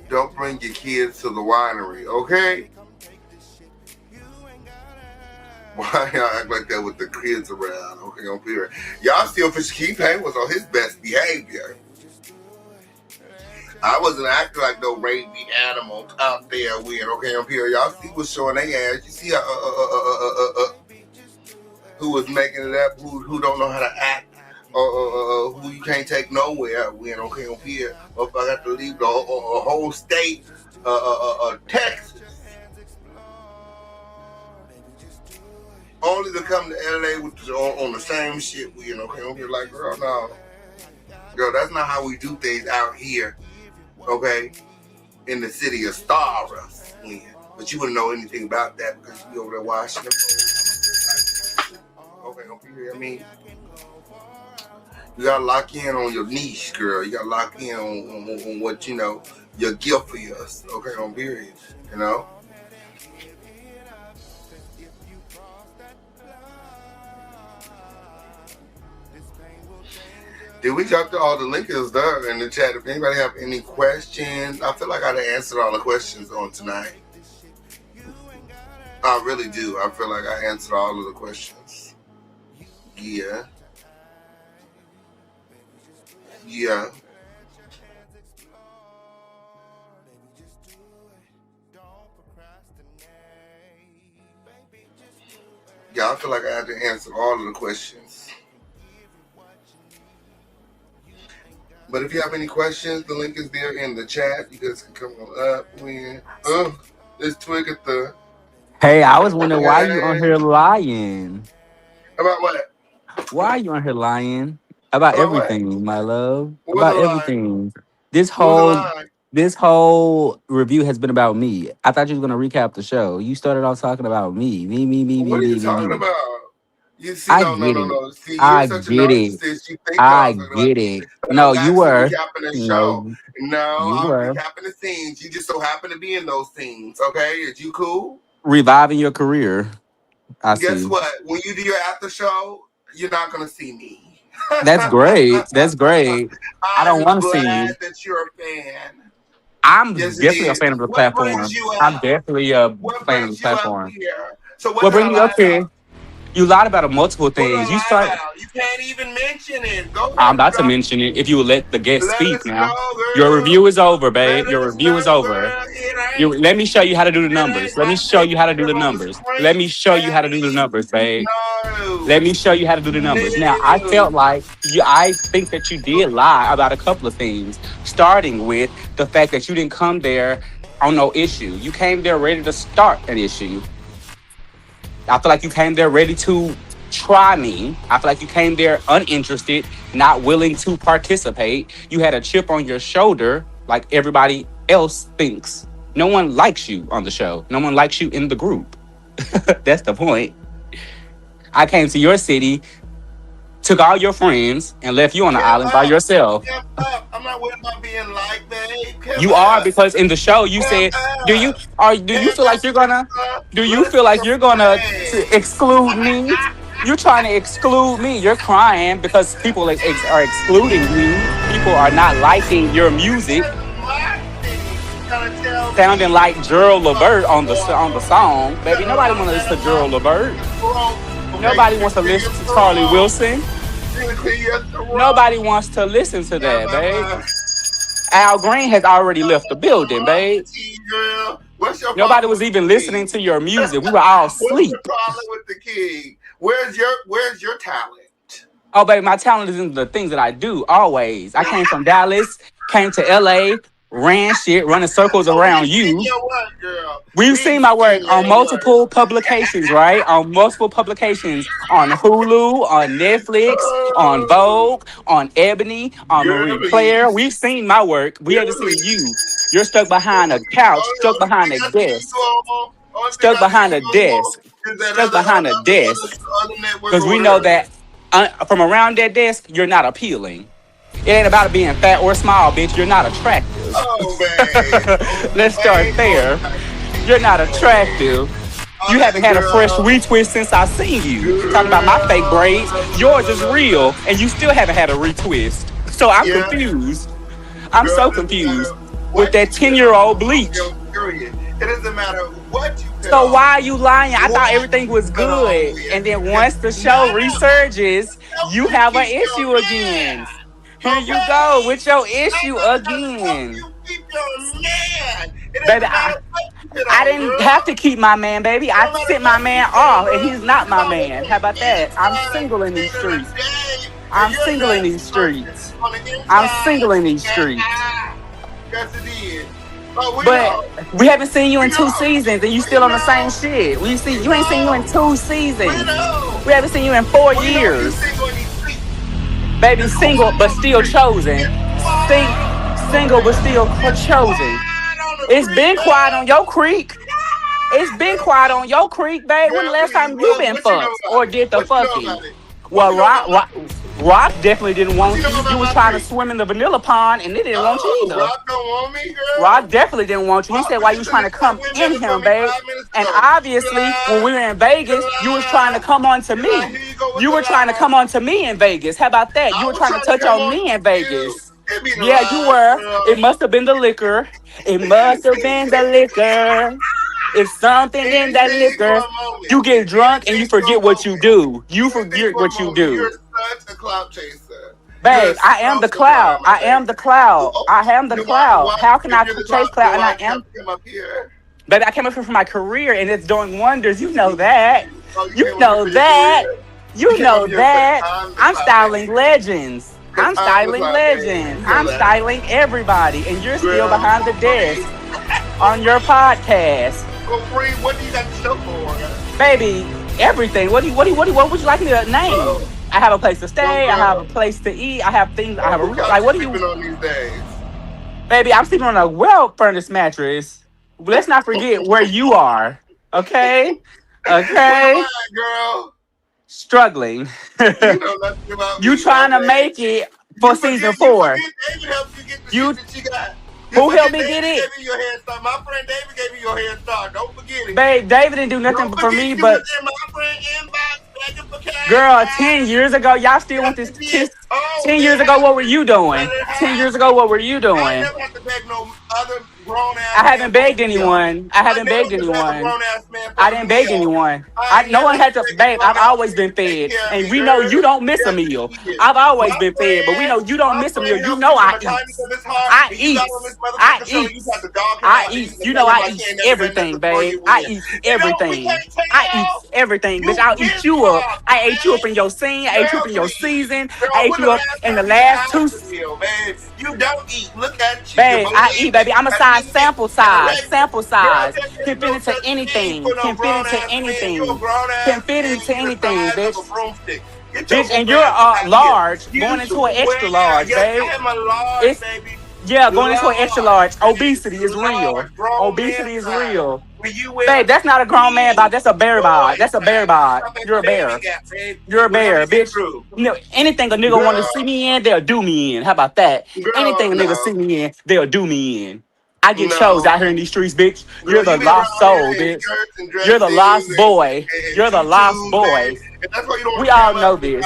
B: Don't bring your kids to the winery, okay? Why y'all act like that with the kids around? Okay, on period. Y'all still Official King Payne was on his best behavior. I wasn't acting like no rapey animal out there with, okay, up here. Y'all see what's showing their ass. You see who was making it up, who don't know how to act, who you can't take nowhere with, okay, up here. Or if I got to leave the whole state, Texas, only to come to LA with on the same shit with, okay, up here. Like, girl, no. Girl, that's not how we do things out here, okay, in the city of Stardust. But you wouldn't know anything about that because you be over there washing them. Okay, up here, I mean, you gotta lock in on your niche, girl. You gotta lock in on what, you know, your gift is, okay, on period, you know? Did we drop all the links there in the chat? If anybody have any questions, I feel like I answered all the questions on tonight. I really do. I feel like I answered all of the questions. Yeah. Yeah. Yeah, I feel like I had to answer all of the questions. But if you have any questions, the link is there in the chat. You guys can come on up when it's Twig at the.
S: Hey, I was wondering why you on here lying.
B: About what?
S: Why are you on here lying? About everything, what? My love.
B: What
S: about everything. This whole review has been about me. I thought you were gonna recap the show. You started off talking about me.
B: What are you talking about? You see,
S: I
B: no. See,
S: I
B: you're such a
S: get it.
B: narcissist. You think
S: I get it. No, you were.
B: No, I'm
S: were.
B: recapping the scenes. You just so happen to be in those scenes. Okay, is you cool?
S: Reviving your career.
B: Guess what? When you do your after show, you're not gonna see me.
S: That's great. That's great. I don't want to see you.
B: I'm glad that you're a fan.
S: I'm definitely a fan of the platform. I'm definitely a fan of the platform.
B: So
S: what brings you up here? You lied about multiple things. You
B: can't even mention it.
S: I'm about to mention it if you would let the guest speak now. Your review is over, babe. Your review is over. Let me show you how to do the numbers. Let me show you how to do the numbers. Let me show you how to do the numbers, babe. Let me show you how to do the numbers. Now, I felt like I think that you did lie about a couple of things, starting with the fact that you didn't come there on no issue. You came there ready to start an issue. I feel like you came there ready to try me. I feel like you came there uninterested, not willing to participate. You had a chip on your shoulder like everybody else thinks. No one likes you on the show. No one likes you in the group. That's the point. I came to your city, took all your friends, and left you on the island by yourself.
B: I'm not worried about being liked, babe.
S: You are, because in the show you said, do you feel like you're gonna exclude me? You're trying to exclude me. You're crying because people are excluding you. People are not liking your music. Sounding like Gerald Levert on the song. Baby, nobody wants to listen to Gerald Levert. Nobody wants to listen to Charlie Wilson. Nobody wants to listen to that, babe. Al Green has already left the building, babe. Nobody was even listening to your music. We were all asleep.
B: What's the problem with the king? Where's your talent?
S: Oh, baby, my talent is in the things that I do, always. I came from Dallas, came to LA, ran shit, running circles around you. We've seen my work on multiple publications, right? On multiple publications. On Hulu, on Netflix, on Vogue, on Ebony, on Marie Claire. We've seen my work. We haven't seen you. You're stuck behind a couch, stuck behind a desk. Stuck behind a desk. Stuck behind a desk. Because we know that from around that desk, you're not appealing. It ain't about being fat or small, bitch. You're not attractive.
B: Oh, man.
S: Let's start there. You're not attractive. You haven't had a fresh retwist since I seen you. Talking about my fake braids. Yours is real, and you still haven't had a retwist. So I'm confused. I'm so confused with that 10-year-old bleach.
B: It doesn't matter what you tell.
S: So why are you lying? I thought everything was good. And then once the show resurges, you have an issue again. Here you go with your issue again.
B: your man.
S: Baby, I didn't have to keep my man, baby. I sent my man off, and he's not my man. How about that? I'm single in these streets. I'm single in these streets. I'm single in these streets.
B: Yes, it is.
S: But we haven't seen you in 2 seasons, and you still on the same shit. You ain't seen you in 2 seasons. We haven't seen you in 4 years. Baby, single but still chosen. Single but still chosen. It's been quiet on your creek. It's been quiet on your creek, babe. When the last time you been fucked or did the fucking? Well, Rock definitely didn't want you. You was trying to swim in the vanilla pond, and they didn't want you either.
B: Rock don't want me, girl.
S: Rock definitely didn't want you. He said, "Why you trying to come in him, babe?" And obviously, when we were in Vegas, you was trying to come on to me. You were trying to come on to me in Vegas. How about that? You were trying to touch on me in Vegas. Yeah, you were. It must have been the liquor. It must have been the liquor. It's something in that liquor. You get drunk and you forget what you do. You forget what you do.
B: You're such a clout chaser.
S: Babe, I am the cloud. I am the cloud. I am the cloud. How can I chase cloud? And I am. Baby, I came up here for my career and it's doing wonders. You know that. You know that. You know that. I'm styling legends. I'm styling legends. I'm styling everybody. And you're still behind the desk on your podcast.
B: What do you got to show for?
S: Baby, everything. What would you like me to name? I have a place to stay. I have a place to eat. I have things. I have a like. What are you
B: on these days?
S: Baby, I'm sleeping on a well-furnished mattress. Let's not forget where you are. Okay, okay.
B: Girl,
S: struggling.
B: You know nothing about
S: You trying to make it for season 4? You. Who helped me get it?
B: My friend David gave me your head start. Don't forget it.
S: Babe, David didn't do nothing for me, but girl, 10 years ago, y'all still want this. 10 years ago, what were you doing? 10 years ago, what were you doing?
B: I never have to beg no other grown ass.
S: I haven't begged anyone. I haven't begged anyone. I didn't beg anyone. No one had to. Babe, I've always been fed, and we know you don't miss a meal. I've always been fed, but we know you don't miss a meal. You know I eat. I eat. I eat. I eat. You know I eat everything, babe. I eat everything. I eat everything, bitch. I'll eat you up. I ate you up in your scene. I ate you up in your season. I ate you up in the last 2.
B: You don't eat. Look at you.
S: Babe, I eat, baby. I'm a size sample size. Sample size. Can fit into anything. Can fit into anything. Can fit into anything, bitch. Bitch, and you're large, going into an extra large, babe. It's, yeah, going into an extra large. Obesity is real. Obesity is real. Babe, that's not a grown man bod. That's a bear bod. That's a bear bod. You're a bear. You're a bear, bitch. No, anything a nigga want to see me in, they'll do me in. How about that? Anything a nigga see me in, they'll do me in. I get chose out here in these streets, bitch. You're the lost soul, bitch. You're the lost boy. You're the lost boy. We all know this.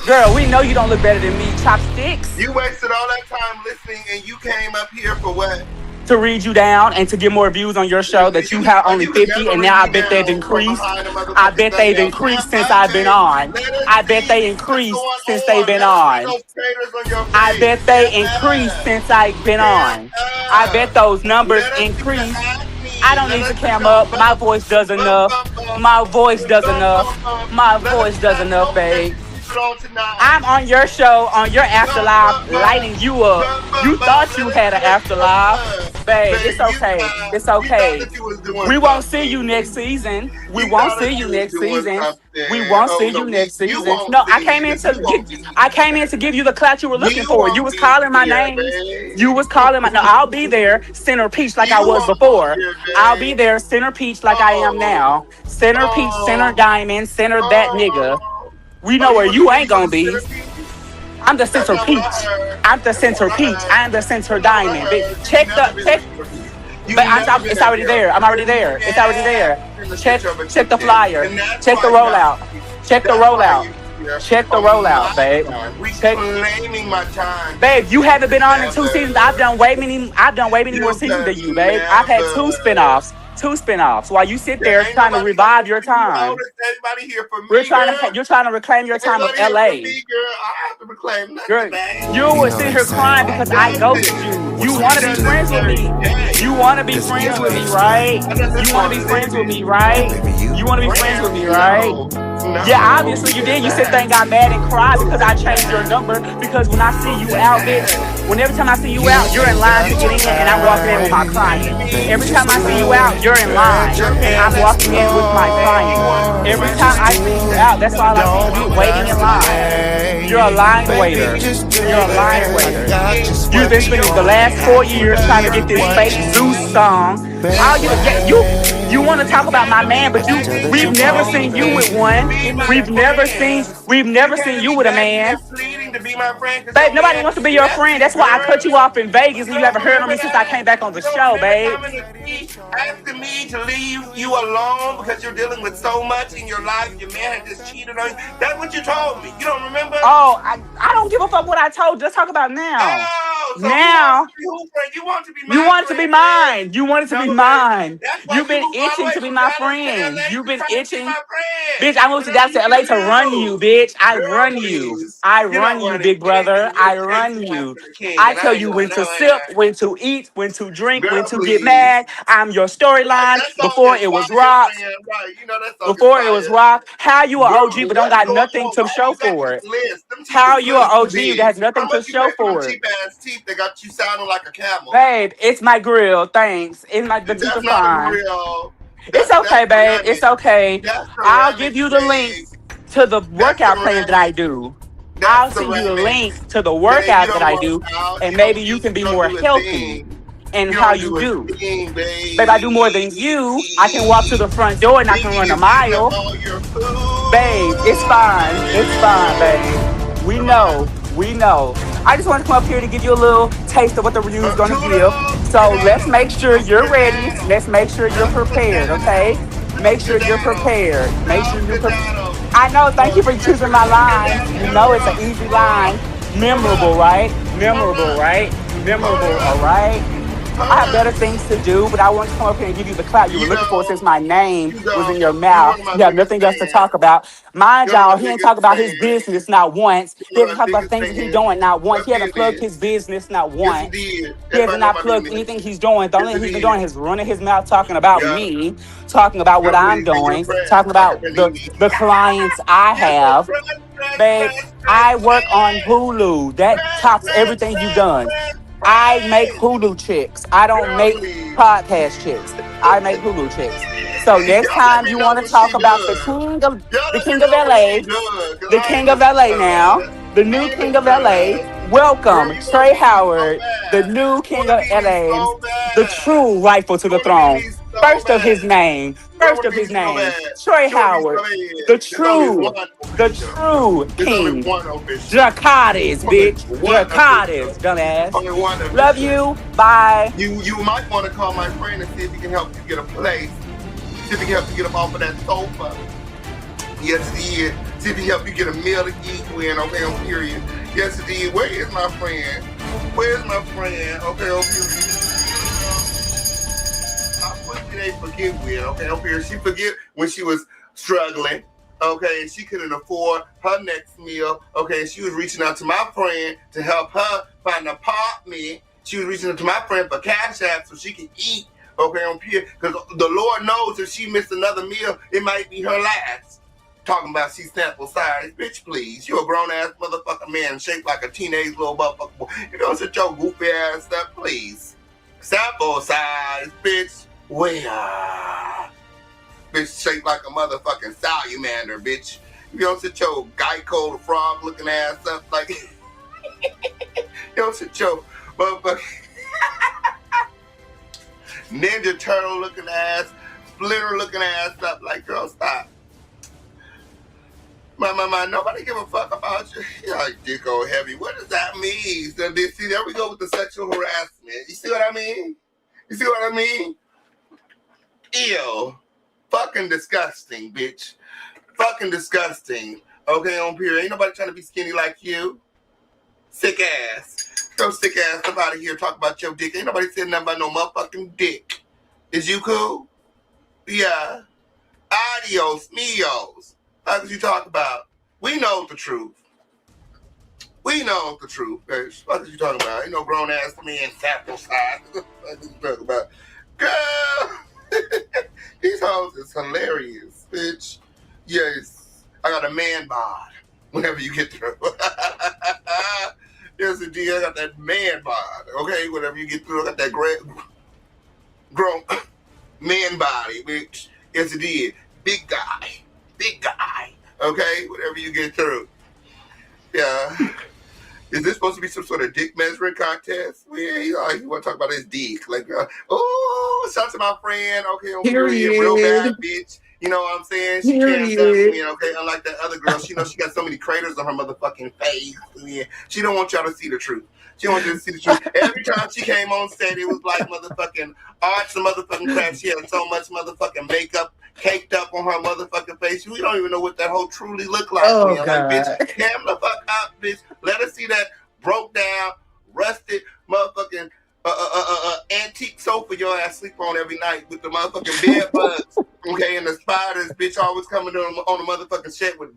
S: Girl, we know you don't look better than me, chopsticks.
B: You wasted all that time listening and you came up here for what?
S: To read you down and to get more views on your show that you have only 50 and now I bet they've increased. I bet they've increased since I've been on. I bet they increased since they've been on. I bet they increased since I've been on. I bet those numbers increased. I don't need to cam up. My voice does enough. My voice does enough. My voice does enough, babe. I'm on your show, on your afterlife, lighting you up. You thought you had an afterlife. Babe, it's okay. It's okay. We won't see you next season. We won't see you next season. We won't see you next season. No, I came in to give you the clout you were looking for. You was calling my name. You was calling my no, I'll be there, center peach like I was before. I'll be there, center peach like I am now. Center peach, center diamond, center that nigga. We know where you ain't gonna be. I'm the center peach. I'm the center peach. I am the center diamond. Bitch. Check. But it's already there. I'm already there. It's already there. Check the flyer. Check the rollout. Check the rollout. Check the rollout, babe.
B: Reclaiming my time.
S: Babe, you haven't been on in 2 seasons. I've done way many more seasons than you, babe. I've had 2 spinoffs. 2 spinoffs while you sit there trying to revive your time. You're trying to reclaim your time of LA.
B: I have to reclaim
S: Girl, you were sitting here crying because I ghosted you. You want to be friends with me. You want to be friends with me, right? You want to be friends with me, right? You want to be friends with me, right? Yeah, obviously you did. You said they got mad and cried because I changed your number. Because when I see you out, bitch, every time I see you out, you're in line to get in and I'm walking in with my client. Every time I see you out, you're in line and I'm walking in with my client. Every time I see you out, that's all I see you waiting in line. You're a line waiter. You're a line waiter. You've been spending the last 4 years trying to get this fake Zeus song. You want to talk about my man, but we've never seen you with one. We've never seen you with a man. Babe, nobody wants to be your friend. That's why I cut you off in Vegas and you haven't heard of me since I came back on the show, babe.
B: Asking me to leave you alone because you're dealing with so much in your life. Your man had just cheated on you. That's what you told me. You don't remember?
S: Oh, I don't give a fuck what I told you. Let's talk about now.
B: Oh, so
S: now.
B: You want to be
S: You want it to be mine. You want it to be mine. You've been itching to be my friend. You've been itching. Bitch, I moved to Dallas to LA to run you, bitch. I run you. I run you, big brother. I run you. I tell you when to sip, when to eat, when to drink, when to get mad. I'm your storyline before it was rock. Before it was rock. How you an OG but don't got nothing to show for it? How you an OG that has nothing to show for it?
B: Teeth that got you sounding like a camel.
S: Babe, it's my grill. Thanks. It's my the teeth are fine. It's okay, babe. It's okay. I'll give you the link to the workout plan that I do. I'll send you the link to the workout that I do, and maybe you can be more healthy in how you do. Babe, I do more than you. I can walk to the front door and I can run a mile. Babe, it's fine. It's fine, babe. We know. We know. I just want to come up here to give you a little taste of what the review is going to give. So let's make sure you're ready. Let's make sure you're prepared, okay? Make sure you're prepared. Make sure you're prepared. I know. Thank you for choosing my line. You know it's an easy line. Memorable, right? Memorable, right? Memorable, all right? I have better things to do, but I want to come up here and give you the clout you were looking for since my name was in your mouth. You have nothing else to talk about. Mind y'all, he ain't talk about his business not once. He hasn't talked about things he's doing not once. He hasn't plugged his business not once. He has not plugged anything he's doing. The only thing he's been doing is running his mouth talking about me, talking about what I'm doing, talking about the clients I have. Babe, I work on Hulu. That tops everything you've done. I make Hulu chicks. I don't make podcast chicks. I make Hulu chicks. So next time you want to talk about the king of LA, the king of LA now, the new king of LA, welcome Trey Howard, the new king of LA, the true rightful to the throne. First of his name, Trey Howard, the true king. Dracarys, bitch. Dracarys, dumbass. Love you. Bye.
B: You might want to call my friend and see if he can help you get a place. See if he can help you get up off of that sofa. Yes, he is. See if he can help you get a meal to eat when, okay, on period. Yes, it is. Where is my friend? Where's my friend? Okay, on period. They forget with, okay, up here. She forget when she was struggling, okay, she couldn't afford her next meal, okay, she was reaching out to my friend to help her find an apartment. She was reaching out to my friend for cash app so she could eat, okay, on here, because the Lord knows if she missed another meal, it might be her last. Talking about she sample size, bitch, please. You a grown-ass motherfucking man shaped like a teenage little motherfucker boy. You don't sit your goofy ass up, please. Sample size, bitch. Where? Bitch shaped like a motherfucking salamander, bitch. You don't sit your Geico the frog looking ass up like you don't sit your motherfucking Ninja Turtle looking ass, Splinter looking ass up like, girl, stop. My, nobody give a fuck about you. You're like dick old heavy. What does that mean? So, see, there we go with the sexual harassment. You see what I mean? You see what I mean? Ew. Fucking disgusting, bitch. Fucking disgusting. Okay, on period. Ain't nobody trying to be skinny like you. Sick ass. Go sick ass up out of here. Talk about your dick. Ain't nobody saying nothing about no motherfucking dick. Is you cool? Yeah. Adios, mios. How could you talk about? We know the truth. We We know the truth, bitch. What are you talking about? Ain't no grown ass man sample size. What are you talking about? Girl, these hoes is hilarious, bitch. Yes, I got a man bod whenever you get through. Yes, indeed, I got that man bod. Okay, whenever you get through, I got that grown man body, bitch. Yes, indeed, big guy. Okay, whenever you get through. Yeah. Is this supposed to be some sort of dick measuring contest? Yeah, you want to talk about his dick. Like, shout out to my friend. Okay, period. Real bad bitch. You know what I'm saying? She can't me, okay? Unlike that other girl, she knows she got so many craters on her motherfucking face. Yeah. She don't want y'all to see the truth. She don't want you to see the truth. Every time she came on set, it was like motherfucking arts and motherfucking crap. She had so much motherfucking makeup caked up on her motherfucking face. We don't even know what that whole truly look like.
L: Oh,
B: man.
L: God.
B: Like, bitch, cam the fuck up, bitch. Let us see that broke down, rusted motherfucking antique sofa your ass sleep on every night with the motherfucking bed bugs, okay, and the spiders, bitch, always coming on the motherfucking set with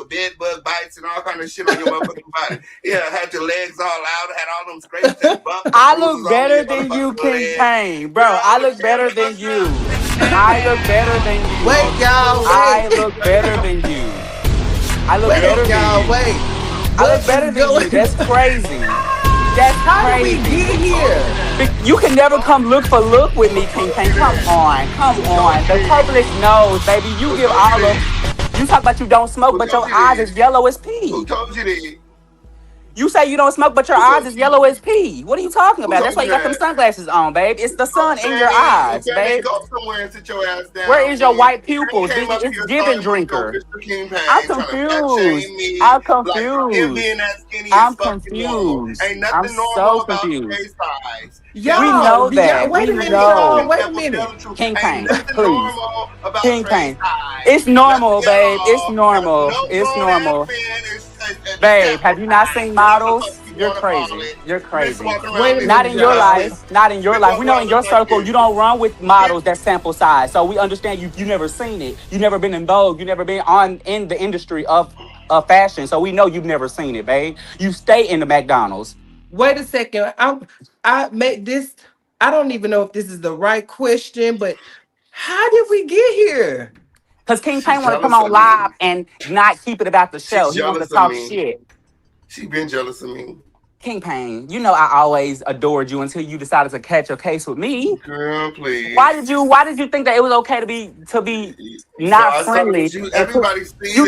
B: bed bug bites and all kind of shit on your motherfucking body. Yeah, had your legs all out, had all them scrapes and bumps.
S: I look better than you, King Payne, bro. I look better than you. I look better than you.
L: Wait, y'all.
S: I look better than you. I look better than you. I look better than you. That's crazy. That's
L: How
S: crazy.
L: did we get here?
S: You can never come look for look with me, King Payne. Come on. The public knows, baby. You give all of. You talk about you don't smoke, but your eyes is yellow as pee.
B: Who told you that?
S: You say you don't smoke, but your eyes is yellow as pee. What are you talking about? That's why you got them sunglasses on, babe. It's the sun in your eyes, babe.
B: Go somewhere and sit your ass down.
S: Where is your white pupils? It's giving drinker. I'm confused. I'm confused. I'm confused. I'm so confused. We know that.
L: Wait a minute, y'all. Wait a minute.
S: King Payne, please. King Payne. It's normal, babe. It's normal. It's normal. Babe, have you not seen models? You're crazy. You're crazy. Not in your life. Not in your life. We know in your circle you don't run with models that sample size. So we understand you never seen it. You never been in Vogue. You never been in the industry of fashion. So we know you've never seen it, babe. You stay in the McDonald's.
L: Wait a second. I made this. I don't even know if this is the right question, but how did we get here?
S: Because King Payne want to come on live and not keep it about the show. He wants to talk shit.
B: She been jealous of me.
S: King Payne, you know I always adored you until you decided to catch a case with me.
B: Girl, please.
S: Why did you think that it was okay to be not friendly?
B: Everybody sees
S: you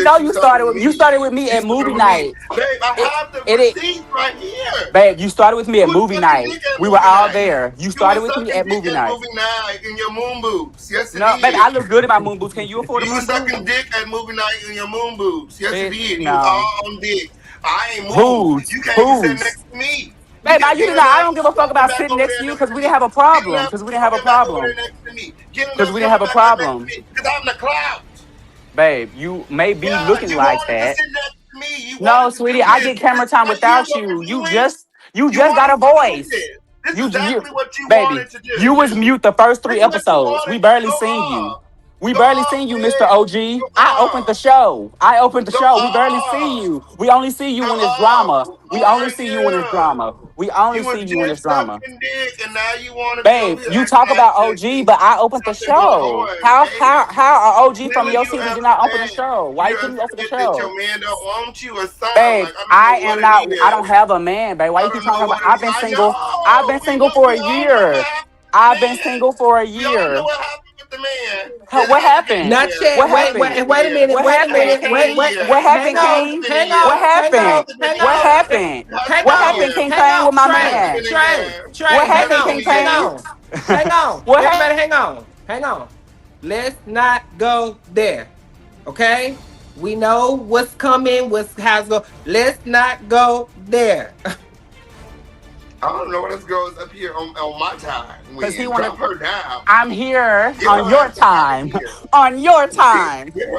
S: started with me at movie night.
B: Babe, I have the receipts right here.
S: Babe, you started with me at movie night. We were all there. You started with me at movie night.
B: Movie night in your moon boobs. Yes, it
S: no,
B: is.
S: baby, I look good in my moon boobs. Can you afford a moon boob?
B: You were sucking dick at movie night in your moon boobs. Yes, it is. You all on dick. I ain't moved. You can't even sit next to me.
S: Babe, I don't give a fuck about sitting next to you because we didn't have a problem. Because we didn't have a problem. Because we didn't have a problem.
B: Because I'm the clout.
S: Babe, you may be looking like that. No, sweetie, I get camera time without you. You just got a voice.
B: This is exactly what you
S: baby,
B: wanted to do.
S: You was mute the first 3 episodes. We barely seen you. We barely seen you, Mr. OG. I opened the show. We barely see you. We only see you when it's drama. We only see you when it's drama. Babe, you talk about OG, but I opened the show. How are OG from your season did not open the show? Why you couldn't open the show? Babe, I don't have a man, babe. Why you keep talking about? I've been single for a year. What happened?
L: Not yet. Wait a minute.
S: What happened, King? What happened, King Payne, with my man? What happened, King Payne?
L: Hang on. Everybody, hang on. Let's not go there. Okay? We know what's coming, how's going. Let's not go there.
B: I don't know what this girl's up here on my time. Because he want to her down.
S: I'm here on your time. On your time.
B: Okay,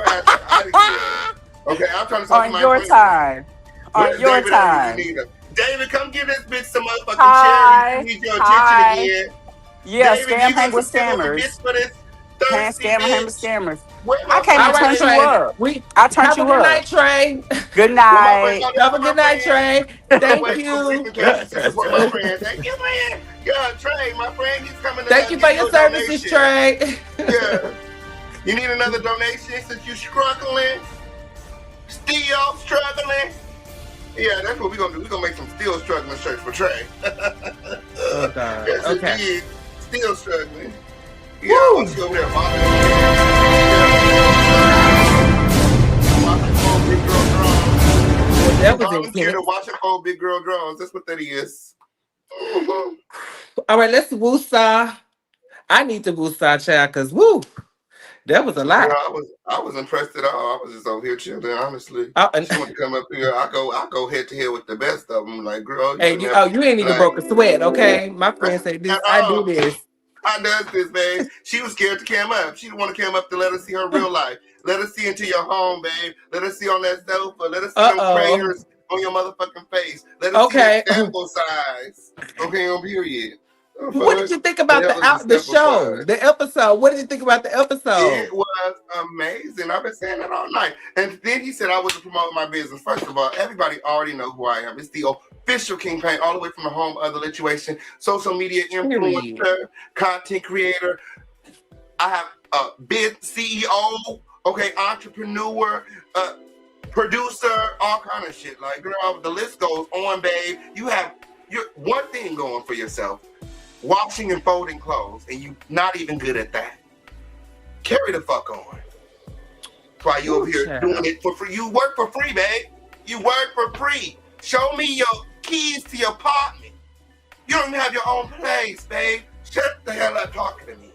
B: I'm trying to talk to my
S: your time. On your time.
B: David, come give this bitch some motherfucking cherries. You need your attention again.
S: Yeah, scam hang with scammers. Can't scam hang with scammers. I came to turn you up. I turned
L: Have
S: you
L: a good
S: up.
L: night, Trey.
S: Good night.
L: Have a good night, Trey. Thank you.
B: Support my friend. Thank you, man. Yeah, Trey, my friend, he's coming to
L: Thank you for your services, Trey.
B: Yeah. You need another donation since you're struggling? Still struggling? Yeah, that's what we're going to do. We're going to make some still struggling shirts for Trey.
L: Oh, God.
B: Yes,
L: Okay.
B: indeed. Still struggling. Yeah, I'll see over there, Mom.
L: That was
B: intense. Watching old big girl drums. That's what that is.
L: All right, let's woosah. I need to woosah, child, because woo, that was a lot.
B: Girl, I was impressed at all. I was just over here chilling, honestly. She want to come up here. I go head to head with the best of them. Like, girl,
L: Hey, you ain't even broke a sweat, okay? My friend say this. I do this.
B: I does this, babe. She was scared to come up. She didn't want to come up to let us see her real life. Let us see into your home, babe. Let us see on that sofa. Let us see them prayers on your motherfucking face. Let us see the sample size. Okay, on period.
L: What did you think about the show, the episode? What did you think about the episode?
B: It was amazing. I've been saying that all night. And then he said I wasn't promoting my business. First of all, everybody already know who I am. It's the official King Pain, all the way from the home of the Lituation, social media influencer, content creator. I have a big CEO, okay, entrepreneur, producer, all kind of shit. Like, girl, the list goes on, babe. You have one thing going for yourself. Washing and folding clothes, and you not even good at that. Carry the fuck on. That's why you over here doing it for free. You work for free, babe. You work for free. Show me your keys to your apartment. You don't even have your own place, babe. Shut the hell up talking to me.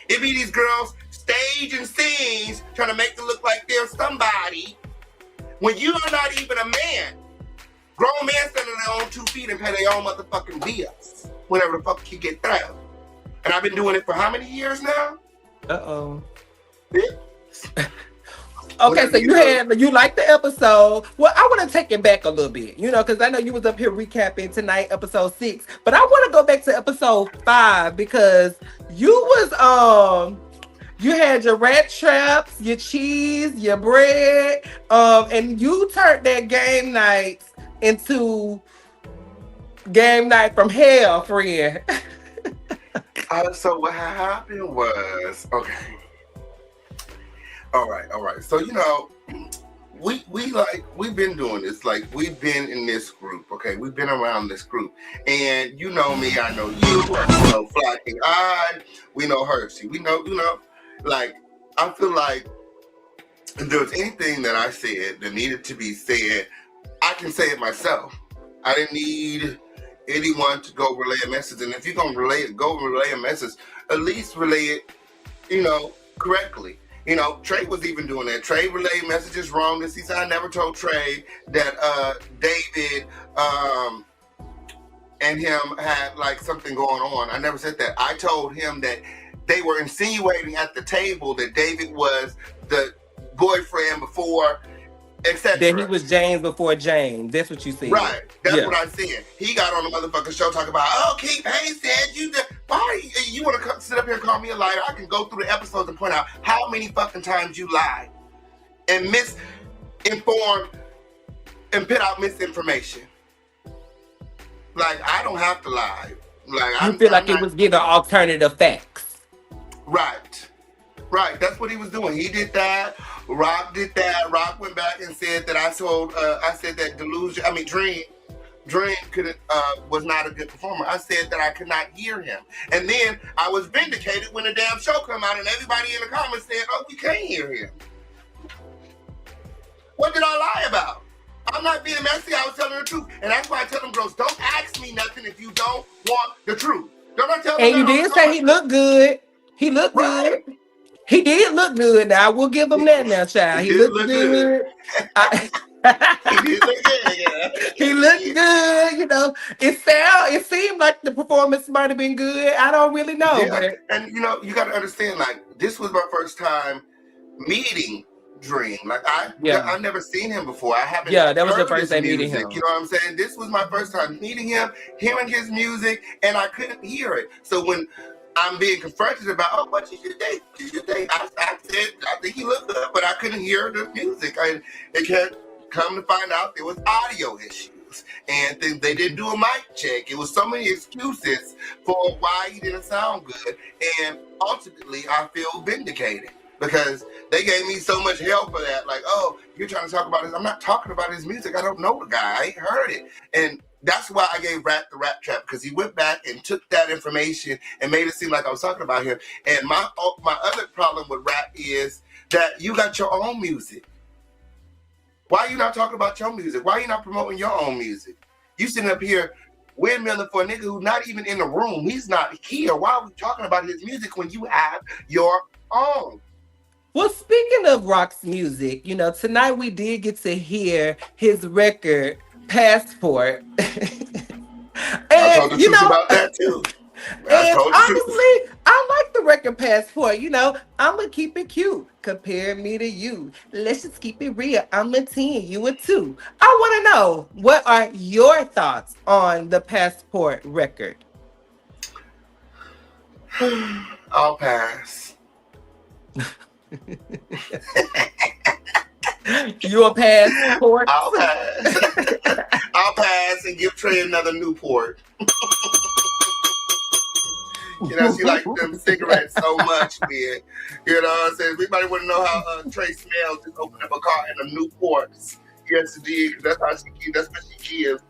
B: It be these girls staging scenes trying to make it look like they're somebody when you are not even a man. Grown men stand on their own 2 feet and pay their own motherfucking bills whenever the fuck you get through. And I've been doing it for how many years now?
L: Okay, so you liked the episode. Well, I want to take it back a little bit, because I know you was up here recapping tonight, episode 6, but I want to go back to episode 5 because you was you had your rat traps, your cheese, your bread, and you turned that game night into game night from hell, friend.
B: So what happened was, okay. All right. So we've been doing this. Like, we've been in this group. Okay, we've been around this group, and you know me. I know you. We know Flykingi. We know Hershii. We know. Like, I feel like if there was anything that I said that needed to be said, I can say it myself. I didn't need anyone to go relay a message. And if you're going to go relay a message, at least relay it, correctly. Trey was even doing that. Trey relayed messages wrong this season. I never told Trey that David and him had like something going on. I never said that. I told him that they were insinuating at the table that David was the boyfriend before, etc.
L: That he was James before James. That's what you said.
B: Right. That's what I said. He got on the motherfucking show talking about, King Pain said you did. Why you want to sit up here and call me a liar? I can go through the episodes and point out how many fucking times you lied and misinformed and put out misinformation. Like, I don't have to lie. Like,
L: you feel like it was giving alternative facts.
B: Right. That's what he was doing. He did that. Rock did that. Rock went back and said that I said that Dream was not a good performer. I said that I could not hear him. And then I was vindicated when the damn show came out and everybody in the comments said, we can't hear him. What did I lie about? I'm not being messy. I was telling the truth. And that's why I tell them girls, don't ask me nothing if you don't want the truth. Don't I tell them?
L: And you did say he looked good. He looked good. He did look good. Now, I will give him that now, child. He looked good. He looked good. It seemed like the performance might have been good. I don't really know.
B: Yeah.
L: But...
B: And you got to understand, like, this was my first time meeting Dream. Like, I've never seen him before. I haven't.
L: Yeah, that was the first time meeting him.
B: You know what I'm saying? This was my first time meeting him, hearing his music, and I couldn't hear it. So when I'm being confronted about, oh, what did you think? I said, I think he looked good, but I couldn't hear the music. It can't come to find out there was audio issues. And they didn't do a mic check. It was so many excuses for why he didn't sound good. And ultimately, I feel vindicated because they gave me so much hell for that. Like, oh, you're trying to talk about this. I'm not talking about his music. I don't know the guy. I ain't heard it. And that's why I gave Rap the Rap Trap, because he went back and took that information and made it seem like I was talking about him. And my other problem with rap is that you got your own music. Why are you not talking about your music? Why are you not promoting your own music? You sitting up here windmilling for a nigga who's not even in the room. He's not here. Why are we talking about his music when you have your own?
L: Well, speaking of Rock's music, you know, tonight we did get to hear his record, Passport.
B: I told the truth about that too.
L: And honestly, I like the record Passport. You know, I'ma keep it cute. Compare me to you. Let's just keep it real. I'm a 10, you a 2. I want to know, what are your thoughts on the Passport record?
B: I'll pass.
L: You a passport?
B: I'll pass. I'll pass and give Trey another Newport. You know, she likes them cigarettes so much, man. You know what I'm saying? Everybody want to know how Trey smells. Just open up a car in a Newports. Yes, it did. That's how she. That's what she gives.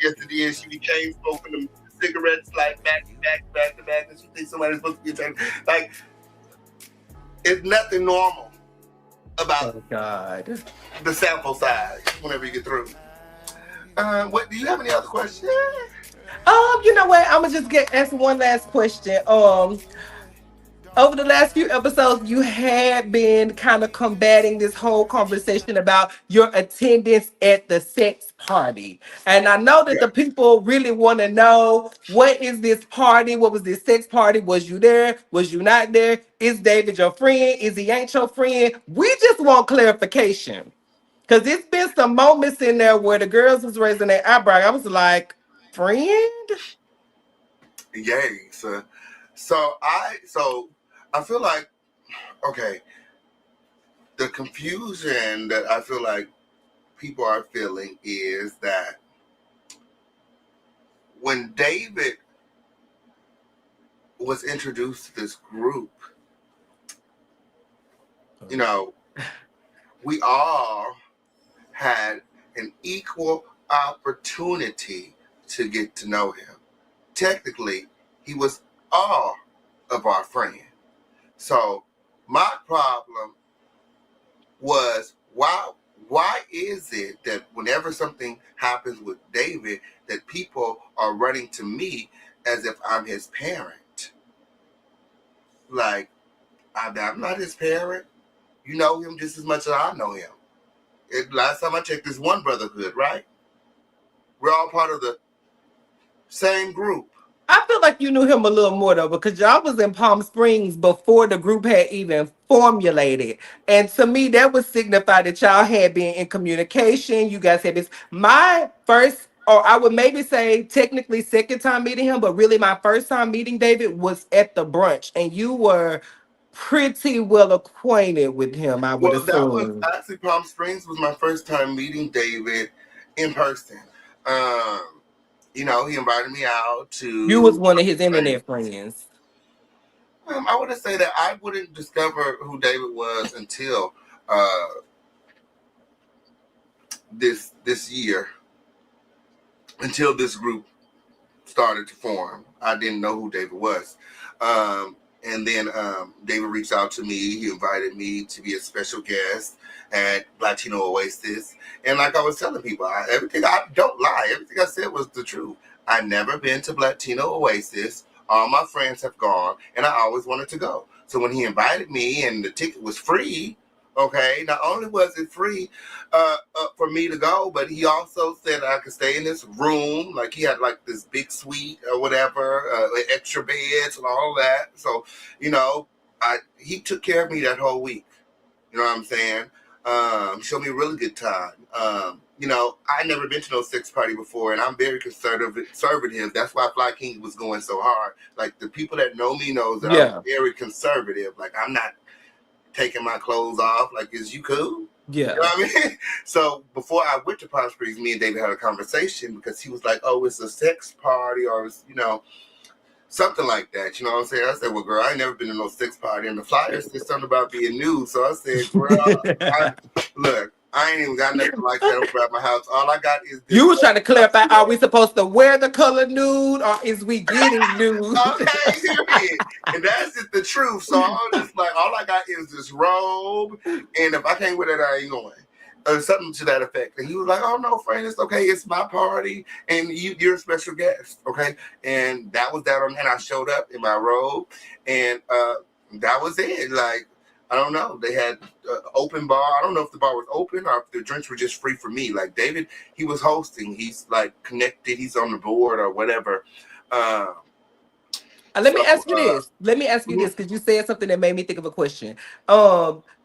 B: Yes, it is. She became smoking them cigarettes like back to back, and she thinks somebody's supposed to be trying. Like, it's nothing normal about the sample size whenever you get through. What? Do you have any other questions?
L: You know what? I'm gonna just ask one last question. Over the last few episodes, you had been kind of combating this whole conversation about your attendance at the sex party. And I know that the people really want to know, what is this party? What was this sex party? Was you there? Was you not there? Is David your friend? Is he ain't your friend? We just want clarification. Because it's been some moments in there where the girls was raising their eyebrow. I was like, friend?
B: Yay. So I feel like, okay, the confusion that I feel like people are feeling is that when David was introduced to this group, you know, we all had an equal opportunity to get to know him. Technically, he was all of our friends. So my problem was, why is it that whenever something happens with David, that people are running to me as if I'm his parent? Like, I'm not his parent. You know him just as much as I know him. Last time I checked, this one brotherhood, right? We're all part of the same group.
L: I feel like you knew him a little more though, because y'all was in Palm Springs before the group had even formulated. And to me, that would signify that y'all had been in communication. You guys had been. My first, or I would maybe say technically second time meeting him, but really my first time meeting David was at the brunch. And you were pretty well acquainted with him, I would assume.
B: That was actually, Palm Springs was my first time meeting David in person. You know, he invited me out to...
L: You was one of his internet friends.
B: I wouldn't say that. I wouldn't discover who David was until this year. Until this group started to form. I didn't know who David was. And then David reached out to me. He invited me to be a special guest at Latino Oasis. And like I was telling people, everything I don't lie. Everything I said was the truth. I've never been to Latino Oasis. All my friends have gone, and I always wanted to go. So when he invited me and the ticket was free, okay, not only was it free for me to go, but he also said I could stay in this room. Like, he had like this big suite or whatever, extra beds and all that. So, you know, he took care of me that whole week. You know what I'm saying? Showed me a really good time. I never been to no sex party before, and I'm very conservative. That's why Flykingi was going so hard. Like, the people that know me knows that I'm very conservative. Like, I'm not taking my clothes off. Like, is you cool?
L: Yeah.
B: You know what I mean? So before I went to Palm Springs, me and David had a conversation because he was like, oh, it's a sex party or, something like that. You know what I'm saying? I said, well, girl, I ain't never been to no sex party. And the flyers said something about being nude. So I said, girl, look, I ain't even got nothing like that around my house. All I got is this.
L: You were trying to clarify, are we supposed to wear the color nude or is we getting nude?
B: Okay, period. And that's just the truth. So I was just like, all I got is this robe. And if I can't wear that, I ain't going. Or something to that effect. And he was like, oh, no, friend, it's okay. It's my party. And you're a special guest. Okay. And that was that. And I showed up in my robe. And that was it. Like, I don't know. They had open bar. I don't know if the bar was open or if the drinks were just free for me. Like, David, he was hosting. He's, like, connected. He's on the board or whatever.
L: Let me ask you this. Let me ask you this, because you said something that made me think of a question.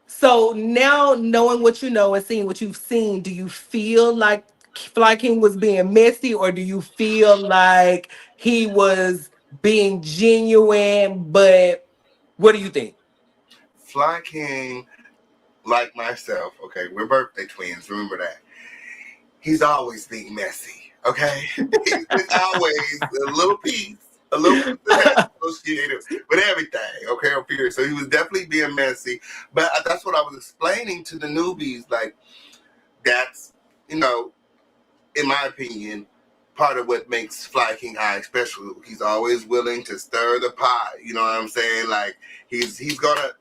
L: So now, knowing what you know and seeing what you've seen, do you feel like Flykingi was being messy, or do you feel like he was being genuine? But what do you think?
B: Flykingi, like myself, okay, we're birthday twins, remember that. He's always being messy, okay? He's always a little piece that's associated with everything, okay, on period. So he was definitely being messy, but that's what I was explaining to the newbies. Like, that's, in my opinion, part of what makes Flykingi high special. He's always willing to stir the pot. You know what I'm saying? Like, he's gonna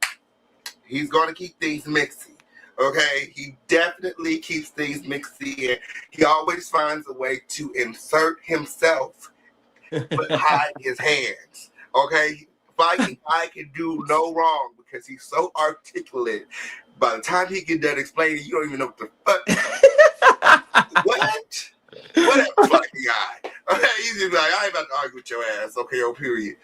B: keep things mixy. Okay, he definitely keeps things mixy, and he always finds a way to insert himself, but hide his hands. Okay, Flykingi can do no wrong because he's so articulate. By the time he get done explaining, you don't even know what the fuck. What? Whatever, Flykingi. Okay, he's just like, I ain't about to argue with your ass. Okay, oh, period.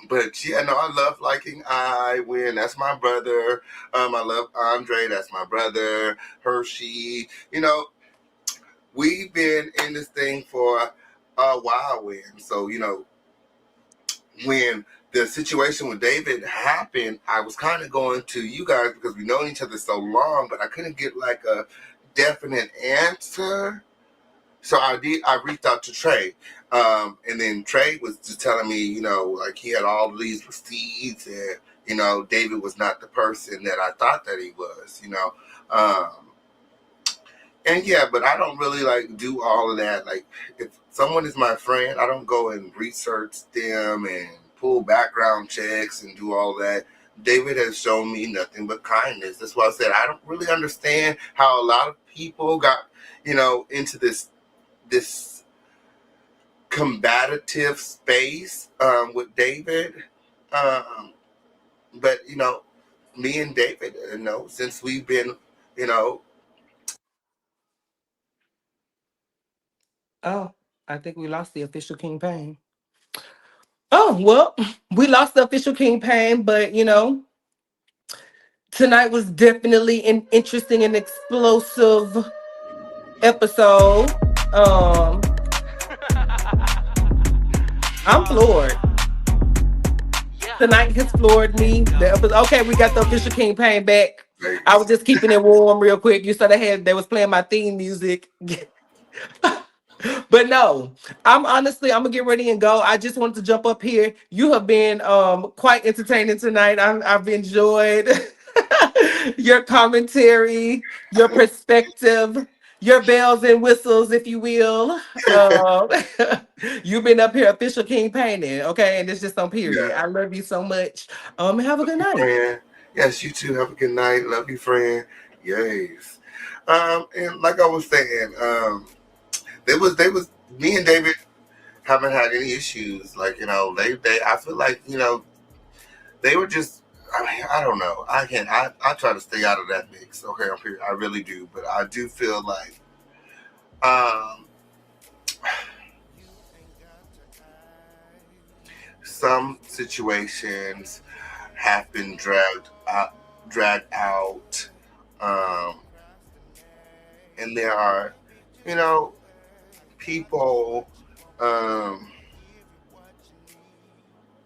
B: But yeah, no, I love Flykingi. I win. That's my brother. I love Andrè. That's my brother. Hershii. We've been in this thing for a while. So, when the situation with David happened, I was kind of going to you guys because we've known each other so long, but I couldn't get like a definite answer. So I reached out to Trey. And then Trey was just telling me, like he had all these receipts and, David was not the person that I thought that he was, and yeah, but I don't really like do all of that. Like, if someone is my friend, I don't go and research them and pull background checks and do all that. David has shown me nothing but kindness. That's why I said I don't really understand how a lot of people got, into this combative space with David. But, me and David, since we've been,
L: Oh, I think we lost the official King Pain. Oh, well, we lost the official King Pain, but, tonight was definitely an interesting and explosive episode. I'm floored. Tonight has floored me. Okay, we got the official King Pain back. I was just keeping it warm real quick. You saw they was playing my theme music. But no, I'm gonna get ready and go. I just wanted to jump up here. You have been quite entertaining tonight. I've enjoyed your commentary, your perspective, your bells and whistles, if you will. You've been up here, official King Painting, okay? And it's just on period. Yeah. I love you so much. Have a good night.
B: Friend. Yes, you too. Have a good night. Love you, friend. Yes. And like I was saying, they was me and David haven't had any issues. Like, I feel like, they were just, I don't know. I try to stay out of that mix. Okay, I really do. But I do feel like some situations have been dragged out and there are, you know, people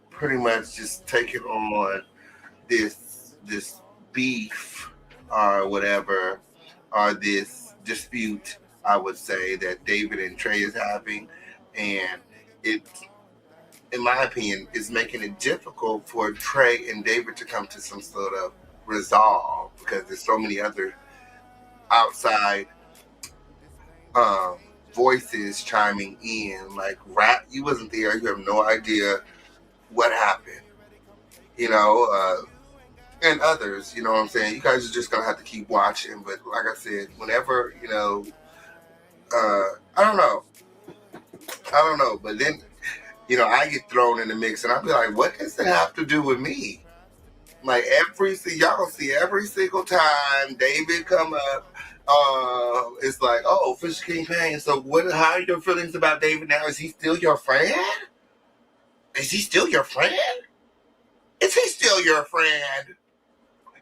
B: pretty much just taking on this beef or whatever, or this dispute, I would say, that David and Trey is having, and it, in my opinion, is making it difficult for Trey and David to come to some sort of resolve, because there's so many other outside voices chiming in, like, rap, you wasn't there, you have no idea what happened, you know, and others, you know what I'm saying? You guys are just gonna have to keep watching. But like I said, whenever, you know, I don't know, but then, you know, I get thrown in the mix and I'll be like, what does it have to do with me? Like, y'all see every single time David come up, it's like, oh, Fisher King Payne. So how are your feelings about David now? Is he still your friend? Is he still your friend? Is he still your friend?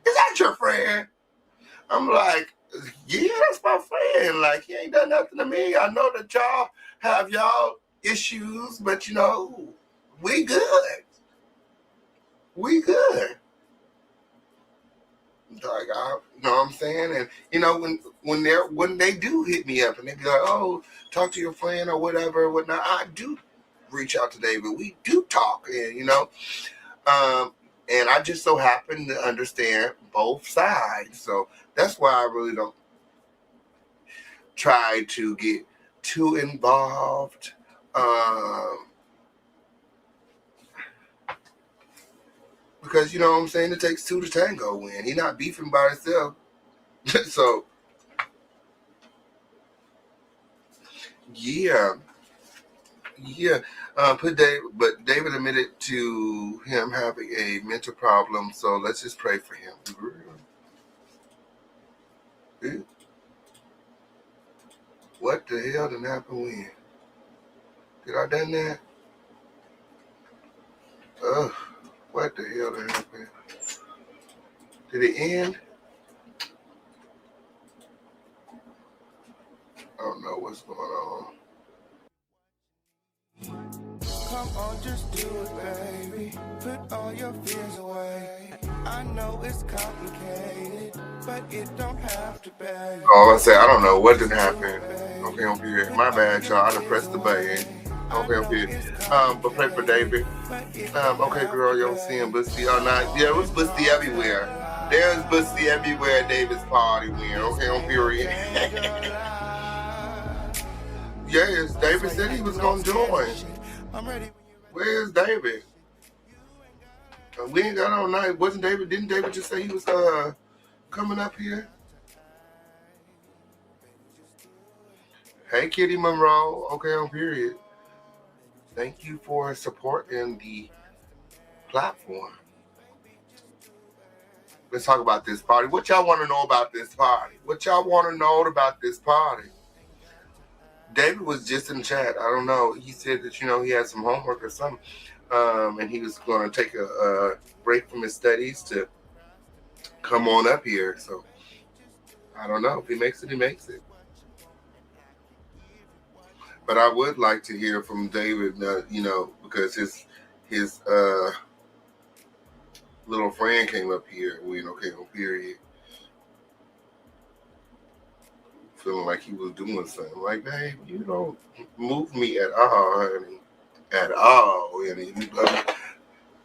B: Is that your friend? I'm like, yeah, that's my friend. Like, he ain't done nothing to me. I know that y'all have y'all issues, but, you know, we good. We good. Like, you know what I'm saying? And, you know, when they do hit me up and they be like, oh, talk to your friend or whatever, whatnot, I do reach out to David. We do talk, and, you know, and I just so happen to understand both sides. So that's why I really don't try to get too involved. Because, you know what I'm saying, it takes two to tango when he's not beefing by himself. So, yeah. But David admitted to him having a mental problem, so let's just pray for him. What the hell didn't happen when? Did I done that? Ugh, what the hell did happen? Did it end? I don't know what's going on.
T: Come on, just do it, baby. Put all your fears away. I know it's complicated, but it don't have to be.
B: Oh, I say, I don't know what didn't happen. Okay, I'm here. My bad, y'all. I done pressed the button. Okay, I'm here. But pray for David. Okay, girl, you don't see him, Bussy or not. Yeah, it was Bussy everywhere. There's Bussy everywhere at David's party when. Okay, on period. Yes, David said he was gonna join. Where's David? We ain't got all night. Didn't David just say he was coming up here? Hey, Kitty Monroe. Okay, on period. Thank you for supporting the platform. Let's talk about this party. What y'all want to know about this party? David was just in the chat. I don't know. He said that, you know, he had some homework or something. And he was going to take a break from his studies to come on up here. So, I don't know. If he makes it, he makes it. But I would like to hear from David, you know, because his little friend came up here. Okay, on period. Feeling like he was doing something. Like, babe, you don't move me at all, honey. At all.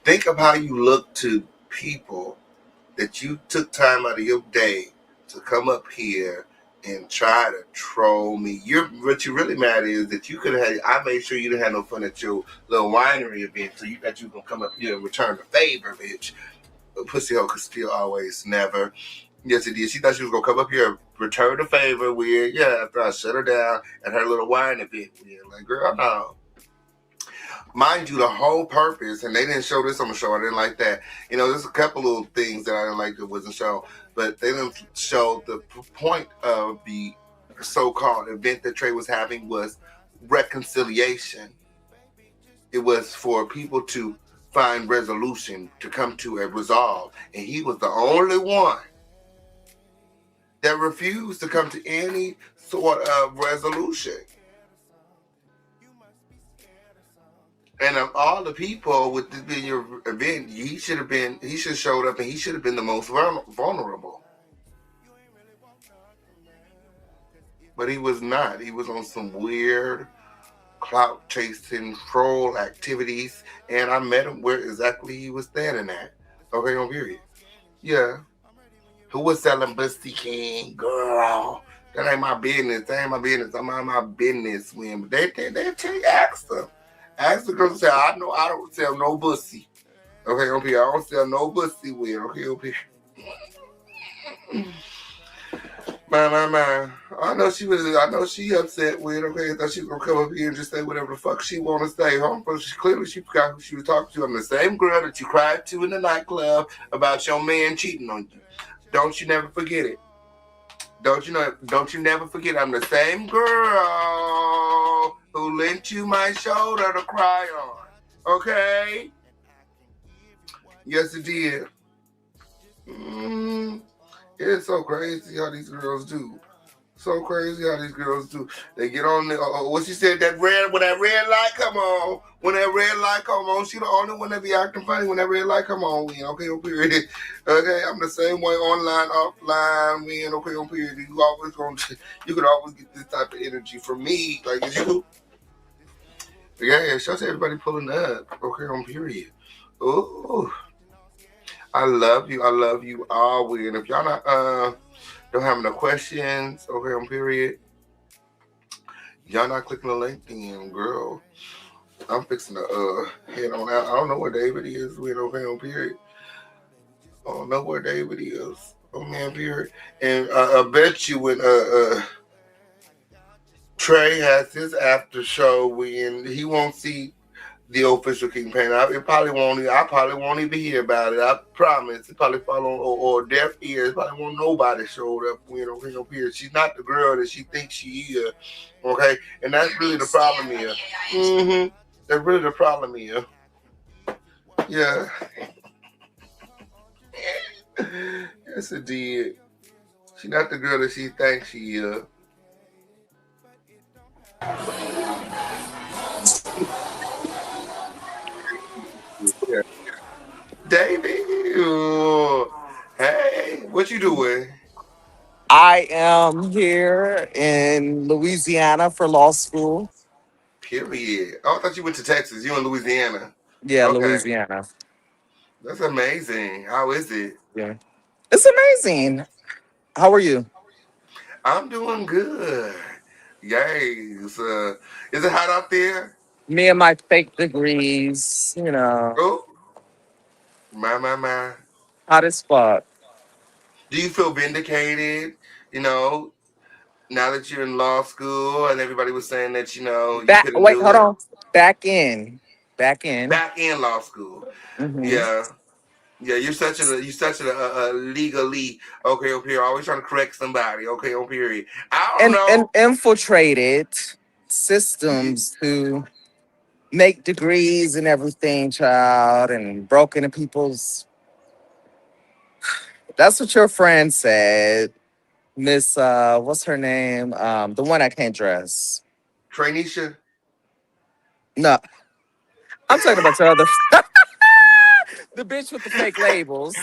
B: Think of how you look to people that you took time out of your day to come up here and try to troll me. What you're really mad is that you could have had, I made sure you didn't have no fun at your little winery event, so you thought you were going to come up here and return the favor, bitch. But pussy hoe could still always never. Yes, it did. She thought she was going to come up here and return the favor after I shut her down at her little wine event. Like, girl, no. Mind you, the whole purpose, and they didn't show this on the show, I didn't like that. You know, there's a couple little things that I didn't like that wasn't shown, but they didn't show the point of the so-called event that Trey was having was reconciliation. It was for people to find resolution, to come to a resolve, and he was the only one that refuse to come to any sort of resolution. And of all the people with this being your event, he should have showed up and he should have been the most vulnerable. But he was not. He was on some weird clout chasing troll activities, and I met him where exactly he was standing at. Okay, on period. Yeah. Who was selling Busty King? Girl. That ain't my business. That ain't my business. I'm out of my business. When they tell you, ask them. Ask the girl, say, I know I don't sell no bussy. Okay, on period. I don't sell no bussy with. Okay, on period. Man. I know she upset with. Okay, I thought she was gonna come up here and just say whatever the fuck she wanna say. But she forgot who she was talking to. I'm the same girl that you cried to in the nightclub about your man cheating on you. Don't you never forget it. Don't you never forget I'm the same girl who lent you my shoulder to cry on. Okay? Yes, it did. It's so crazy how these girls do. So crazy how these girls do. They get on the, what she said, when that red light come on, she the only one that be acting funny when that red light come on, okay, on period. Okay, I'm the same way online, offline, okay, on period. You could always get this type of energy from me, like you. Yeah, shout out to everybody pulling up, okay, on period. Ooh. I love you all, and if y'all not, don't have no questions, okay, on period. Y'all not clicking the link then, girl. I'm fixing to head on out. I don't know where David is with, okay, on period. I don't know where David is. Oh man, period. And I bet you when Trey has his after show when he won't see the official King Pain. I probably won't even hear about it. I promise. It probably fall on or deaf ears. Probably won't nobody showed up when on period. She's not the girl that she thinks she is. Okay? And that's really the problem here. That's really the problem here. Yeah. Yes, it did. She's not the girl that she thinks she is. David, hey, what you doing?
U: I am here in Louisiana for law school.
B: Period. Oh, I thought you went to Texas. You in Louisiana?
U: Yeah,
B: Okay.
U: Louisiana.
B: That's amazing. How is it?
U: Yeah, it's amazing. How are you?
B: I'm doing good. Yay. Is it hot out there?
U: Me and my fake degrees,
B: Oh, my.
U: hot as fuck.
B: Do you feel vindicated? Now that you're in law school and everybody was saying that, you couldn't do
U: Hold
B: it.
U: on. Back in
B: Law school.
U: Mm-hmm.
B: Yeah. Yeah, you're such a legally okay on period. Always trying to correct somebody. Okay on period. I don't know.
U: And infiltrated systems to make degrees and everything, child, and broke into people's. That's what your friend said, Miss. What's her name? The one I can't dress.
B: Traineesha.
U: No, I'm talking about your other. The bitch with the fake labels.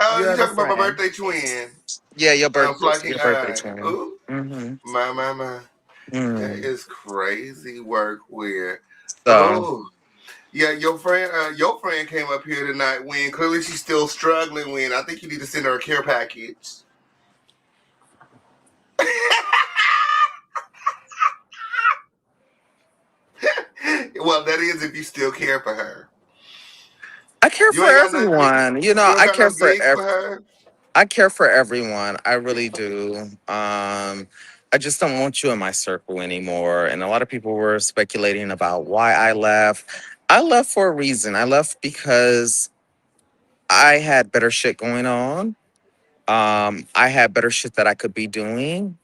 B: Oh, you talking about my birthday twin?
U: Yeah, your birthday
B: twin. Ooh.
U: Mm-hmm.
B: My. That is crazy work. Where?
U: So.
B: Oh. Yeah, your friend came up here tonight. When clearly she's still struggling. When I think you need to send her a care package. Well, that is if you still care for her.
U: I care for everyone. I care for everyone. I care for everyone. I really do. I just don't want you in my circle anymore. And a lot of people were speculating about why I left. I left for a reason. I left because I had better shit going on. I had better shit that I could be doing.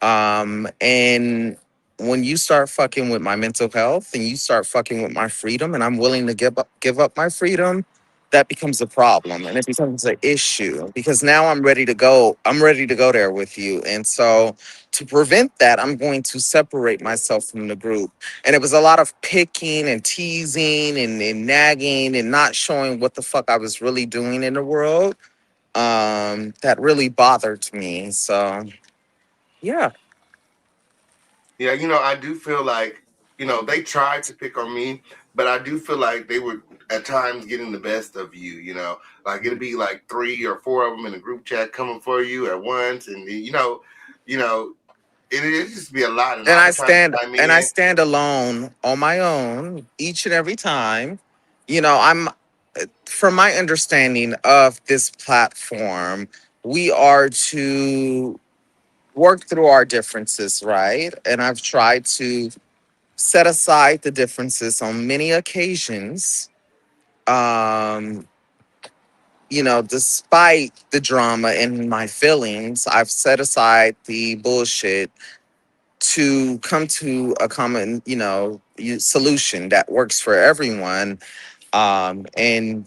U: And when you start fucking with my mental health and you start fucking with my freedom, and I'm willing to give up my freedom that becomes a problem and it becomes an issue because now I'm ready to go. I'm ready to go there with you. And so to prevent that, I'm going to separate myself from the group. And it was a lot of picking and teasing and nagging and not showing what the fuck I was really doing in the world. That really bothered me. So yeah.
B: Yeah, I do feel like, they tried to pick on me, but I do feel like they were at times getting the best of you, like it'd be like 3 or 4 of them in a group chat coming for you at once. And, it just be a lot. And
U: And
B: I
U: I
B: be trying to
U: stand
B: chime
U: and I
B: in.
U: stand alone on my own each and every time. I'm from my understanding of this platform, we are to work through our differences, right? And I've tried to set aside the differences on many occasions. Um, despite the drama and my feelings, I've set aside the bullshit to come to a common, solution that works for everyone. And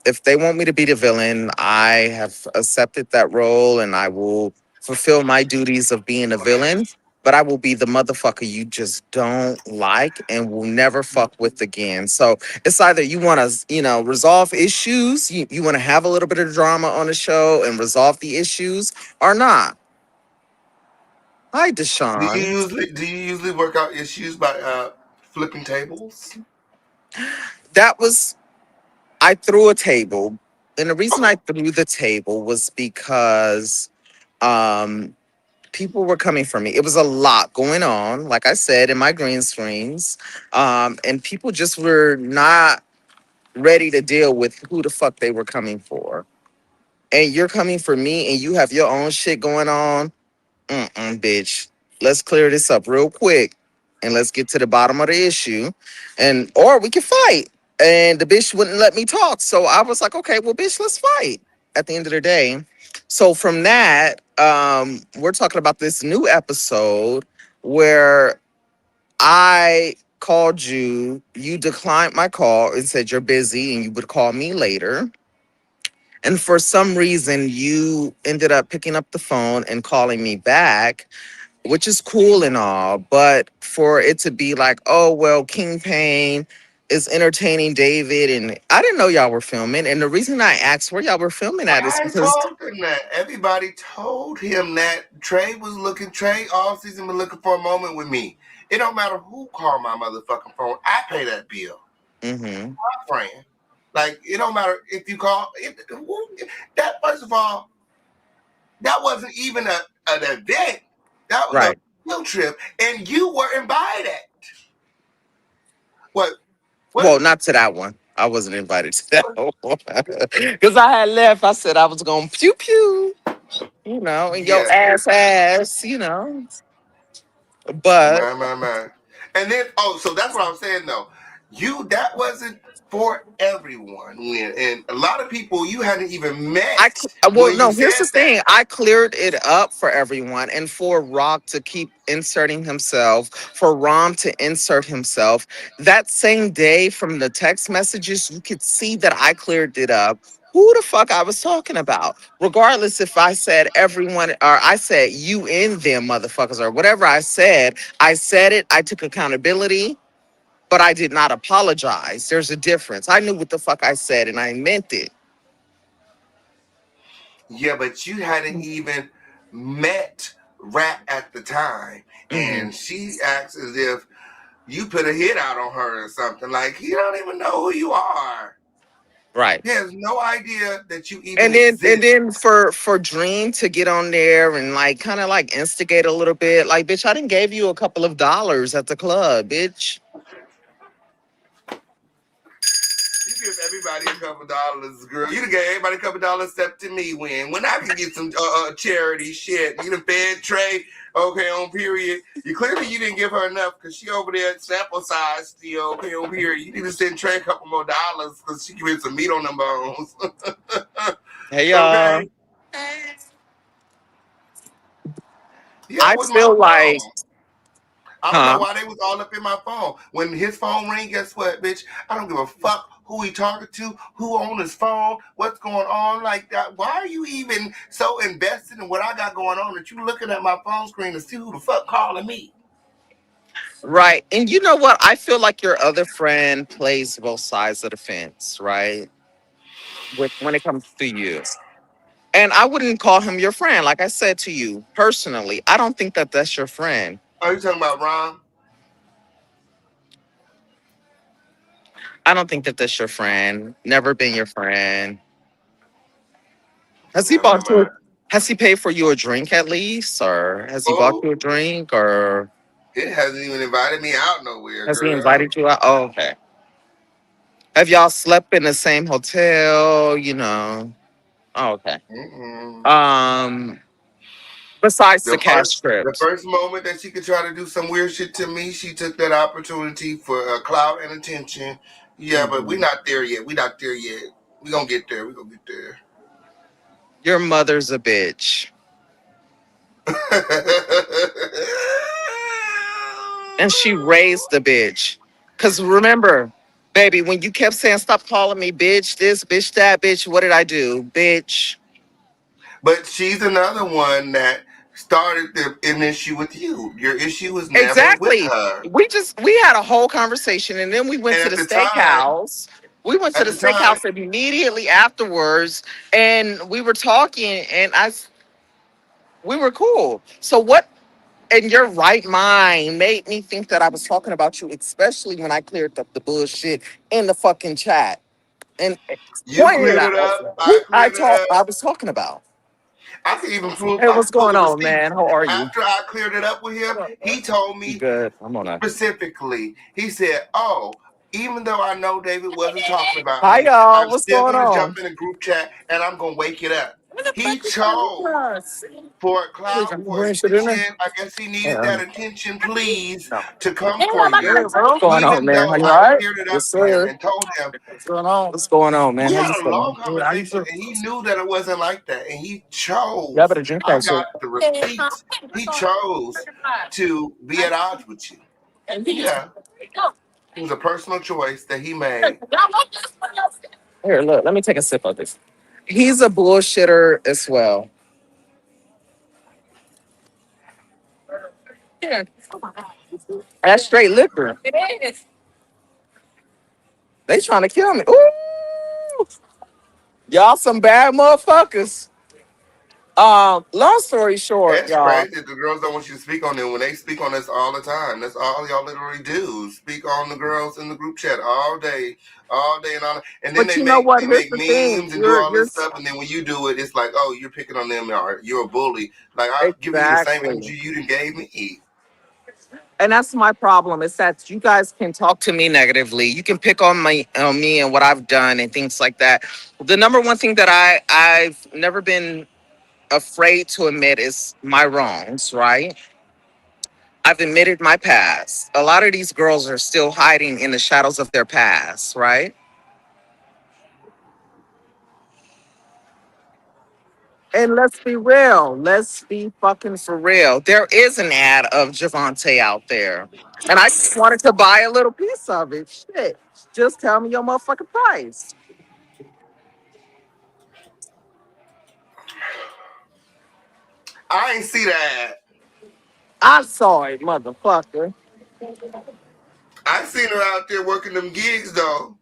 U: if they want me to be the villain, I have accepted that role and I will fulfill my duties of being a villain. But I will be the motherfucker you just don't like and will never fuck with again. So it's either you want to, resolve issues, you want to have a little bit of drama on the show and resolve the issues or not. Hi,
B: Do you
U: Deshaun.
B: usually work out issues by flipping tables?
U: I threw a table. And the reason I threw the table was because people were coming for me. It was a lot going on, like I said, in my green screens. And people just were not ready to deal with who the fuck they were coming for. And you're coming for me and you have your own shit going on. Bitch. Let's clear this up real quick and let's get to the bottom of the issue. Or we can fight. And the bitch wouldn't let me talk. So I was like, okay, well, bitch, let's fight at the end of the day. So from that, we're talking about this new episode where I called you, you declined my call and said you're busy and you would call me later. And for some reason, you ended up picking up the phone and calling me back, which is cool and all. But for it to be like, oh, well, King Pain is entertaining David. And I didn't know y'all were filming. And the reason I asked where y'all were filming at is
B: I
U: because
B: told him that. Everybody told him that Trey all season was looking for a moment with me. It don't matter who called my motherfucking phone. I pay that bill.
U: Mm-hmm.
B: My friend. Like, it don't matter if you call. That, first of all, that wasn't even an event. That was a field trip. And you were invited. What?
U: Well, not to that one. I wasn't invited to that one. Because I had left. I said I was going pew pew, and your ass, But
B: Man. And then, so that's what I'm saying, though. That wasn't for everyone. And a lot of people you hadn't even met.
U: Here's the thing. I cleared it up for everyone and for Rock to keep inserting himself, for Rom to insert himself. That same day from the text messages, you could see that I cleared it up. Who the fuck I was talking about? Regardless if I said everyone or I said you in them motherfuckers or whatever I said it. I took accountability, but I did not apologize. There's a difference. I knew what the fuck I said and I meant it.
B: Yeah, but you hadn't even met Rat at the time. And she acts as if you put a hit out on her or something. Like, he don't even know who you are.
U: Right.
B: He has no idea that you even
U: And then for Dream to get on there and kind of instigate a little bit, bitch, I didn't gave you a couple of dollars at the club, bitch.
B: You give everybody a couple dollars, girl. You done gave everybody a couple dollars except to me when I can get some charity shit. You done fed Trey, okay, on period. You didn't give her enough because she over there at sample size still, okay, on period. You need to send Trey a couple more dollars because she giving some meat on them bones.
U: Hey, y'all.
B: Okay? Yeah,
U: I feel like
B: I don't know why they was all up in my phone. When his phone ring, guess what, bitch? I don't give a fuck who he talking to, who on his phone, what's going on like that. Why are you even so invested in what I got going on that you looking at my phone screen to see who the fuck calling me?
U: Right. And you know what? I feel like your other friend plays both sides of the fence, right? When it comes to you. And I wouldn't call him your friend. Like I said to you, personally, I don't think that that's your friend.
B: Are you talking about Rom?
U: I don't think that that's your friend. Never been your friend. Has he bought you? Has he paid for you a drink at least, or has he bought you a drink, or
B: It hasn't even invited me out nowhere,
U: has he
B: girl.
U: invited you out? Oh, okay. Have y'all slept in the same hotel? You know. Oh, okay. Besides the cash
B: The
U: trips.
B: first moment that she could try to do some weird shit to me, she took that opportunity for clout and attention. Yeah, but we not there yet. We not there yet. We gonna get there. We gonna get there.
U: Your mother's a bitch. And she raised the bitch. Cause remember, baby, when you kept saying stop calling me bitch, this, bitch, that, bitch, what did I do? Bitch.
B: But she's another one that started an issue with you. Your issue was never with
U: Exactly.
B: her.
U: We had a whole conversation and then we went
B: And
U: to
B: at
U: the
B: the time,
U: steakhouse. We went to the steakhouse immediately afterwards and we were talking and we were cool. So what in your right mind made me think that I was talking about you, especially when I cleared up the bullshit in the fucking chat and
B: you
U: pointed
B: cleared
U: out
B: it up.
U: who
B: I cleared it up.
U: I was talking about.
B: I can even prove.
U: Hey,
B: I
U: what's
B: can pull
U: going
B: the
U: on,
B: receipts.
U: man? How are you?
B: After I cleared it up with him, he told
U: You
B: me
U: good? I'm on that.
B: specifically. He said, "Oh, even though I know David wasn't talking about
U: Hi,
B: me,
U: y'all.
B: I'm
U: What's
B: still
U: going
B: going to
U: on?
B: jump in a group chat and I'm going to wake it up." He chose for cloud, for attention. I guess he needed that attention, please, to come for you.
U: What's going on,
B: Even
U: man?
B: though
U: Are you
B: I
U: all right?
B: cleared it up
U: Yes,
B: to him
U: sir.
B: and told him.
U: What's going on? What's going on, man?
B: We
U: How
B: had
U: you
B: a long
U: feeling?
B: conversation and he knew that it wasn't like that. And he
U: Yeah, I
B: chose,
U: better drink
B: I
U: that shit.
B: got the receipts. He chose to be at odds with you. Yeah. It was a personal choice that he made.
U: Here, look, let me take a sip of this. He's a bullshitter as well. Yeah. That's straight liquor. It is. They trying to kill me. Ooh, y'all some bad motherfuckers. Long story short,
B: That's
U: y'all.
B: crazy. The girls don't want you to speak on them when they speak on us all the time. That's all y'all literally do. Speak on the girls in the group chat all day and all. And then
U: But you know what?
B: they
U: Here's
B: make
U: the thing.
B: memes and do all
U: You're
B: this stuff. And then when you do it, it's like, oh, you're picking on them or you're a bully. Like I've given you the same
U: exactly.
B: energy you didn't gave me.
U: And that's my problem. Is that you guys can talk to me negatively. You can pick on me and what I've done and things like that. The number one thing that I've never been afraid to admit is my wrongs, right? I've admitted my past. A lot of these girls are still hiding in the shadows of their past, right? And let's be real. Let's be fucking for real. There is an ad of Javonte out there. And I just wanted to buy a little piece of it. Shit. Just tell me your motherfucking price.
B: I ain't see that.
U: I saw it, motherfucker.
B: I seen her out there working them gigs though.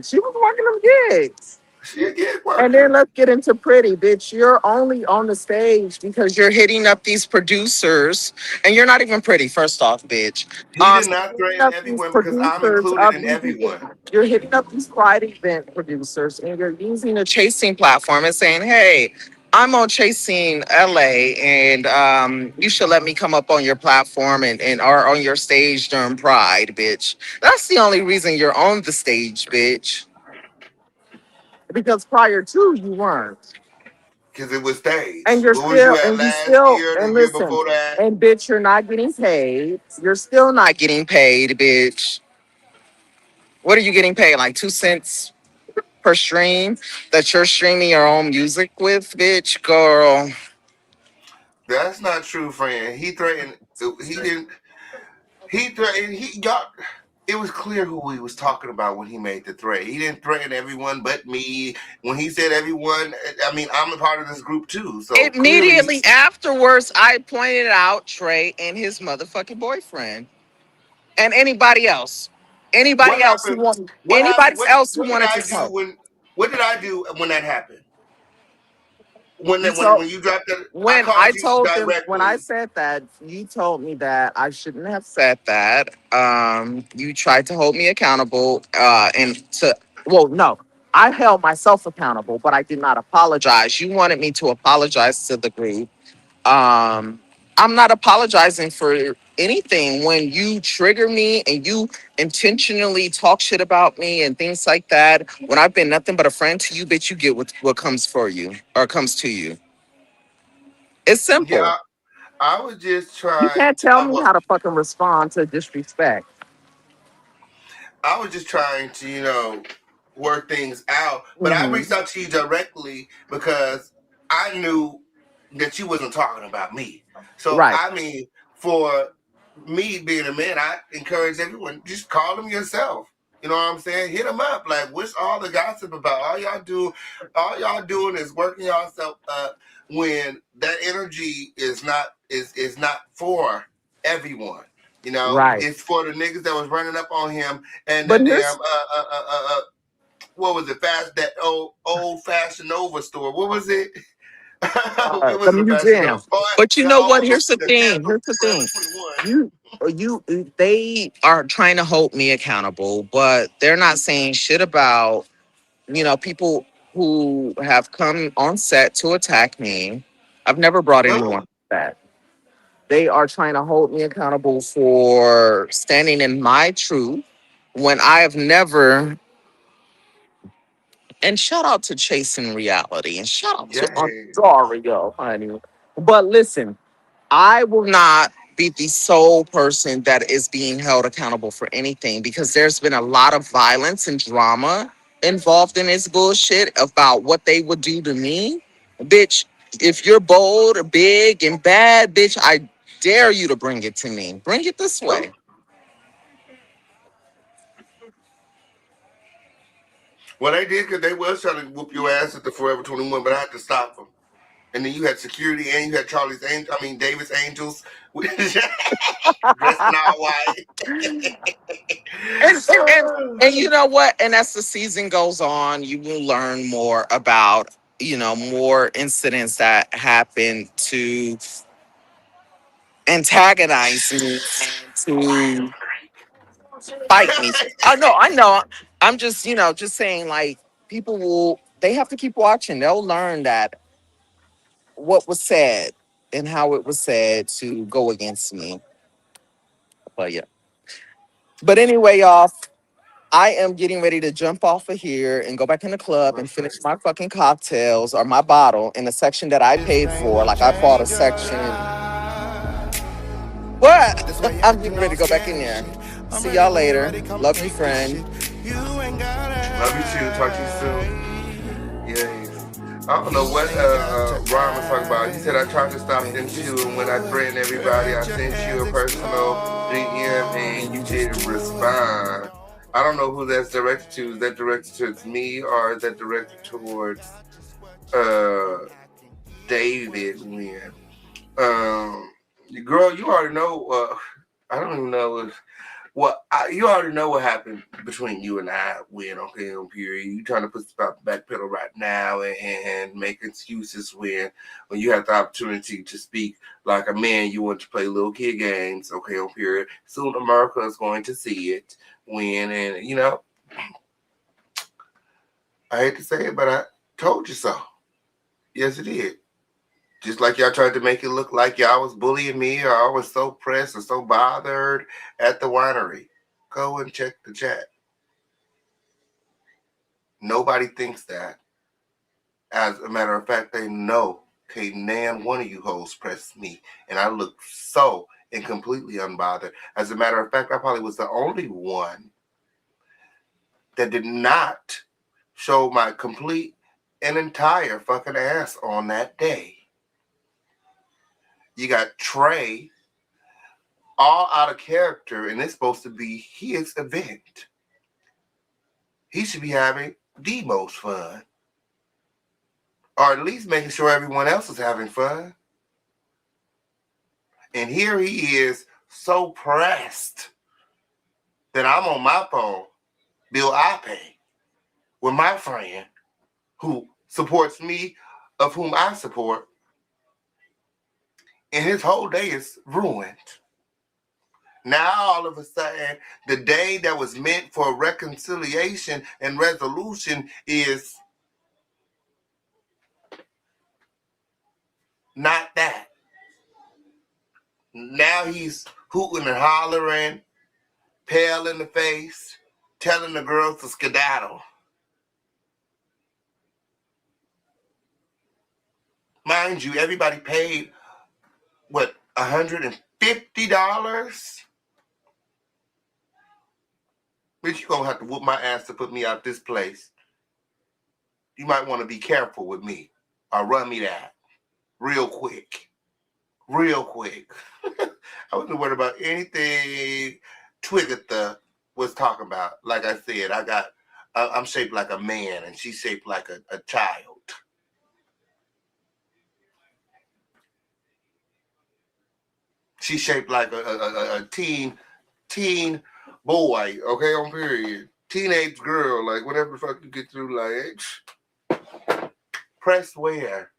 U: She was working them gigs.
B: She a gig
U: And then
B: worker.
U: let's get into pretty, bitch. You're only on the stage because you're hitting up these producers, and you're not even pretty. First off, bitch.
B: He did
U: So
B: not
U: you're hitting
B: threaten
U: up these
B: everyone because I'm
U: producers
B: included
U: of
B: in
U: these.
B: everyone.
U: You're hitting up these pride event producers, and you're using a chasing platform and saying, "Hey, I'm on Chasing LA, and you should let me come up on your platform and or on your stage during Pride, bitch." That's the only reason you're on the stage, bitch. Because prior to you weren't.
B: Because it was
U: And
B: staged.
U: you're
B: Where was you
U: still,
B: at
U: and you
B: last
U: still,
B: year,
U: and
B: the year
U: listen,
B: before that?
U: and bitch, you're not getting paid. You're still not getting paid, bitch. What are you getting paid? Like 2 cents per stream that you're streaming your own music with, bitch, girl.
B: That's not true, friend. He threatened. He didn't. He threatened. He got. It was clear who he was talking about when he made the threat. He didn't threaten everyone but me. When he said everyone, I mean, I'm a part of this group too. So clearly,
U: Immediately afterwards, I pointed out Trey and his motherfucking boyfriend, and anybody else,
B: what
U: anybody else who
B: happened?
U: wanted,
B: What
U: anybody
B: happened?
U: else who
B: What did
U: wanted
B: I
U: to
B: do
U: talk.
B: when? What did I do when that happened? When
U: You
B: that
U: told
B: when you dropped that, I
U: when I
B: called you
U: told them when I
B: directly.
U: said that, you told me that I shouldn't have said that. You tried to hold me accountable, and to well, no, I held myself accountable, but I did not apologize. You wanted me to apologize to the group. Um, I'm not apologizing for anything when you trigger me and you intentionally talk shit about me and things like that. When I've been nothing but a friend to you, bitch, you get what comes for you or comes to you. It's simple.
B: Yeah, I was just
U: You
B: trying.
U: can't tell me how to fucking respond to disrespect.
B: I was just trying to, work things out. But I
U: Hmm.
B: reached out to you directly because I knew that you wasn't talking about me. So
U: Right.
B: I mean, for me being a man, I encourage everyone just call them yourself. You know what I'm saying? Hit them up. Like, what's all the gossip about? All y'all doing is working yourself up when that energy is not for everyone.
U: Right.
B: It's for the niggas that was running up on him and
U: But
B: that damn
U: here's
B: what was it? That old fashioned Nova store. What was it? It
U: the
B: was a fashion Nova.
U: museum.
B: Oh,
U: But you know what? Here's the
B: the
U: thing.
B: temple
U: Here's the
B: Forever
U: thing.
B: 21.
U: They are trying to hold me accountable, but they're not saying shit about, people who have come on set to attack me. I've never brought anyone
B: Oh,
U: to that. They are trying to hold me accountable for standing in my truth when I have never. And shout out to Chasing Reality and shout out to
B: yay.
U: Andarrio, honey. But listen, I will not be the sole person that is being held accountable for anything because there's been a lot of violence and drama involved in this bullshit about what they would do to me. Bitch, if you're bold, big, and bad, bitch, I dare you to bring it to me. Bring it this
B: Oh.
U: way.
B: Well, they did because they was trying to whoop your ass at the Forever 21, but I had to stop them. And then you had security and you had Davis Angels dressed in all white.
U: And, and, and, and you know what? And as the season goes on, you will learn more about, more incidents that happen to antagonize me and to fight me. I know. I'm just, just saying, like, they have to keep watching. They'll learn that what was said and how it was said to go against me. But yeah. But anyway, y'all, I am getting ready to jump off of here and go back in the club and finish my fucking cocktails or my bottle in the section that I paid for. Like I bought a section. What? I'm getting ready to go back in there. See y'all later. Love you, friend.
B: Love you too. Talk to you soon. Yes. I don't know what Ron was talking about. He said I tried to stop them too, and when I threatened everybody, I sent you a personal DM and you didn't respond. I don't know who that's directed to. Is that directed towards me or is that directed towards David? When girl, you already know. I don't even know if. Well, you already know what happened between you and I when on period. You trying to put the back pedal right now and make excuses when you have the opportunity to speak like a man. You want to play little kid games, on period. Soon America is going to see it when, and I hate to say it, but I told you so. Yes, it did. Just like y'all tried to make it look like y'all was bullying me or I was so pressed or so bothered at the winery. Go and check the chat. Nobody thinks that. As a matter of fact, they know nan one of you hoes pressed me. And I looked so and completely unbothered. As a matter of fact, I probably was the only one that did not show my complete and entire fucking ass on that day. You got Trey all out of character, and it's supposed to be his event. He should be having the most fun. Or at least making sure everyone else is having fun. And here he is so pressed that I'm on my phone, bill I pay, with my friend who supports me, of whom I support. And his whole day is ruined. Now, all of a sudden, the day that was meant for reconciliation and resolution is not that. Now he's hooting and hollering, pale in the face, telling the girls to skedaddle. Mind you, everybody paid, what, $150? Bitch, you gonna have to whoop my ass to put me out this place. You might want to be careful with me. Or run me that. Real quick. Real quick. I wasn't worried about anything Twigatha was talking about. Like I said, I'm shaped like a man and she's shaped like a child. She's shaped like a teen boy, okay, on period. Teenage girl, like whatever the fuck you get through, like, press where?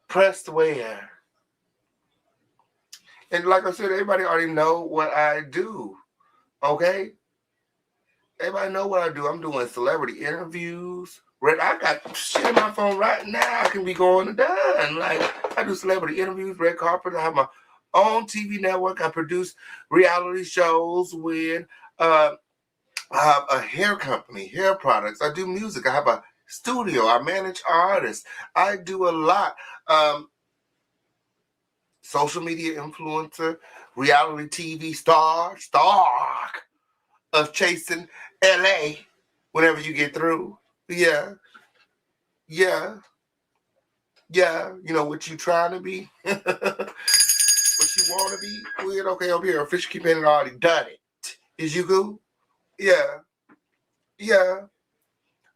B: Press where? And like I said, everybody already know what I do, okay? Everybody know what I do. I'm doing celebrity interviews. I got shit in my phone right now. I can be going and done. Like, I do celebrity interviews, red carpet. I have my own TV network. I produce reality shows with I have a hair company, hair products. I do music. I have a studio. I manage artists. I do a lot. Social media influencer, reality TV star of chasing LA whenever you get through. Yeah. You know what you trying to be? What you want to be with? Okay, over here, Official Keep In already done it. Is you cool? Yeah. I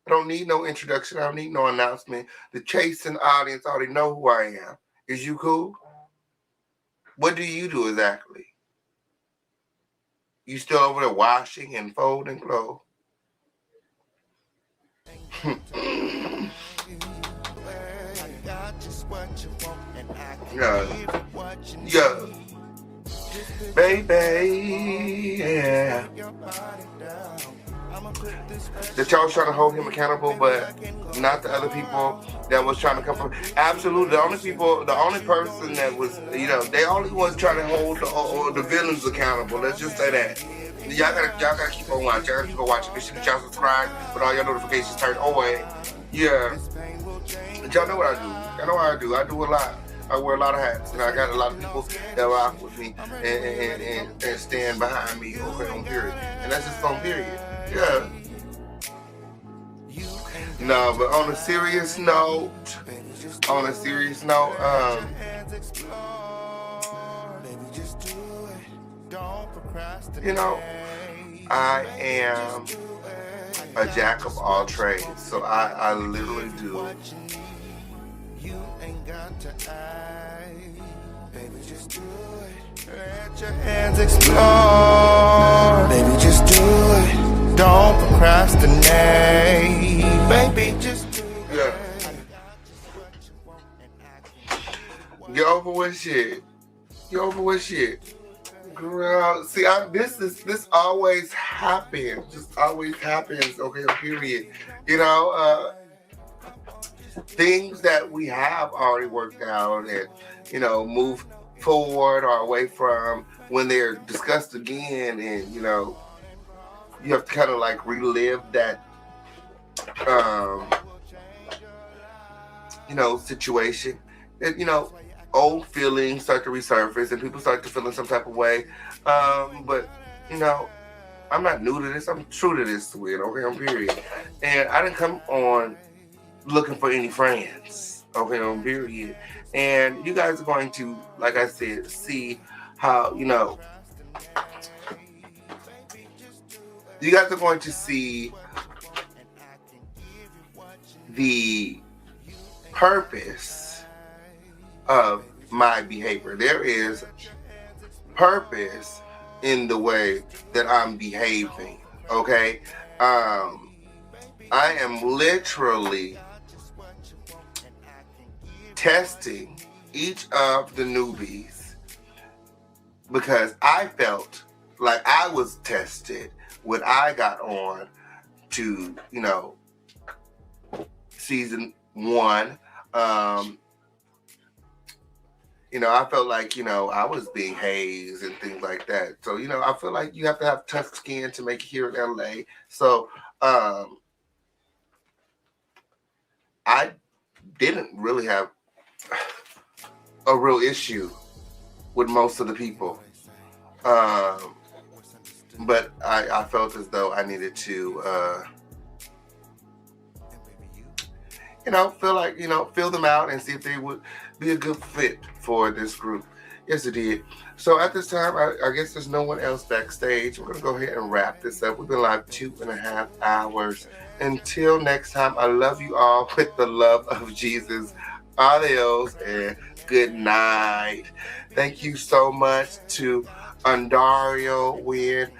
B: don't need no introduction. I don't need no announcement. The chasing audience already know who I am. Is you cool? What do you do exactly? You still over there washing and folding clothes? Yeah. Baby, yeah. That y'all was trying to hold him accountable, but not the other people that was trying to come from. Absolutely, the only person that was, they only was trying to hold the villains accountable. Let's just say that. Y'all gotta keep on watching. Y'all gotta keep on watching. Make sure y'all subscribe, with all your notifications turned on. Yeah. But y'all know what I do. Y'all know what I do. I do a lot. I wear a lot of hats, and I got a lot of people that rock with me and stand behind me, okay, on period. And that's just on period. Yeah. No, but on a serious note, I am a jack of all trades, so I literally do. Let your hands explore. Baby, just do it. Don't procrastinate. Baby, just do it. Yeah. Get over with shit. Girl, see, this always happens. Just always happens, okay, period. Things that we have already worked out and, move forward or away from, when they're discussed again, and, you have to kind of like relive that, situation. And, old feelings start to resurface and people start to feel in some type of way. But, I'm not new to this. I'm true to this, okay, on period. And I didn't come on looking for any friends. Okay, on period. And you guys are going to, like I said, see how, you know, you guys are going to see the purpose of my behavior. There is purpose in the way that I'm behaving, okay? I am literally testing each of the newbies because I felt like I was tested when I got on to, you know, season 1. You know, I felt like, you know, I was being hazed and things like that. So, you know, I feel like you have to have tough skin to make it here in LA. So, I didn't really have a real issue with most of the people. But I felt as though I needed to, you know, feel them out and see if they would be a good fit for this group. Yes, it did. So at this time, I guess there's no one else backstage. We're going to go ahead and wrap this up. We've been live 2.5 hours. Until next time, I love you all with the love of Jesus. Adios and good night. Thank you so much to Andarrio, Win,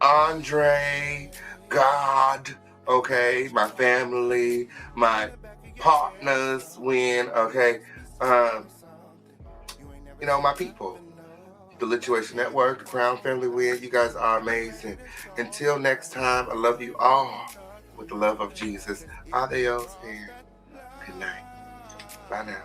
B: Andrè, God, okay, my family, my partners, Win, okay, you know, my people, the Lituation Network, the Crown Family, Win, you guys are amazing. Until next time, I love you all with the love of Jesus. Adios and good night. Bye now.